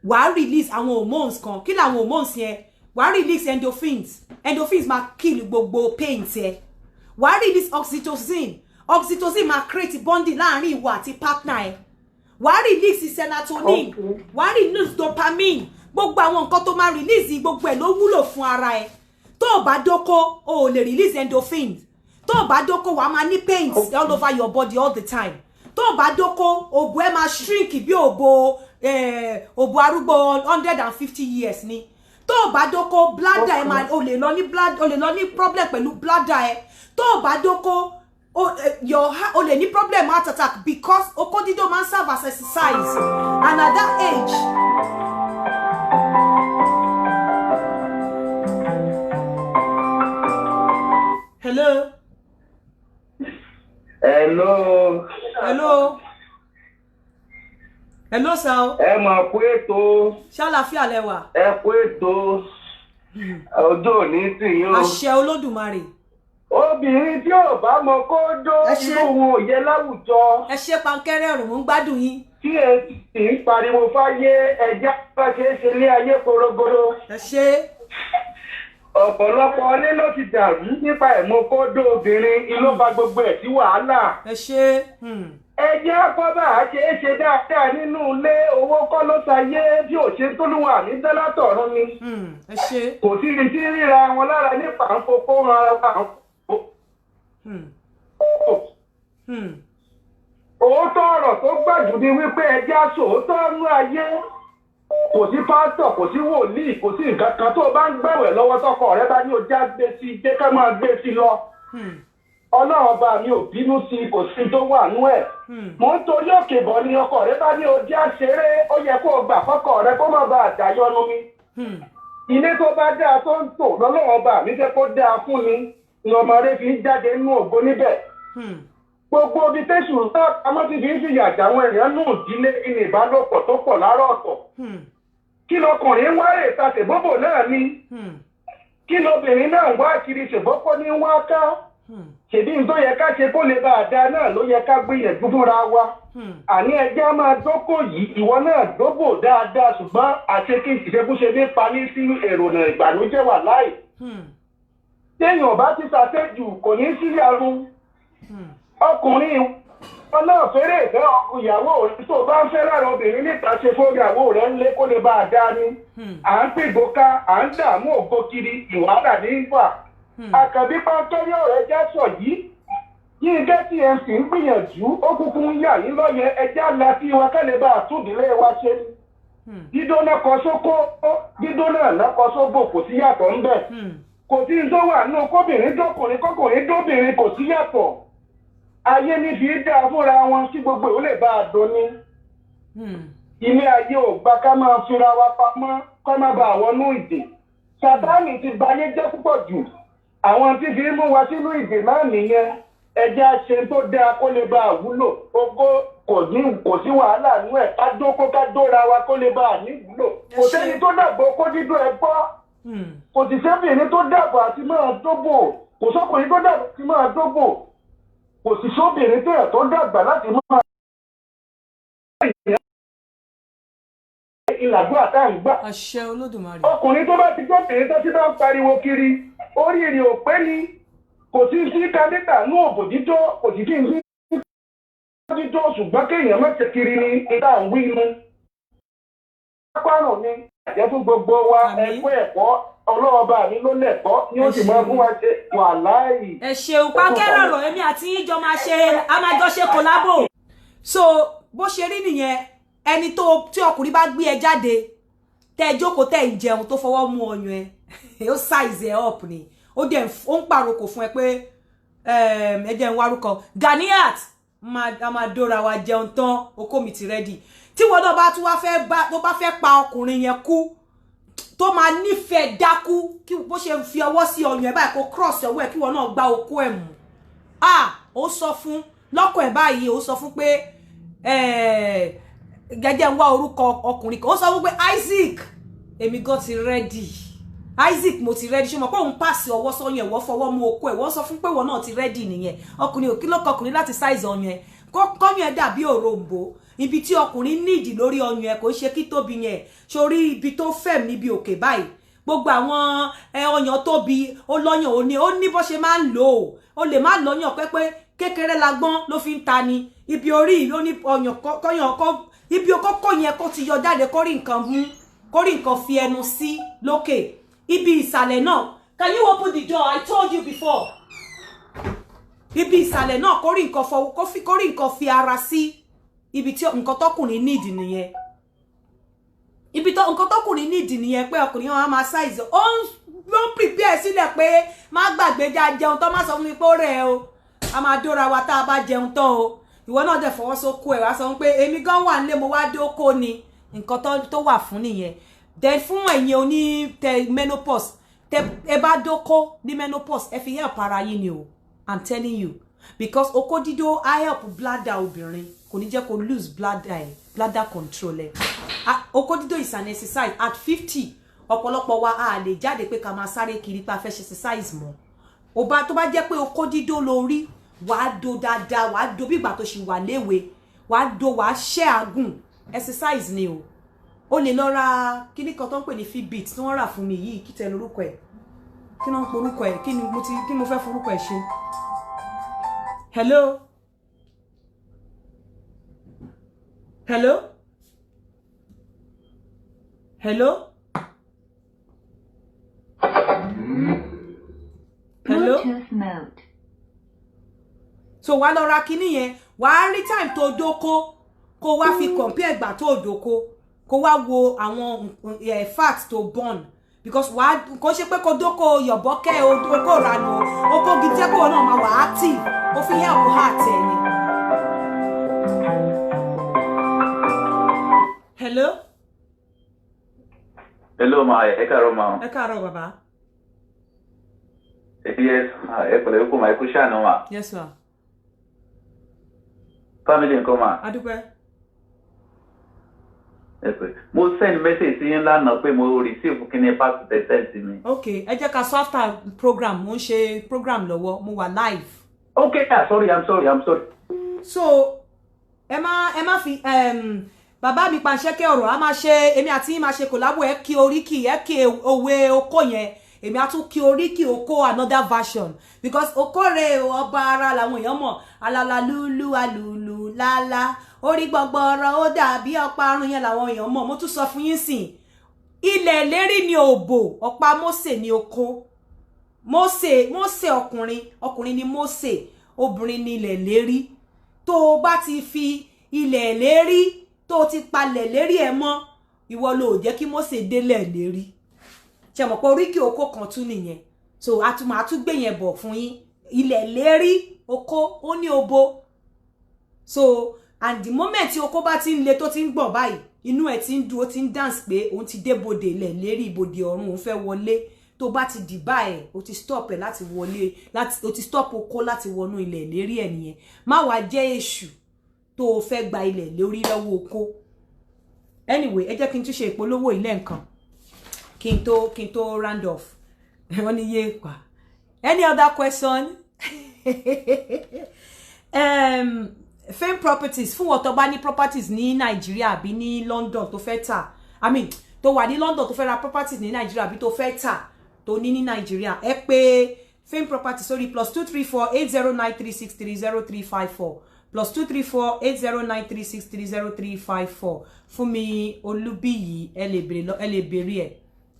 wàá release àwọn hormones kan kí làwọn hormones yẹn wàá release endorphins máa kill gbogbo pain tiẹ̀ wàá release oxytocin máa create bonding láàrin ìwọ àti partner ẹ wàá release serotonin wàá release dopamine gbogbo àwọn nǹkan tó máa release gbogbo ẹ̀ ló wúlò fún ara ẹ tó o bá dóko o ò lè release endorphins tó o bá dóko wàá máa ní pains all over your body all the time tó o bá dóko òbò ẹ máa shrink bí òbò arúgbó 150 years ni tó o bá dóko bladder ẹ máa o lè lọ ní problem pẹ̀lú bladder ẹ tó o bá dóko o lè ní problem heart attack because oko dídó máa ń serve as exercise and at that age. Hello. Hello. Hello. Hello, sir. Ẹ mà kú ètò. Ṣàlàáfíà lẹ wà. Ẹ kú ètò. Ọjọ́ òní sì yín o. Àṣẹ Olódùmarè. Obìnrin tí ò bá mọ kó dó inú wọn ò yẹ láwùjọ. Ẹ ṣe pankẹ́rẹ́ ọ̀rùn mò ń gbádùn yín. Tí ẹ sì ń pariwo fáyé ẹja bá ṣe é ṣe lé ayé korogoro. Ẹ ṣe. Ọ̀pọ̀lọpọ̀ ilé ló ti dàrú nípa ẹ̀mọ́kódó obìnrin ló fa gbogbo ẹ̀ sí wàhálà. Ẹ ṣe. Ẹ jẹ́ àkọ́bà àṣeéṣe dáadáa nínú ilé owó kọ́ ló ṣayé bí ò ṣe tó lùwà ní dẹ́látọ̀run ni. Ẹ ṣe. Kò sí ibi tí ríra wọn lára nípa ń fokó ran ara wa. Òótọ́ ọ̀rọ̀ tó gbàjù ni wípé ẹjẹ́ aṣọ òótọ́ nú ayé. Kò sí pásítọ̀ kò sí wòlíì kò sí nǹkan kan tó bá ń gbẹ̀wẹ̀ lọ́wọ́ tọkọ rẹ bá ní o já gbé sí jẹ́ ká máa gbé sí lọ. Ọlọ́run ọba mi ò bínú sí kò sí tó wà nú ẹ̀. Mo ń torí òkè bọ̀ ni ọkọ rẹ bá ní o já ṣeré ó yẹ kó o gbà fọ́kọ rẹ kó má bàa dàyọnu mi. Ilé tó bá dáa tó ń tò lọ́lọ́run ọba mi fẹ́ kó dáa fún mi ni ọmọ rẹ fi ń jáde nínú ògo níbẹ̀. Gbogbo ibi tẹ́sù náà pamọ́ ti fi ń fìyà jáwọn èèyàn nù ìdílé ní ìbálòpọ̀ tó pọ̀ láàárọ̀ ọ̀tọ̀. Kí lọkùnrin wá rè ta ṣèbóbò náà ni? Kí lobìnrin náà wá kiri ṣèbókó ní wá ká? Ṣèbí n tó yẹ ká ṣe kó lè bá a dá náà ló yẹ ká gbìyànjú fúnra wa. Àní ẹjẹ́ máa dókò yìí ìwọ náà dóbò dáadáa ṣùgbọ́n àṣekí ìṣekúṣe ní paní sí èrònà ìgbàlójẹ́ wà láì. Téèyàn bá ti ṣàṣejù kò ní sí àrùn. Ọkùnrin wọn náà fẹ́rẹ̀ ìfẹ́ ìyàwó rẹ̀ tó bá ń fẹ́ lára obìnrin níta ṣe fún ìyàwó rẹ̀ ń lé kó lè bá a dá ní. À ń pègbó ká à ń dààmú ògo kiri ìwádà ní ìgbà. Àkàbí pàtọ́rí ọ̀rẹ́ jẹ́ sọ yìí. Yínká TMC ń gbìyànjú ó kúkú ń yà yín lọ́yẹ ẹjẹ́ àlàáfíà wa kẹ́lẹ́ bá àtúndínlé wa ṣe ni. Dídóná kọ sóko dídóná lọ́kọ sóbò kò sí yàtọ̀ ńbẹ̀. Kò sí tó wà nù kóbìnrin dọ́kùnrin kọ́kùnrin dóbìnrin kò sí yàtọ̀. Ayé níbi dá fúnra wọn tí gbogbo ò lè bá a doni. Ilé ayé ò gbà ká máa fira wa pamọ́ ká má bàa wọnú ìdè. Sàtáànì ti bayé jẹ́ púpọ̀ jù. Àwọn tí fi mú wa sínú ìdè náà nìyẹn. Ẹja ṣe tó dáa kó lè bá a wúlò. Ogó kò sí wàhálà nú ẹ̀ ká dóko ká dóra wa kó lè bá a ní wúlò. Kò sẹ́ni tó dàgbò kó dídó ẹ gbọ́. Kò sì sẹ́bìnrin tó dàgbò àti máa dóbò. Kò sọ́kùnrin tó dàgbò àti máa dóbò. Kò sì sóbìnrin tó dàgbà láti máa ìlàgbọ́ àtàǹgbà. Àṣẹ Olódùmarè. Ọkùnrin tó bá ti gbọ́bìnrin tó ti bá ń pariwo kiri oríire ò pé ni kò sí sí kandídà ní òbò dídó kò sì kí n sí dídó ṣùgbọ́n kéèyàn má ṣe kiri ní ìdá ń wí inú. Pápánù ni àjẹ́ fún gbogbo wa ẹ̀kọ́ ọlọ́ọ̀bá mi ló lẹ̀kọ́ ni ó sì máa fún wa ṣe wà láàyè. Ẹ ṣeun pákẹ́rọ̀rọ̀ èmi àti ìjọ máa ṣe amájọṣe kòlábò. So bó ṣe rí nìyẹn ẹni tí ọkùnrin bá gbé ẹ jáde tẹ jókòó tẹ ń jẹun tó fọwọ́ mú ọyàn ẹ ó size ẹ up ni ó ń pàrokò fún ẹ pé ẹ jẹ́ ń wárúkọ Ganiat máa dóra wa jẹun tán okó mi ti rẹ́dì tí wọ́n náà bá tún wá fẹ́ pa ọkùnrin yẹn kú tó máa nífẹ̀ẹ́ dákú kí bó ṣe fi ọwọ́ sí ọyàn ẹ báyìí kó cross ọwọ́ ẹ kí wọ́n náà gba okó ẹ̀ mú ó sọ fún lọ́kọ̀ ẹ̀ báyìí ó sọ fún pé gẹ́gẹ́ ń wá orúkọ ọkùnrin kan ó sọ fún pé Isaac èmi gan ti rẹ́dì Isaac mo ti rẹ́dì ṣé mo pé òun pàṣẹ ọwọ́ sọ́yàn ẹ̀wọ́ fọwọ́ mú okó ẹ̀ wọ́n sọ fún pé wọ́n náà ti rẹ́dì nìyẹn ọkùnrin òkí ló kọkùnrin láti size ọyàn ẹ̀ kọ́yàn ẹ̀ dàbí òrombó ibi tí ọkùnrin nídìí lórí ọyàn ẹ̀ kò ṣe kí tóbi yẹn sórí ibi tó fẹ̀m níbi òkè báyìí gbogbo àwọn ọyàn tóbi ó lọ́yàn ó ní bó ṣe máa ń lò ó lè má lọ́yàn pẹ́pẹ́ kékeré lagbọ́n ló fi ń ta ni ibi orí ló ní ọyàn kọ́yàn kọ́ ibi okókó yẹn kó ti yọ jáde kó rí nǹkan fi ẹnu sí lókè ibi ìsàlẹ̀ náà can you open the door I told you before ibi ìsàlẹ̀ náà kó rí nǹkan fi ara sí ibi tí nǹkan tọkùnrin need nìyẹn nǹkan tọkùnrin need nìyẹn pé ọkùnrin wọn á máa size ó ń prepare sílẹ̀ pé má gbàgbé já jẹun tó má sọ fún mi pé ó rẹ̀ o a máa dóra wa tá a bá jẹun tán o ìwọ náà dẹ̀ fọwọ́ sókó ẹ̀ wá sọ pé èmi gan wà nílé mo wá dóko ni nǹkan tó wà fún nìyẹn then fún ẹ̀yin oní menopause ẹ bá dóko ní menopause ẹ fi help ara yín ni o I'm telling you because okó dídó á help bladder obìnrin kò ní jẹ́ kó lose bladder control ẹ̀ okó dídó is an exercise at 50 ọ̀pọ̀lọpọ̀ wa a lè jáde pé ká máa sáré kiri pa fẹ́ ṣe exercise mọ́ tó bá jẹ́ pé okó dídó lórí wàá do dáadáa wàá do bí ìgbà tó ṣì wà léwe wàá do wàá ṣẹ́ àgùn exercise ni o lè lọ ra kíní kan tó ń pè ní Fitbit tí wọ́n rà fún mi yìí kí tẹ lórúkọ ẹ̀ kí náà ń porúkọ ẹ̀ kí ni mo fẹ́ forúkọ ẹ̀ ṣe hello hello hello hello so wá lọ ra kíní yẹn wàá rí time tó dóko kó wá fi compare ìgbà tó dóko kó wá wo àwọn fat tó burn because wàá kó ṣe pé kó dóko yọ̀bọ́kẹ́ okó ranu okó gidi kó náà máa wà active ó fi help heart ẹ̀ ni. hello. hello ma ẹ káàárọ̀ ma. ẹ káàárọ̀ bàbá. yes ẹ pẹ̀lẹ́ kó ma ẹ kú ṣàánú ma. yes ma. family nǹkan ma. adúpẹ́. mo send message sí yín lánàá pé mo receive kíní pass the send sí mi. ok ẹ jẹ́ ká sọ after program mo ń ṣe program lọ́wọ́ mo wà live. okay I'm sorry. so ẹ má fi bàbá mi pàṣẹkẹ ọ̀rọ̀ a máa ṣe èmi àti yín máa ṣe kòlábò ẹ kí oríkì ẹ kí òwe okó yẹn èmi á tún kí oríkì okó another version because okó rẹ̀ ọba ara làwọn èèyàn mọ̀ alala lulu alulu lala orí gbọgbọrọ ó dàbí ọparun yẹn làwọn èèyàn mọ̀ mo tún sọ fún yín sìn ilẹ̀ lérí ni òbò ọ̀pá Mósè ni okó Mósè ọkùnrin ni Mósè obìnrin ní ilẹ̀ lérí tó o bá ti fi ilẹ̀ lérí tó o ti palẹ̀ lérí ẹ̀ mọ́ ìwọ ló jẹ́ kí Mósè délẹ̀ lérí ṣe mọ̀ pé oríkì oko kan tún nìyẹn so a tún gbé yẹn bọ̀ fún yín ilẹ̀ lérí oko ó ní obo so and the moment tí oko bá ti ń le tó ti ń gbọ̀n báyìí inú ẹ̀ ti ń dùn ó ti ń dance pé òun ti débodè ilẹ̀ lérí ibodè ọ̀run òun fẹ́ wọlé tó bá ti dìbà ẹ̀ o ti stop ẹ̀ láti wọlé o ti stop oko láti wọnú ilẹ̀ lérí ẹ̀ nìyẹn má wá jẹ́ èṣù tó o fẹ́ gba ilẹ̀ lórí lọ́wọ́ oko anyway ẹ jẹ́ kí n tún ṣe ìpolówó ilé nǹkan kí n tó round off wọ́n ní yé pa any other question Fame Properties fún wọn tó bá ní properties ní Nàìjíríà àbí ní London tó fẹ́ tà I mean tó wà ní London tó fẹ́ ra properties ní Nàìjíríà àbí tó fẹ́ tà tó ní Nàìjíríà ẹ pè Fame Properties sórí +234 8093630354 +234 8093630354 fún mi Olúbíyì ẹ lè béèrè ẹ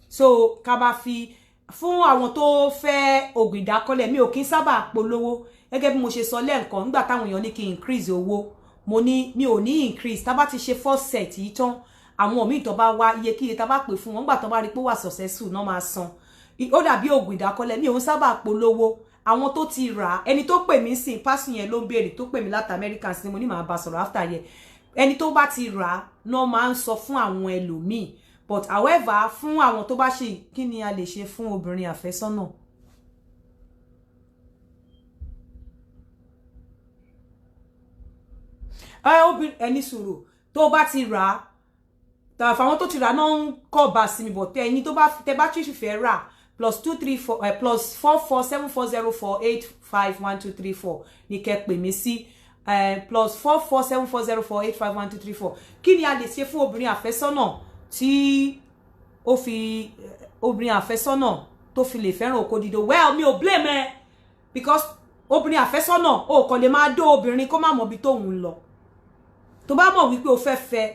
so ká bá fi fún àwọn tó fẹ́ ògùn ìdákọ́lẹ̀ mi ò kí ń sábà polówó gẹ́gẹ́ bí mo ṣe sọ lẹ́ẹ̀kan nígbà táwọn èèyàn ní kí n increase owó mi ò ní increase tá bá ti ṣe first set yìí tán àwọn míì tó bá wá iyekíye tá bá pè fún wọn nígbà tó bá rí pé wà successful náà máa san ó dàbí ògùn ìdákọ́lẹ̀ mi ò ń sábà polówó àwọn tó ti rà ẹni tó pè mí sìn pásùn yẹn ló ń béèrè tó pè mí láti America sí mo ní màá bá sọ̀rọ̀ after yẹn ẹni tó bá ti rà náà máa ń sọ fún àwọn ẹlòmíì but however fún àwọn tó bá ṣe kí ni a lè ṣe fún obìnrin àfẹ́sọ́nà ẹni sùúrù tó bá ti rà àwọn tó ti rà náà ń kọ́ bá sí mi bọ̀ ẹni tó bá tẹ bá tí fẹ́ rà +234 +447404851234 ní kẹ́ pè mí sí +447404851234 kí ni a lè ṣe fún obìnrin àfẹ́sọ́nà tí ó fi obìnrin àfẹ́sọ́nà tó fi lè fẹ́ràn oko dídó well mi ò blame ẹ because obìnrin àfẹ́sọ́nà ó kàn lè máa dó obìnrin kó má mọ̀ bí tóun lọ tó bá mọ̀ wípé o fẹ́ fẹ́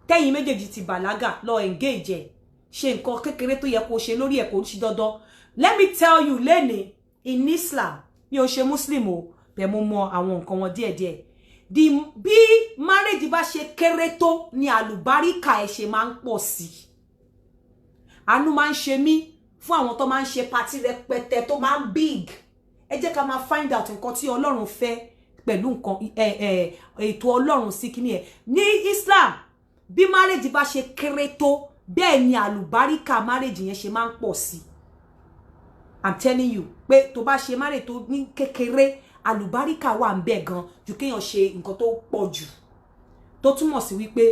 tẹ́yin méjèèjì ti bàlágà lọ engage ẹ̀ ṣe nǹkan kékeré tó yẹ kó ṣe lórí ẹ̀ kó ṣe dandan let me tell you lẹ́ni in Islam mi ò ṣe Muslim o bẹ́ẹ̀ mo mọ àwọn nǹkan wọn díẹ̀díẹ̀ bí marriage bá ṣe kéré tó ni àlùbáríkà ẹ̀ ṣe máa ń pọ̀ sí àánú máa ń ṣe mí fún àwọn tó máa ń ṣe party rẹpẹtẹ tó máa ń big ẹ jẹ́ ká máa find out nǹkan tí Ọlọ́run fẹ́ pẹ̀lú nǹkan ètò Ọlọ́run sí kíní ẹ̀ ní Islam bí marriage bá ṣe kéré tó bẹ́ẹ̀ ni àlùbáríkà marriage yẹn ṣe máa ń pọ̀ sí I'm telling you pé tó bá ṣe marriage tó ní kékeré àlùbáríkà wà ń bẹ gan ju kéèyàn ṣe nǹkan tó pọ̀ jù tó túmọ̀ sí wípé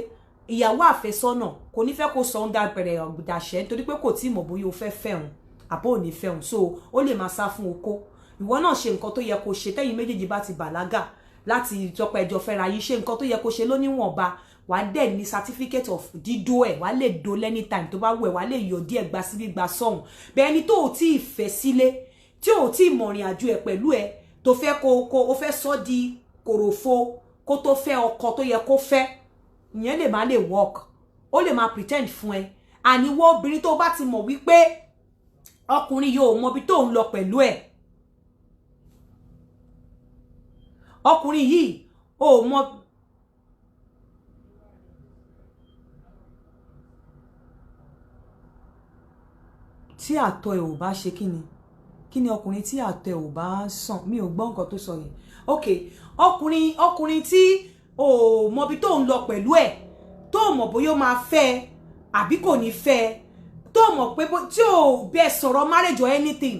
ìyàwó àfẹ́sọ́nà kò ní fẹ́ kó sọ ń dábẹ̀rẹ̀ ọ̀gbùdàṣẹ́ nítorí pé kò tí mọ̀ bóyá o fẹ́ fẹ́hùn àbó ò ní fẹ́hùn so ó lè máa sá fún oko ìwọ náà ṣe nǹkan tó yẹ kó ṣe tẹ́yin méjèèjì bá ti bàlágà láti jọpọ̀ ẹjọ́ fẹ́ra yìí ṣe nǹkan tó yẹ kó ṣe lóníwọ̀nba wà á dẹ̀ ní certificate of dídó ẹ̀ wà á lè do anytime tó bá wù ẹ̀ wà á lè yọ díẹ̀ gba síbí gba sọ́hùn bẹ́ẹ̀ ni tó ò tí ì fẹ́ sílé tí ò tí ì mọ̀rìn àjò ẹ̀ pẹ̀lú ẹ̀ tó fẹ́ kó o fẹ́ sọ di kòròfo kó tó fẹ́ ọkọ tó yẹ kó fẹ́ ìyẹn lè má lè work ó lè máa pretend fún ẹ àníwọ́ obìnrin tó bá ti mọ̀ wípé ọkùnrin yóò mọ bí tó ń lọ pẹ̀lú ẹ̀ ọkùnrin yìí ó mọ tí àtọ̀ ẹ̀ ò bá ṣe kíni ọkùnrin tí àtọ̀ ẹ̀ ò bá sàn mi ò gbọ́ nǹkan tó sọ yẹn ok ọkùnrin tí ó mọ bí tó ń lọ pẹ̀lú ẹ̀ tó mọ̀ bóyá ó máa fẹ́ àbí kò ní fẹ́ tó mọ̀ pé tí ò bẹ́ẹ̀ sọ̀rọ̀ marriage or anything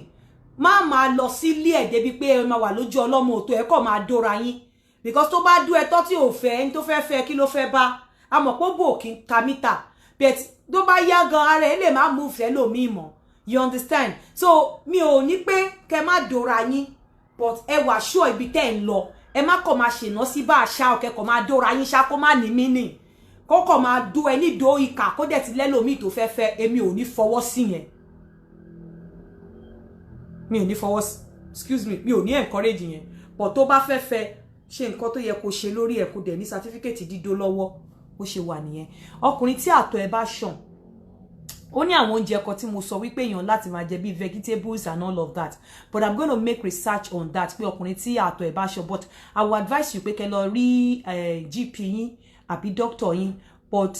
má máa lọ sílé ẹ̀ débi pé ẹ máa wà lójú ọlọ́mọ òtò ẹ̀ kọ́ máa dóra yín because tó bá dú ẹ tọ́ tí ò fẹ́ ẹni tó fẹ́ fẹ́ kí ló fẹ́ bá a mọ̀ pé bò kí n ta mítà but tó bá yá gan ara ẹ lè má mú fẹ́ lòmíì mọ́ you understand so mi ò ní pé kẹ má dóra yín but ẹ wà ṣọ́ ibi tẹ́ ń lọ ẹ má kọ̀ máa ṣèná sí bá àṣà ọ̀kẹ́ kọ̀ máa dóra yín ṣá kó má ní mínì kó kọ̀ máa dó ẹ nídò ìkà kó dẹ̀ ti lẹ́lòmíì tó fẹ́ fẹ́ èmi ò ní fọwọ́ sí yẹn mi ò ní fọwọ́ sí excuse me mi ò ní encourage yẹn but tó bá fẹ́ fẹ́ ṣe nǹkan tó yẹ kó ṣe lórí ẹ̀ kó dẹ̀ ní certificate dídó lọ́wọ́ ó ṣe wà nìyẹn ọkùnrin tí àtọ̀ ẹ bá ṣàn ó ní àwọn oúnjẹ kan tí mo sọ wípé èèyàn láti máa jẹ bí vegetables and all of that, but I'm going to make research on that pé ọkùnrin tí àtọ̀ ẹ̀ bá ṣọ, but I will advise you pé kẹ́ lọ rí GP yín àbí doctor yín, but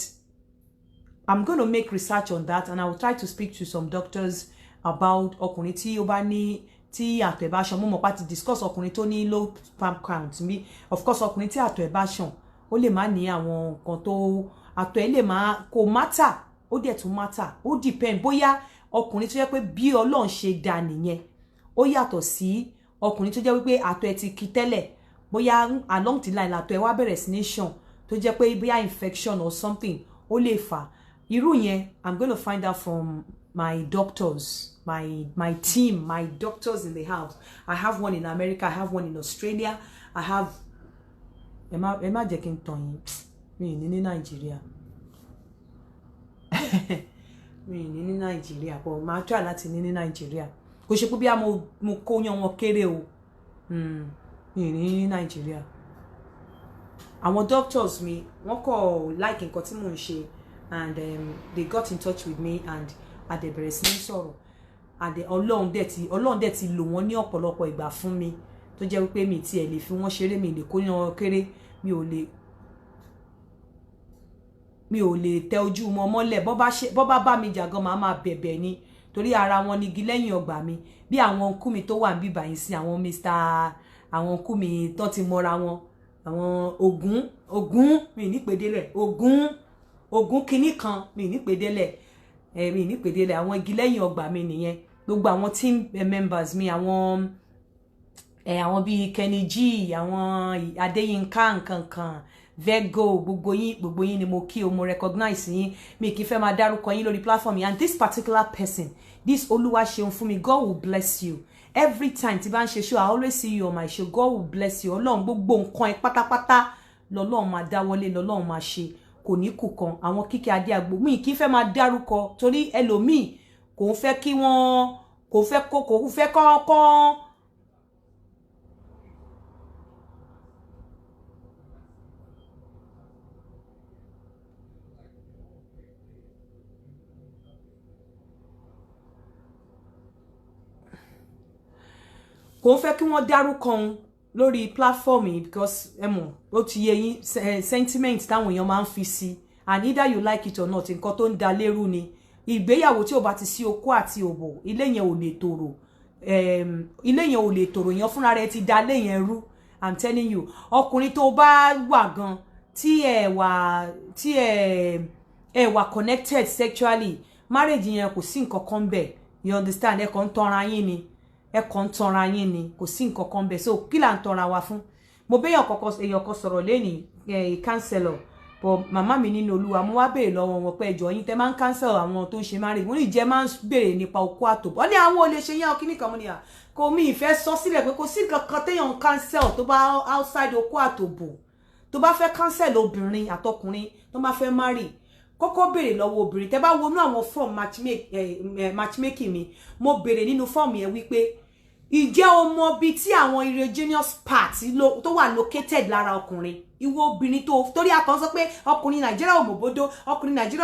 I'm going to make research on that and I will try to speak to some doctors about ọkùnrin tí ó bá ní tí àtọ̀ ẹ̀ bá ṣàn. Mo mọ̀ pa ti discuss ọkùnrin tó ní low sperm count mi, of course ọkùnrin tí àtọ̀ ẹ̀ bá ṣàn ó lè má ní àwọn nǹkan tó àtọ̀ ẹ̀ lè má kò matter, ó dẹ̀ tún matter, ó depend bóyá ọkùnrin tó jẹ́ pé bí Ọlọ́run ṣe dá nìyẹn ó yàtọ̀ sí ọkùnrin tó jẹ́ wípé àtọ̀ ẹ̀ ti kí tẹ́lẹ̀, bóyá along the line àtọ̀ ẹ̀ wá bẹ̀rẹ̀ sí ní ṣàn tó jẹ́ pé bóyá infection or something ó lè fà irú yẹn. I'm going to find out from my doctors, my team, my doctors in the house. I have one in America, I have one in Australia, I have ẹ má jẹ́ kí n tàn yín, mi ní Nàìjíríà mi ní Nàìjíríà, but máa try láti ní Nàìjíríà, kò ṣe pé bí mo kó yan wọn kéré o, mi ní Nàìjíríà. Àwọn doctors mi wọ́n kò like nǹkan tí mò ń ṣe and they got in touch with me and adẹ̀bẹ̀rẹ̀ sí ní sọ̀rọ̀ and Ọlọ́run dẹ̀ ti lò wọ́n ní ọ̀pọ̀lọpọ̀ ìgbà fún mi tó jẹ́ wípé mi tiẹ̀ lè fi wọ́n ṣeré, mi lè kó yan wọn kéré, mi ò lè tẹ ojú wọn mọ́lẹ̀, bọ́ bá bá mi jà gan máa bẹ̀bẹ̀ ni torí ara wọn ni igi lẹ́yìn ọgbà mi, bí àwọn ọkú mi tó wà níbí báyìí sí àwọn àwọn ọkú mi tó ti mọ́ra wọn, àwọn Ògún mi ní pèdélẹ̀, Ògún kinní kan mi ní pèdélẹ̀, mi ní pèdélẹ̀, àwọn igi lẹ́yìn ọgbà mi nìyẹn. Gbogbo àwọn team members mi, àwọn bíi Kenny G, àwọn Adéyínká nkankan, Vego, gbogbo yín ni mo kí o, mo recognize yín, mi kì í fẹ́ máa dárúkọ yín lórí platform yìí. And this particular person, this Olúwaṣeun fún mi, God will bless you. Every time tí bá ń ṣe show, I always see you on my show. God will bless you. Ọlọ́run gbogbo nǹkan ẹ pátápátá lọ́lọ́run máa dáwọ́lé, lọ́lọ́run máa ṣe, kò ní kù kan. Àwọn Kíkẹ́ Adéagbo mi kì í fẹ́ máa dárúkọ torí ẹlòmíì kò fẹ́ kí wọ́n kò fẹ́ kọ́kọ́ kò fẹ́ kí wọ́n dárúkọ òun lórí platform yìí because ó ti yé yín sentiment táwọn èèyàn máa ń fi sí, and either you like it or not, nǹkan tó ń da lérú ni. Ìgbéyàwó tí ó bá ti sí okó àti òbò, ilé yẹn ò lè tòrò, yẹn fúnra rẹ̀ ti da lé yẹn rú. I'm telling you, ọkùnrin tó bá wà gan tí ẹ wà connected sexually, marriage yẹn kò sí nǹkan kan bẹ́ẹ̀, you understand, ẹ kàn ń tanra yín ni, kò sí nǹkan kan bẹ́ẹ̀. So kí là ń tanra wa fún? Mo béèyàn kan sọ̀rọ̀ lẹ́nìí, counselor, but màmá mi nínú Olúwa, mo wá béèrè lọ́wọ́ wọn pé ẹjọ́ yín tẹ́ máa ń cancel àwọn tó ń ṣe marriage, mo ní ìjẹ́ máa ń béèrè nípa okó àtòbò, wọ́n ní àwọn ò lè ṣe yẹn kíní kan, mo ní kò mi ìfẹ́ sọ sílẹ̀ pé kò sí nǹkan kan téèyàn cancel tó bá outside okó àtòbò. Tó bá fẹ́ cancel obìnrin àtọkùnrin tó bá fẹ́ marry, kọ́kọ́ béèrè lọ́wọ́ obìnrin. Tẹ́ bá wọnú àwọn form matchmaking mi, mo béèrè nínú form yẹn wípé ìjẹ́ o mọ bí tí àwọn erogenous parts tó wà located lára ọkùnrin, ìwọ obìnrin tó torí akàn sọ pé ọkùnrin Nàìjíríà ò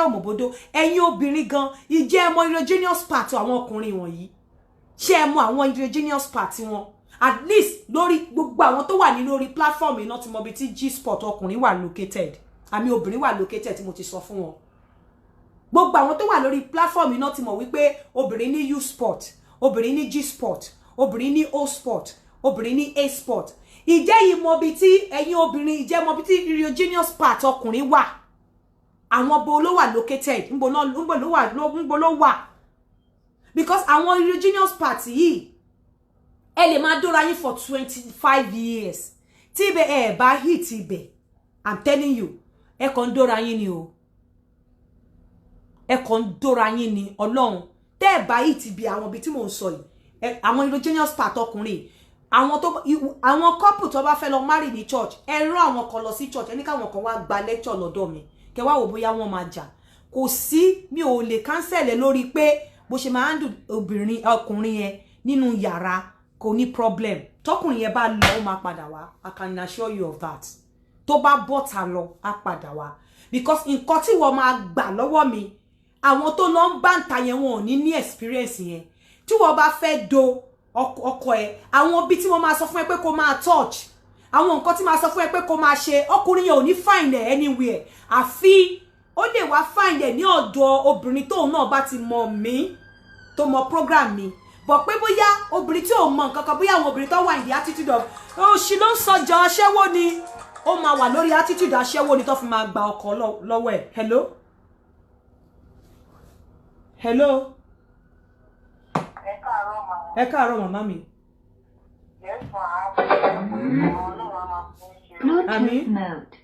mọ̀bódó, ẹ̀yin obìnrin gan ìjẹ́ ẹ mọ erogenous parts àwọn ọkùnrin wọ̀nyí, ṣé ẹ mọ àwọn erogenous parts wọn? At least lórí gbogbo àwọn tó wà ní lórí platform iná ti mọ bí tí G-spot ọkùnrin wà located, àmì obìnrin wà located tí mo ti sọ fún wọn. Gbogbo àwọn tó wà lórí platform iná ti mọ̀ wípé obìnrin ní U-spot, obìnrin ní G-spot, obìnrin ní O-spot, obìnrin ní A-spot. Ìjẹ́ yìí mọ bí tí ẹ̀yin obìnrin ìjẹ́ mọ bí tí erogenous part ọkùnrin wà. Àwọn bo ló wà located, ńbo ló wà. Because àwọn erogenous part yìí ẹ lè máa dóra yín for 25 years. Tí ibẹ̀ bá hit ibẹ̀, I'm telling you, ẹ kàn dóra yín ni o. Ẹ kàn dóra yín ni Ọlọ́run. Tẹ́ bá hit ibi àwọn ibi tí mò ń sọ yìí. Àwọn erogenous part ọkùnrin, àwọn couple tó bá fẹ́ lọ marry ní church, ẹ rán àwọn kan lọ sí church, ẹni káwọn kan wá gba lecture lọ́dọ̀ mi, kẹ́ wá wò bóyá wọ́n máa jà. Kò sí, mi ò lè cancel lórí pé bó ṣe máa handle ọkùnrin yẹn nínú yàrá kò ní problem. Tọkùnrin yẹn bá lọ ó máa padà wá, I can assure you of that. Tó bá bọ́ta lọ á padà wá, because nǹkan tí wọ́n máa gbà lọ́wọ́ mi àwọn tó lọ ń bá ń ta yẹn wọn ò ní experience yẹn tí wọ́n bá fẹ́ do ọkọ ẹ̀ àwọn bí tí wọ́n máa sọ fún ẹ pé kó máa touch àwọn nǹkan tí máa sọ fún ẹ pé kó máa ṣe ọkùnrin yẹn ò ní find ẹ anywhere àfi ó lè wá find ẹ ní ọ̀dọ̀ obìnrin tóun náà bá ti mọ̀ mí tó mọ̀ program mi bọ̀ pé bóyá obìnrin tí ò mọ̀ nǹkan kan bóyá àwọn obìnrin tó wà in the attitude of ṣì ló ń sọjà aṣẹ́wó ni ó máa wà lórí attitude aṣẹ́wó ni tó fi máa gba ọkọ lọ́wọ́ ẹ̀. Hello. Hello. Ẹ káàárọ̀ màmá mi. Bluetooth mode.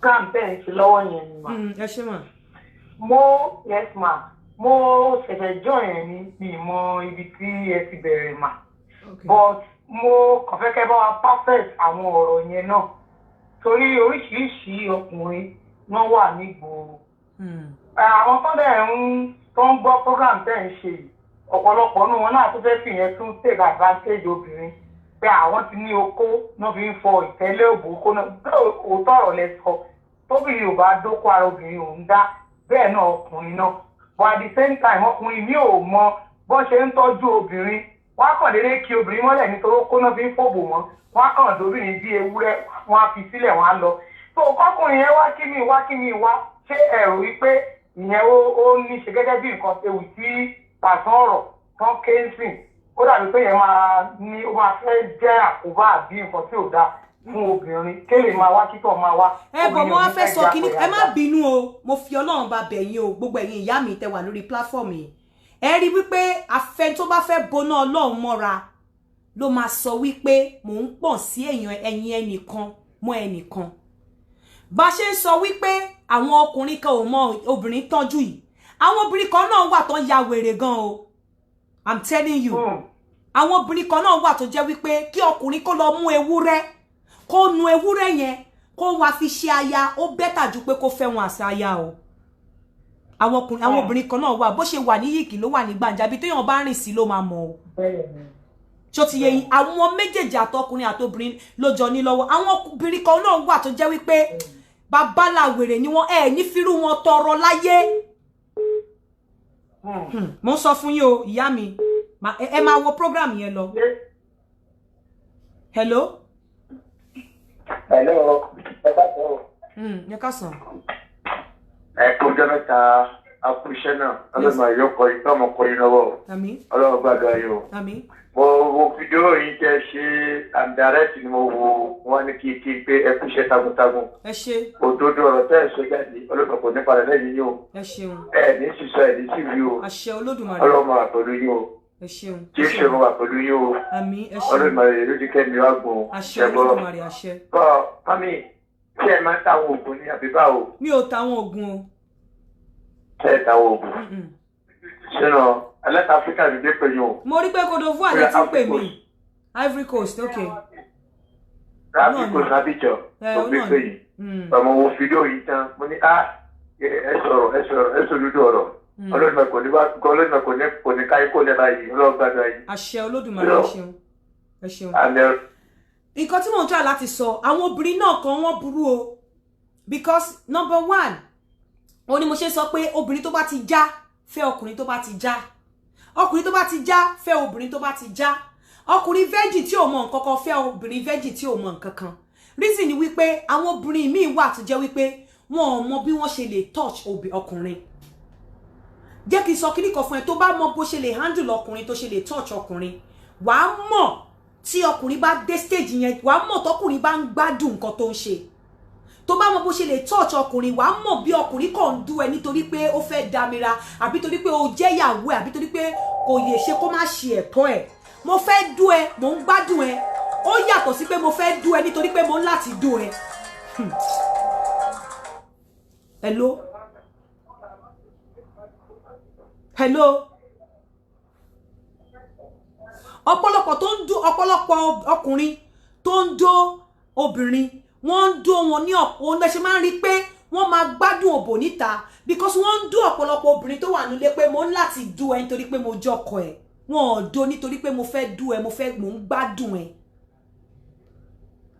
Campaign sí lọ́wọ́ yẹn ni ma. Ẹ ṣé mà. Yes ma. Mo ṣẹ̀ṣẹ̀ join ẹ̀ ní ìmọ̀ ibi tí ẹ ti bẹ̀rẹ̀ mà. But mo kàn fẹ́ kẹ́ bá wa perfect àwọn ọ̀rọ̀ yẹn náà. Torí oríṣiríṣi ọkùnrin náà wà nígboro. Àwọn tó ń gbọ́ program tẹ́ ń ṣe yìí. Ọ̀pọ̀lọpọ̀ nínú wọn náà tó fẹ́ fi yẹn tún take advantage obìnrin pé àwọn ti ní okó náà fi ń fọ ìtẹ́lẹ̀ òbò okó náà òótọ́ ọ̀rọ̀ lẹ sọ tóbìnrin ò bá dókó ara obìnrin òun dá bẹ́ẹ̀ náà ọkùnrin náà but at the same time ọkùnrin mi ò mọ bó ṣe ń tọ́jú obìnrin wọ́n á kàn déédéé kí obìnrin mọ́lẹ̀ nítorí okó náà fi ń fòbò wọn wọ́n á kàn dóbìnrin bí ewúrẹ́ wọ́n á fi sílẹ̀ wọ́n á lọ tó kọ́kùnrin yẹn wá kí mi wá ṣé ẹ̀rù wípé ìyẹn ó ní ṣe gẹ́gẹ́ bí nǹkan ewu tí pàṣán ọ̀rọ̀ tán kéésì ó dàbí pé yẹn ó máa fẹ́ jẹ́ àkóbá àbí nǹkan tí ò dáa fún obìnrin kéèrè máa wá títọ̀ máa wá. Bọ̀ mo wá fẹ́ sọ kíní ẹ má bínú o mo fi Ọlọ́run bá bẹ̀ yín o gbogbo ẹ̀yin ìyá mi tẹ́ wà lórí platform yìí ẹ rí wípé afẹ́ tó bá fẹ́ boná Ọlọ́run mọ́ra ló máa sọ wípé mò ń pọ̀n sí ẹ̀yin ẹnìkan mọ́ ẹnìkan bá ṣe ń sọ wípé àwọn ọkùnrin kan ò mọ obìnrin tọ́jú yìí àwọn obìnrin kan náà wà tó ya wèrè gan o I'm telling you àwọn obìnrin kan náà wà tó jẹ́ wípé kí ọkùnrin kó lọ mú ewúrẹ́ kó nu ewúrẹ́ yẹn kó wá fi ṣe aya ó bẹ́tà ju pé kó fẹ́ wọn àṣà aya o àwọn obìnrin kan náà wà bó ṣe wà ní yìkì ló wà ní gbàǹjà bí téèyàn bá rìn sí ló máa mọ̀ o ṣó ti yé yín àwọn méjèèjì àtọkùnrin àtobìnrin ló jọ ní lọ́wọ́ àwọn obìnrin kan náà wà tó jẹ́ wípé babaláwèrè ni wọ́n ní fírú wọn tọrọ láyé mo ń sọ fún yín o ìyá mi ẹ máa wo program yẹn lọ. Hello. Hello. Ẹ káàsán. Ẹ kó jẹ́ mẹ́ta akúṣẹ́ náà ọlọ́mọ àyọkọ̀ yìí tọ́mọ kọ yín lọ́wọ́. Àmín. Ọlọ́mọ gbàgbà yìí o. Àmín. Mo wo fídíò yìí tẹ́ ṣe àǹdàrẹ́tì ni mo wo wọ́n ní kí pé ẹ kúṣẹ́ takuntakun. Ẹ ṣé. Òdodo ọ̀rọ̀ tẹ́ ẹ sọ jáde ọlọ́mọ kò ní padà lẹ́yìn yìí o. Ẹ ṣeun. Ẹ ní sísọ ẹ ní síbi o. Àṣẹ Olódùmarè. Ọlọ́mọ àpẹ̀lú yìí o. Ẹ ṣeun. Jésù ọmọ àpẹ̀lú yìí o. Àmín. Ẹ ṣeun. Olódùmarè lójú kẹ́mi wá gbọ́n. Àṣẹ Olódùmarè àṣẹ. Bọ́ mami ṣé ẹ máa ń táwọn oògùn ní àbí báwo? Mi ò táwọn oògùn o. Ṣé ẹ táwọn oògùn? Ṣé Alert Africa ló dé pẹ̀lú o? Mo rí pé Côte d'Ivoire ni tí ń pè mí. Ivory Coast, okay. Ivory Coast Abidjan tó gbé pé yìí. Ọmọ wo fídíò yìí tán, mo ní ẹ sọ̀rọ̀ lójú ọ̀rọ̀. Ọlọ́dún kò ní káyé kó lẹ́ba yìí, ọlọ́run gbàdúrà yìí. Àṣẹ Olódùmarè ẹ ṣeun. Ẹ ṣeun. Nǹkan tí mò ń try láti sọ, àwọn obìnrin náà kan wọ́n burú o. Because number one, ó ní mo ṣe sọ pé obìnrin tó bá ti já fẹ́ ọkùnrin tó bá ti já. Ọkùnrin tó bá ti já fẹ́ obìnrin tó bá ti já. Ọkùnrin virgin tí ò mọ nǹkan kan fẹ́ obìnrin virgin tí ò mọ nǹkan kan. Reason ni wípé àwọn obìnrin míì wà tó jẹ́ wípé wọn ò mọ bí wọ́n ṣe lè touch ọkùnrin. Jẹ́ kí n sọ kíní kan fún ẹ tó bá mọ bó ṣe lè handle ọkùnrin tó ṣe lè touch ọkùnrin. Wàá mọ̀ tí ọkùnrin bá dé stage yẹn, wàá mọ̀ tọkùnrin bá ń gbádùn nǹkan tó ń ṣe. Tó bá mọ bó ṣe lè touch ọkùnrin, wàá mọ̀ bí ọkùnrin kàn ń dú ẹ nítorí pé ó fẹ́ damira àbí torí pé ó jẹ́ ìyàwó ẹ̀ àbí torí pé kò lè ṣe kó má ṣe ẹ̀tọ́ ẹ̀. Mo fẹ́ dú ẹ, mo ń gbádùn ẹ. Ó yàtọ̀ sí pé mo fẹ́ dú ẹ nítorí pé mo ń láti dú ẹ. Hello. Hello. Ọ̀pọ̀lọpọ̀ ọkùnrin tó ń dó obìnrin wọ́n ń dó wọn ní ọ̀pọ̀ ọ̀nà ṣe máa ń rí pé wọ́n máa gbádùn òbò níta because wọ́n ń dó ọ̀pọ̀lọpọ̀ obìnrin tó wà nílé pé mo ń láti dú ẹ nítorí pé mo jọkọ ẹ̀ wọ́n ò dó nítorí pé mo fẹ́ dú ẹ mo ń gbádùn ẹ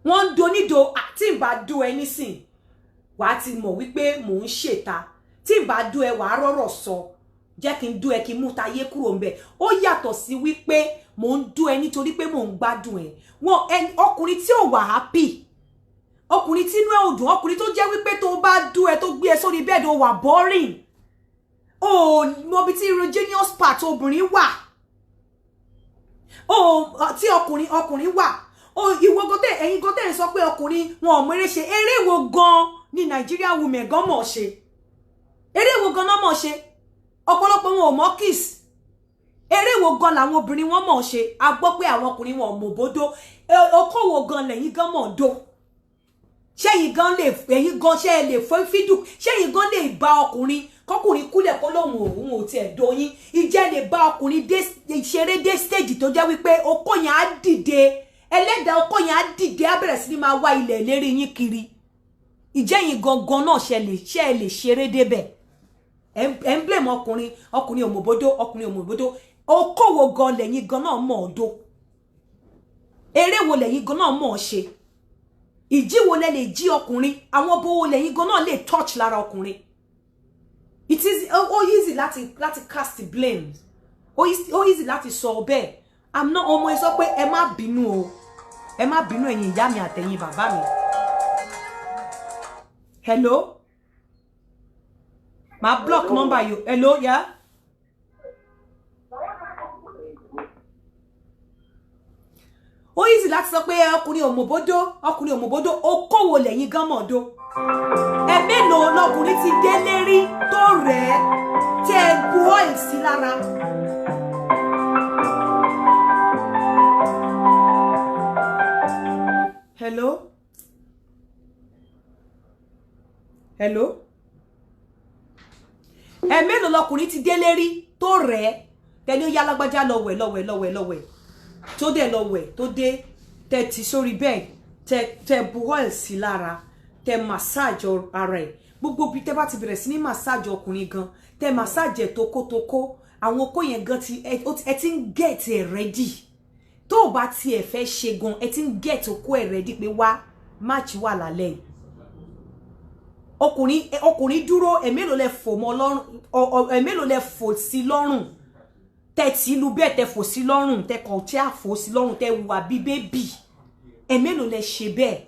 wọ́n ń dó nídò àti ìbá dú ẹ nísìn wàá ti mọ̀ wípé mò ń ṣèta tí n bá dú ẹ wàá rọ́rọ̀ sọ jẹ́ kí n dú ẹ kí n mú tayé kúrò ń bẹ̀ ó yàtọ̀ sí wípé mò ń dú ẹ nítorí pé mò ń gbádùn ẹ wọn ọkùnrin tí ò wà happy ọkùnrin tí inú ẹ ò dùn ọkùnrin tó jẹ́ wípé tó bá dú ẹ tó gbé ẹ sórí bẹ́ẹ̀dì ó wà boring ó mọ bí tí erogenous part obìnrin wà ó tí ọkùnrin wà ó ìwọ gọtẹ ẹ̀yin gọtẹ ń sọ pé ọkùnrin wọn ò mèrè ṣe eré wo gan ní Nigerian women gan mọ̀ ṣe eré wo gan náà mọ̀ ṣe ọ̀pọ̀lọpọ̀ wọn ò mọ̀ kiss eré wo gan làwọn obìnrin wọn mọ̀ ṣe a gbọ́ pé àwọn ọkùnrin wọn ò mọ̀ bódó okòwò gan lẹ́yìn gan mọ̀ dó ṣẹ́yìn gan lè ẹ̀yin gan ṣe lè fọ́ fídù ṣẹ́yìn gan lè bá ọkùnrin kọkùnrin kúlẹ̀ kó lóhùn òun ò tiẹ̀ dóyin ìjẹ́ lè bá ọkùnrin ṣeré dé stage tó jẹ́ wípé okó yẹn á dìde ẹlẹ́dàá okó yẹn á dìde á bẹ̀rẹ̀ sí ní máa wá ilẹ̀ lérí yín kiri ìjẹ́yìn gangan náà ṣe lè ṣeré débẹ̀ ẹ̀ ń blame ọkùnrin òmòbódó ọkùnrin òmòbódó okòwò gan lẹ́yìn gan náà mọ̀ ọ́ dó eré wo lẹ́yìn gan náà mọ̀ ọ́ ṣe ìjí wo lẹ lè jí ọkùnrin àwọn bó wo lẹ́yìn gan náà lè touch lára ọkùnrin it is easy láti cast blame easy láti sọ bẹ́ẹ̀ I'm not ọmọ ẹ sọ pé ẹ má bínú o ẹ má bínú ẹ̀yin ìyá mi àtẹ̀yin bàbá mi hello ma block number you hello yeah ó easy láti sọ pé ọkùnrin òmòbódó okòwò lẹ́yìn gan mọ̀ọ́dó ẹ mélòó lọkùnrin ti dé lérí tó rẹ̀ tẹ bu oil sí lára hello ẹ mélòó lọkùnrin ti dé lérí tó rẹ̀ tẹ́lẹ̀ ó yá lágbájá lọ́wẹ̀ tó dẹ̀ lọ́wẹ̀ tó dé tẹ́ ti sórí bẹ́ẹ̀ tẹ́ bu oil sí lára tẹ́ massage ara ẹ̀ gbogbo bí tẹ́ bá ti bẹ̀rẹ̀ sí ní massage ọkùnrin gan tẹ́ massage ẹ̀ tókótókó àwọn okó yẹn gan ẹ ti ń get ẹ̀ ready tó o bá tiẹ̀ fẹ́ ṣe gan ẹ ti ń get okó ẹ̀ ready pé wá match wà lálẹ́ ọkùnrin dúró ẹ̀mélòó lẹ fò mọ́ lọ́rùn ẹ̀mélòó lẹ fò sí lọ́rùn tẹ́tí ìlú bẹ́ẹ̀ tẹ́ fò sí lọ́rùn tẹ́ kàn tí a fò sí lọ́rùn tẹ́ wà bí bébì ẹ̀mélòó lẹ ṣe bẹ́ẹ̀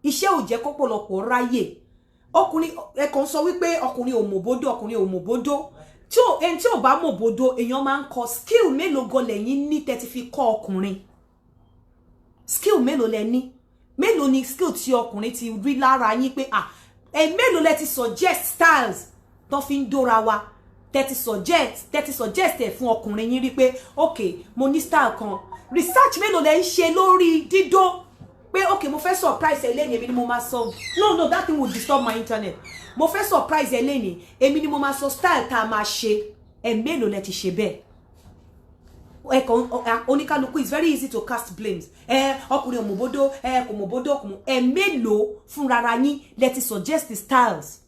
iṣẹ́ ò jẹ́ kọ́pọ̀lọpọ̀ ráyè ọkùnrin ẹ kàn sọ wípé ọkùnrin òmòbódó ẹni tí ò bá mòbódó èèyàn máa ń kọ́ skill mélòó gan lẹ́yìn ní tẹ́ ti fi kọ́ ọkùnrin skill mélòó lẹ ní mélòó ni skill tí ọkùnrin ti rí lára yín pé mélòó lẹ ti suggest styles tó fi ń dóra wa tẹ́tí suggest ẹ̀ fún ọkùnrin yín rí pé okay mo ní style kan research mélòó lẹ ń ṣe lórí dídó pé okay mo fẹ́ surprise ẹ lẹ́yìn èmi ni mo máa sọ no that thing will disturb my internet mo fẹ́ surprise ẹ lẹ́yìn èmi ni mo máa sọ style tá a máa ṣe mélòó lẹ ti ṣe bẹ́ẹ̀ oníkálukú is very easy to cast blames ọkùnrin òmòbódó kò mòbódó mélòó fúnrara yín lẹ ti suggest the styles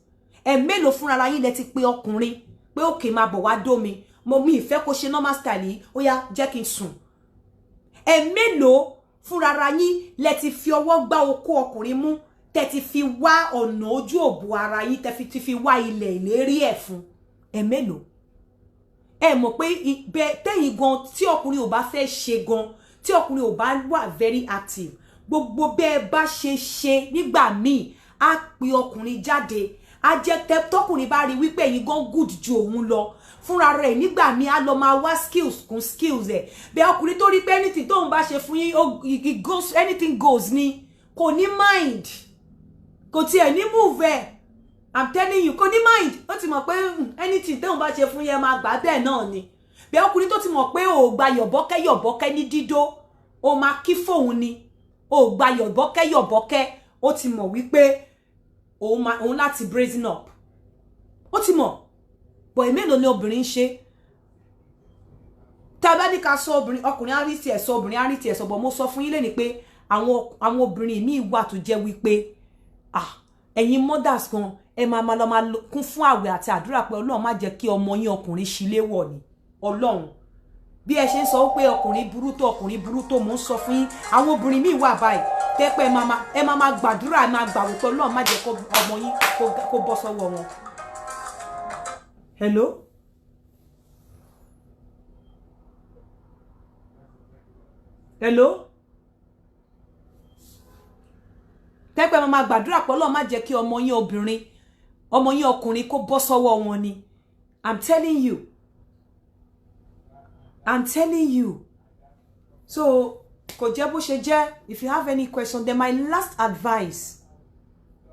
mélòó fúnrara yín lẹ ti pé ọkùnrin pé òkè máa bọ̀ wá dó mi mi ìfẹ́ kó ṣe normal style yìí ó yá jẹ́ kí n sùn mélòó fúnrara yín lẹ ti fi ọwọ́ gbá okó ọkùnrin mú tẹ ti fi wá ọ̀nà ojú òbò ara yín tẹ ti fi wá ilẹ̀ ìlérí ẹ̀ fún mélòó mọ̀ pé tẹ́yìn gan tí ọkùnrin ò bá fẹ́ ṣe gan tí ọkùnrin ò bá wà very active gbogbo bẹ́ẹ̀ bá ṣe nígbà míì á pe ọkùnrin jáde á jẹ́ tọkùnrin bá rí wípé ẹ̀yin gan good ju òun lọ fúnra rẹ̀ nígbà míì á lọ máa wá skills kún skills ẹ̀ bẹ́ẹ̀ ọkùnrin tó rí pé anything tóun bá ṣe fún yín goes anything goes ni kò ní mind kò tiẹ̀ ní move ẹ̀ I'm telling you kò ní mind ó ti mọ̀ pé anything tóun bá ṣe fún yẹn máa gbà bẹ́ẹ̀ náà ni bẹ́ẹ̀ ọkùnrin tó ti mọ̀ pé ò gba yọ̀bọ́kẹ́ ní dídó ó máa kí fóun ni ò gba yọ̀bọ́kẹ́ ó ti mọ̀ wípé òun láti brazen up ó ti mọ̀ bọ̀ mélòó ni obìnrin ń ṣe tá a bá ní ká sọ ọkùnrin á rí tiẹ̀ sọ obìnrin á rí tiẹ̀ sọ bọ̀ mo sọ fún yín lẹ́ni pé àwọn obìnrin míì wà tó jẹ́ wípé ẹ̀yin mothers kan ẹ máa kún fún àwẹ̀ àti àdúrà pé Ọlọ́run má jẹ́ kí ọmọ yín ọkùnrin ṣíléwọ̀ ni Ọlọ́run bí ẹ ṣe ń sọ pé ọkùnrin burú tó mò ń sọ fún yín àwọn obìnrin míì wà báyìí tẹ́pẹ́ ẹ máa gbàdúrà ẹ máa gbàwò pé Ọlọ́run má jẹ́ kó ọmọ yín kó bọ́ sọ́wọ́ wọn. Hello? Hello? Tẹ́pẹ́ ẹ máa gbàdúrà pé Ọlọ́run má jẹ́ kí ọmọ yín obìnrin ọmọ yín ọkùnrin kó bọ́ sọ́wọ́ wọn ni. I'm telling you. I'm telling you. So kò jẹ́ bó ṣe jẹ́. If you have any question, then my last advice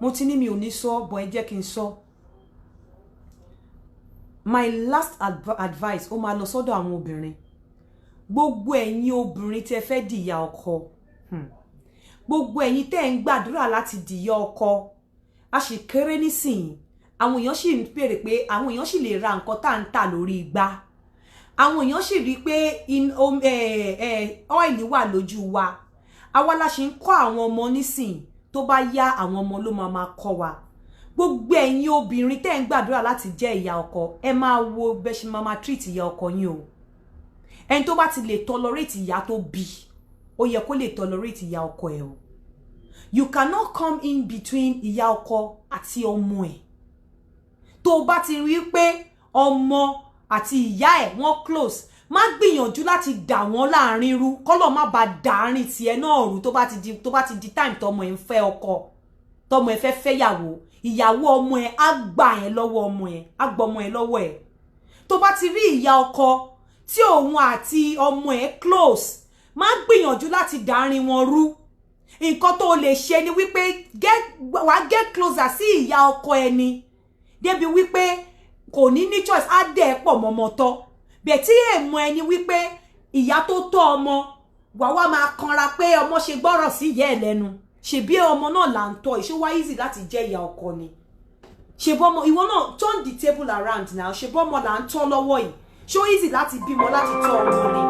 mo ti ní mi ò ní sọ but ẹ jẹ́ kí n sọ. My last advice ó máa lọ sọ́dọ̀ àwọn obìnrin. Gbogbo ẹ̀yin obìnrin tẹ́ fẹ́ dìyà ọkọ. Gbogbo ẹ̀yin tẹ́ ń gbàdúrà láti dìyà ọkọ. A sì kéré nísìnyí. Àwọn èèyàn sì ń béèrè pé àwọn èèyàn sì lè ra nǹkan tá ń tà lórí igbá. Àwọn èèyàn sì rí pé oil wà lójú wa. Àwa la ṣe ń kọ́ àwọn ọmọ nísìn tó bá yá àwọn ọmọ ló máa kọ́ wa. Gbogbo ẹ̀yin obìnrin tẹ́ ń gbàdúrà láti jẹ́ ìyá ọkọ ẹ máa wo bẹ́ ṣe máa treat ìyá ọkọ yín o. Ẹni tó bá ti lè tolerate ìyá tó bí ó yẹ kó lè tolerate ìyá ọkọ ẹ o. You cannot come in between ìyá ọkọ àti ọmọ ẹ̀. Tó bá ti rí pé ọmọ àti ìyá ẹ̀ wọ́n close má gbìyànjú láti dà wọ́n láàrin rú kọ́lọ̀ má ba dàárín tiẹ̀ náà rú tó bá ti di time tọmọ ẹ̀ ń fẹ́ ọkọ tọmọ ẹ̀ fẹ́ fẹ́yàwó ìyàwó ọmọ ẹ̀ á gbà ẹ̀ lọ́wọ́ ọmọ ẹ̀ á gbọ́ ọmọ ẹ̀ lọ́wọ́ ẹ̀. Tó bá ti rí ìyá ọkọ tí òun àti ọmọ ẹ̀ close má gbìyànjú láti dàárín wọn rú. Nǹkan tó lè ṣe ni wípé wàá get closer sí ìyá ọkọ ẹni débi wípé kò ní choice á dẹ̀ pọ̀ mọ́mọ́ tọ́. Bẹ̀ tí èèmọ̀ ẹni wípé ìyá tó tọ́ ọmọ wá máa kanra pé ọmọ ṣe gbọ́rọ̀ sí ìyá ẹ̀ lẹ́nu. Ṣebí ọmọ náà là ń tọ́ ìṣe wá easy láti jẹ́ ìyá ọkọ ni. Ṣebí ọmọ ìwọ náà turn the table around now. Ṣebí ọmọ là ń tọ́ lọ́wọ́ yìí. Ṣó easy láti bímọ láti tọ́ ọmọ ni.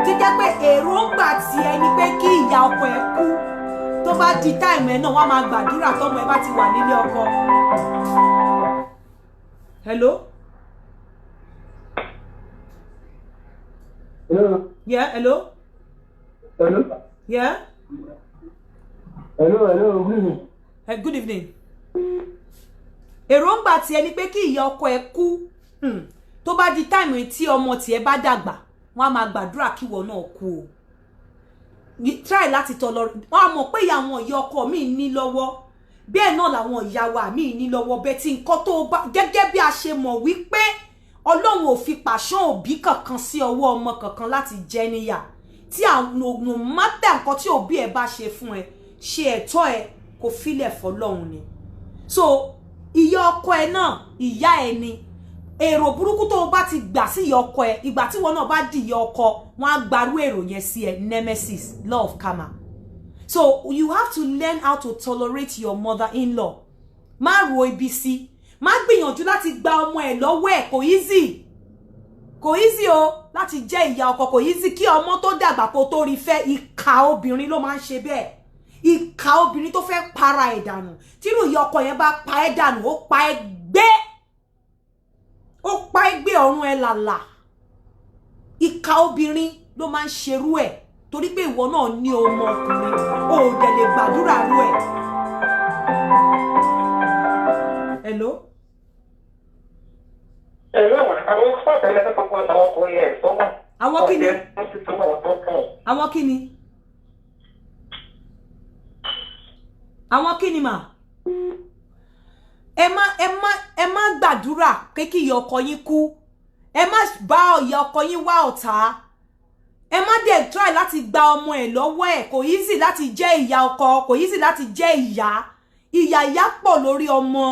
Tí jẹ́ pé èròǹgbà ti ẹni pé kí ìyá ọkọ ẹ̀ kú tó bá di time ẹ̀ náà wọ́n máa gbàdúrà tọ́mọ ẹ̀ bá ti wà nílé ọkọ. Hello? Hello? Yeah, hello? Hello? Yeah? Hello, good evening. Good evening. Èròǹgbà tí ẹni pé kí ìyá ọkọ ẹ̀ kú tó bá di time tí ọmọ tí ẹ bá dàgbà wọ́n á máa gbàdúrà kí ìwọ náà kú o. Try láti tolerate. Wọ́n á mọ̀ pé àwọn ìyá ọkọ mi ní lọ́wọ́. Bẹ́ẹ̀ náà làwọn ìyá wa mi ní lọ́wọ́ bẹ́ẹ̀ tí nǹkan tó bá gẹ́gẹ́ bí a ṣe mọ̀ wípé Ọlọ́run ò fi pàṣán òbí kankan sí ọwọ́ ọmọ kankan láti jẹ níyà. Tí àwọn mátà nǹkan tí òbí ẹ bá ṣe fún ẹ ṣe ẹ̀tọ́ ẹ kò filẹ̀ fọlọ́run ni. So ìyá ọkọ ẹ náà ìyá ẹ ni. Èrò burúkú tó bá ti gbà sí ìyá ọkọ ẹ ìgbà tí wọn náà bá di ìyá ọkọ wọn á gbarú èrò yẹn sí ẹ nemesis law of karma. So you have to learn how to tolerate your mother-in-law. Má ro ibi sí. Má gbìyànjú láti gba ọmọ ẹ̀ lọ́wọ́ ẹ̀ kò easy. Kò easy o láti jẹ́ ìyá ọkọ kò easy kí ọmọ tó dàgbà kó tó rí fẹ́ ìkà obìnrin ló máa ń ṣe bẹ́ẹ̀. Ìkà obìnrin tó fẹ́ para ẹ̀ dànù. Tírú ìyá ọkọ yẹn bá pa ẹ́ dànù ó pa ẹ́ gbé. Ó pa ẹ́ gbé ọ̀run ẹ̀ làlà. Ìkà obìnrin ló máa ń ṣerú ẹ̀. Torí pé ìwọ náà ní ọmọ ọkùnrin o dẹ̀ lè gbàdúrà rú ẹ̀. Hello? Hello, àwọn fọ́ọ̀tẹ̀ lẹ́sẹ̀ pọ̀pọ̀ àwọn ọkùnrin ẹ̀ sọ́mọ̀. Àwọn kí ni? Àwọn kí ni? Àwọn kí ni mà? Ẹ má gbàdúrà pé kí ìyá ọkọ yín kú. Ẹ má bá ìyá ọkọ yín wá ọ̀tá. Ẹ má dẹ̀ try láti gba ọmọ ẹ̀ lọ́wọ́ ẹ̀ kò easy láti jẹ́ ìyá ọkọ kò easy láti jẹ́ ìyá. Ìyá pọ̀ lórí ọmọ.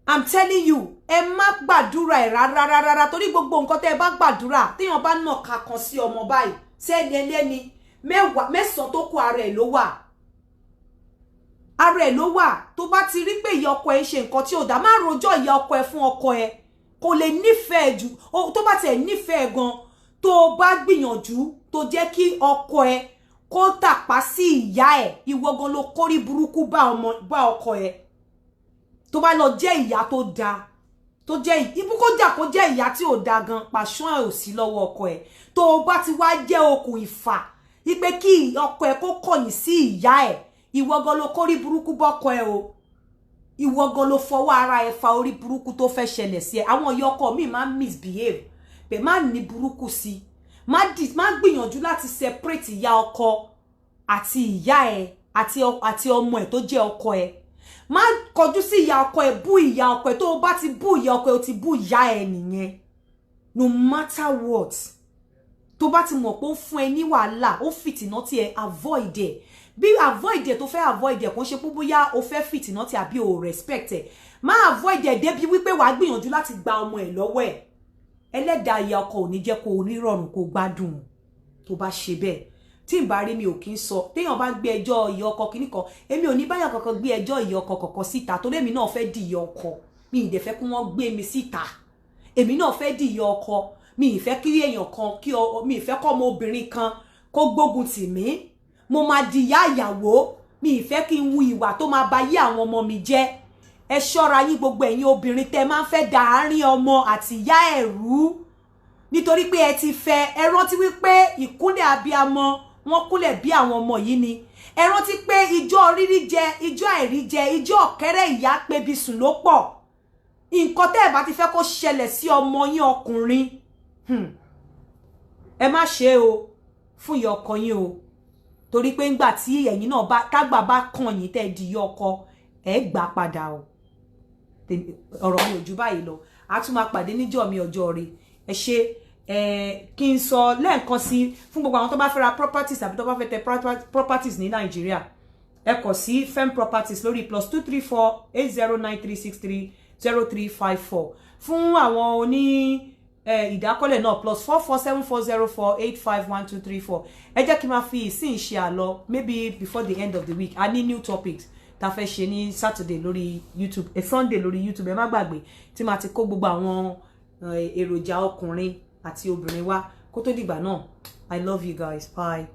I'm telling you ẹ má gbàdúrà ẹ̀ rárá torí gbogbo nǹkan tẹ́ ẹ bá gbàdúrà téèyàn bá nà kankan sí ọmọ báyìí sẹ́ni ẹlẹ́ni mẹ́sàn-án tó kù ara ẹ̀ ló wà. Ara ẹ̀ ló wà tó bá ti rí pé ìyá ọkọ ẹ̀ ṣe nǹkan tí ò dá má rojọ́ ìyá ọkọ ẹ̀ fún ọkọ ẹ̀ kò lè nífẹ̀ẹ́ jù tó bá tiẹ̀ nífẹ̀ẹ́ gan tó bá gbìyànjú tó jẹ́ kí ọkọ ẹ̀ kó tàpá sí ìyá ẹ̀ ìwọ gan ló kórí burúkú bá ọkọ ẹ̀ tó bá lọ jẹ́ ìyá tó dáa tó jẹ́ ibú kó jà kó jẹ́ ìyá tí ò dáa gan pàṣán ẹ̀ ò sí lọ́wọ́ ọkọ ẹ̀ tó bá ti wá jẹ́ okùn ìfà ipe kí ọkọ ẹ kó kọ̀yìn sí ìyá ẹ ìwọ gan ló kórí burúkú bọ́kọ ẹ o ìwọ gan ló fọwọ́ ara ẹ fa orí burúkú tó fẹ́ ṣẹlẹ̀ sí ẹ àwọn ìyá ọkọ mi máa misbehave bẹ́ẹ̀ má ní burúkú sí má gbìyànjú láti separate ìyá ọkọ àti ìyá ẹ àti ọmọ ẹ tó jẹ́ ọkọ ẹ má kọjú sí ìyá ọkọ ẹ bú ìyá ọkọ ẹ tó o bá ti bú ìyá ọkọ ẹ o ti bú ìyá ẹ nìyẹn no matter what tó bá ti mọ̀ pé ó fún ẹ ní wàhálà ó fìtìnà tí ẹ avoid ẹ bí avoid ẹ tó fẹ́ avoid ẹ kò ń ṣe pé bóyá o fẹ́ fìtìnà tí àbí o respect ẹ má avoid ẹ débi wípé wàá gbìyànjú láti gba ọmọ ẹ lọ́wọ́ ẹ ẹlẹ́dàá ìyá ọkọ ò ní jẹ́ kó o rí rọrùn kó gbádùn tó bá ṣe bẹ́ẹ̀ tí n bá rí mi ò kí ń sọ téèyàn bá gbé ẹjọ́ ìyá ọkọ kíní kan èmi ò ní báyọ̀ kankan gbé ẹjọ́ ìyá ọkọ kankan síta torí èmi náà fẹ́ di ìyá ọkọ mi ì dẹ̀ fẹ́ kí wọ́n gbé mi síta èmi náà fẹ́ di ìyá ọkọ mi ì fẹ́ kí èèyàn kan mi ì fẹ́ kọ́ ọmọ obìnrin kan kó gbógun tì mí mo máa di ìyá ìyàwó mi ì fẹ́ kí n wu ìwà tó máa ba yé àwọn ọmọ mi jẹ́ ẹ ṣọ́ra yín gbogbo ẹ̀yin obìnrin tẹ́ máa ń fẹ́ da àárín ọmọ àti ìyá ẹ̀ rú nítorí pé ẹ ti fẹ́ ẹ rántí wípé ìkúnlẹ̀ abiyamọ wọ́n kúnlẹ̀ bí àwọn ọmọ yìí ni ẹ rántí pé ijó rírí jẹ ijó àìrí jẹ ijó ọ̀kẹ́rẹ́ ìyá pébi sùn ló pọ̀ nǹkan tẹ́ ẹ bá ti fẹ́ kó ṣẹlẹ̀ sí ọmọ yín ọkùnrin ẹ má ṣe o fún ìyá ọkọ yín o torí pé ńgbà tí ẹ̀yin náà bá tágbà bá kàn yín tẹ́ di ìyá ọkọ ẹ gbà padà o ọ̀rọ̀ mi ò jù báyìí lọ a tún máa pàdé níjọ́ mi ọjọ́ rẹ̀ ẹ ṣe kí n sọ lẹ́ẹ̀kan sí fún gbogbo àwọn tó bá fẹ́ ra properties àbí tó bá fẹ́ tẹ properties ní Nàìjíríà ẹ kọ sí Fem Properties lórí +234 8093630354 fún àwọn oní ìdákọ́lẹ̀ náà +447404851234 ẹ jẹ́ kí n máa fi ìsìn ṣe àlọ maybe before the end of the week a ní new topics tá fẹ́ ṣe ní Saturday lórí YouTube Sunday lórí YouTube ẹ má gbàgbé tí máa ti kó gbogbo àwọn èròjà ọkùnrin àti obìnrin wá kó tó dìgbà náà I love you guys bye.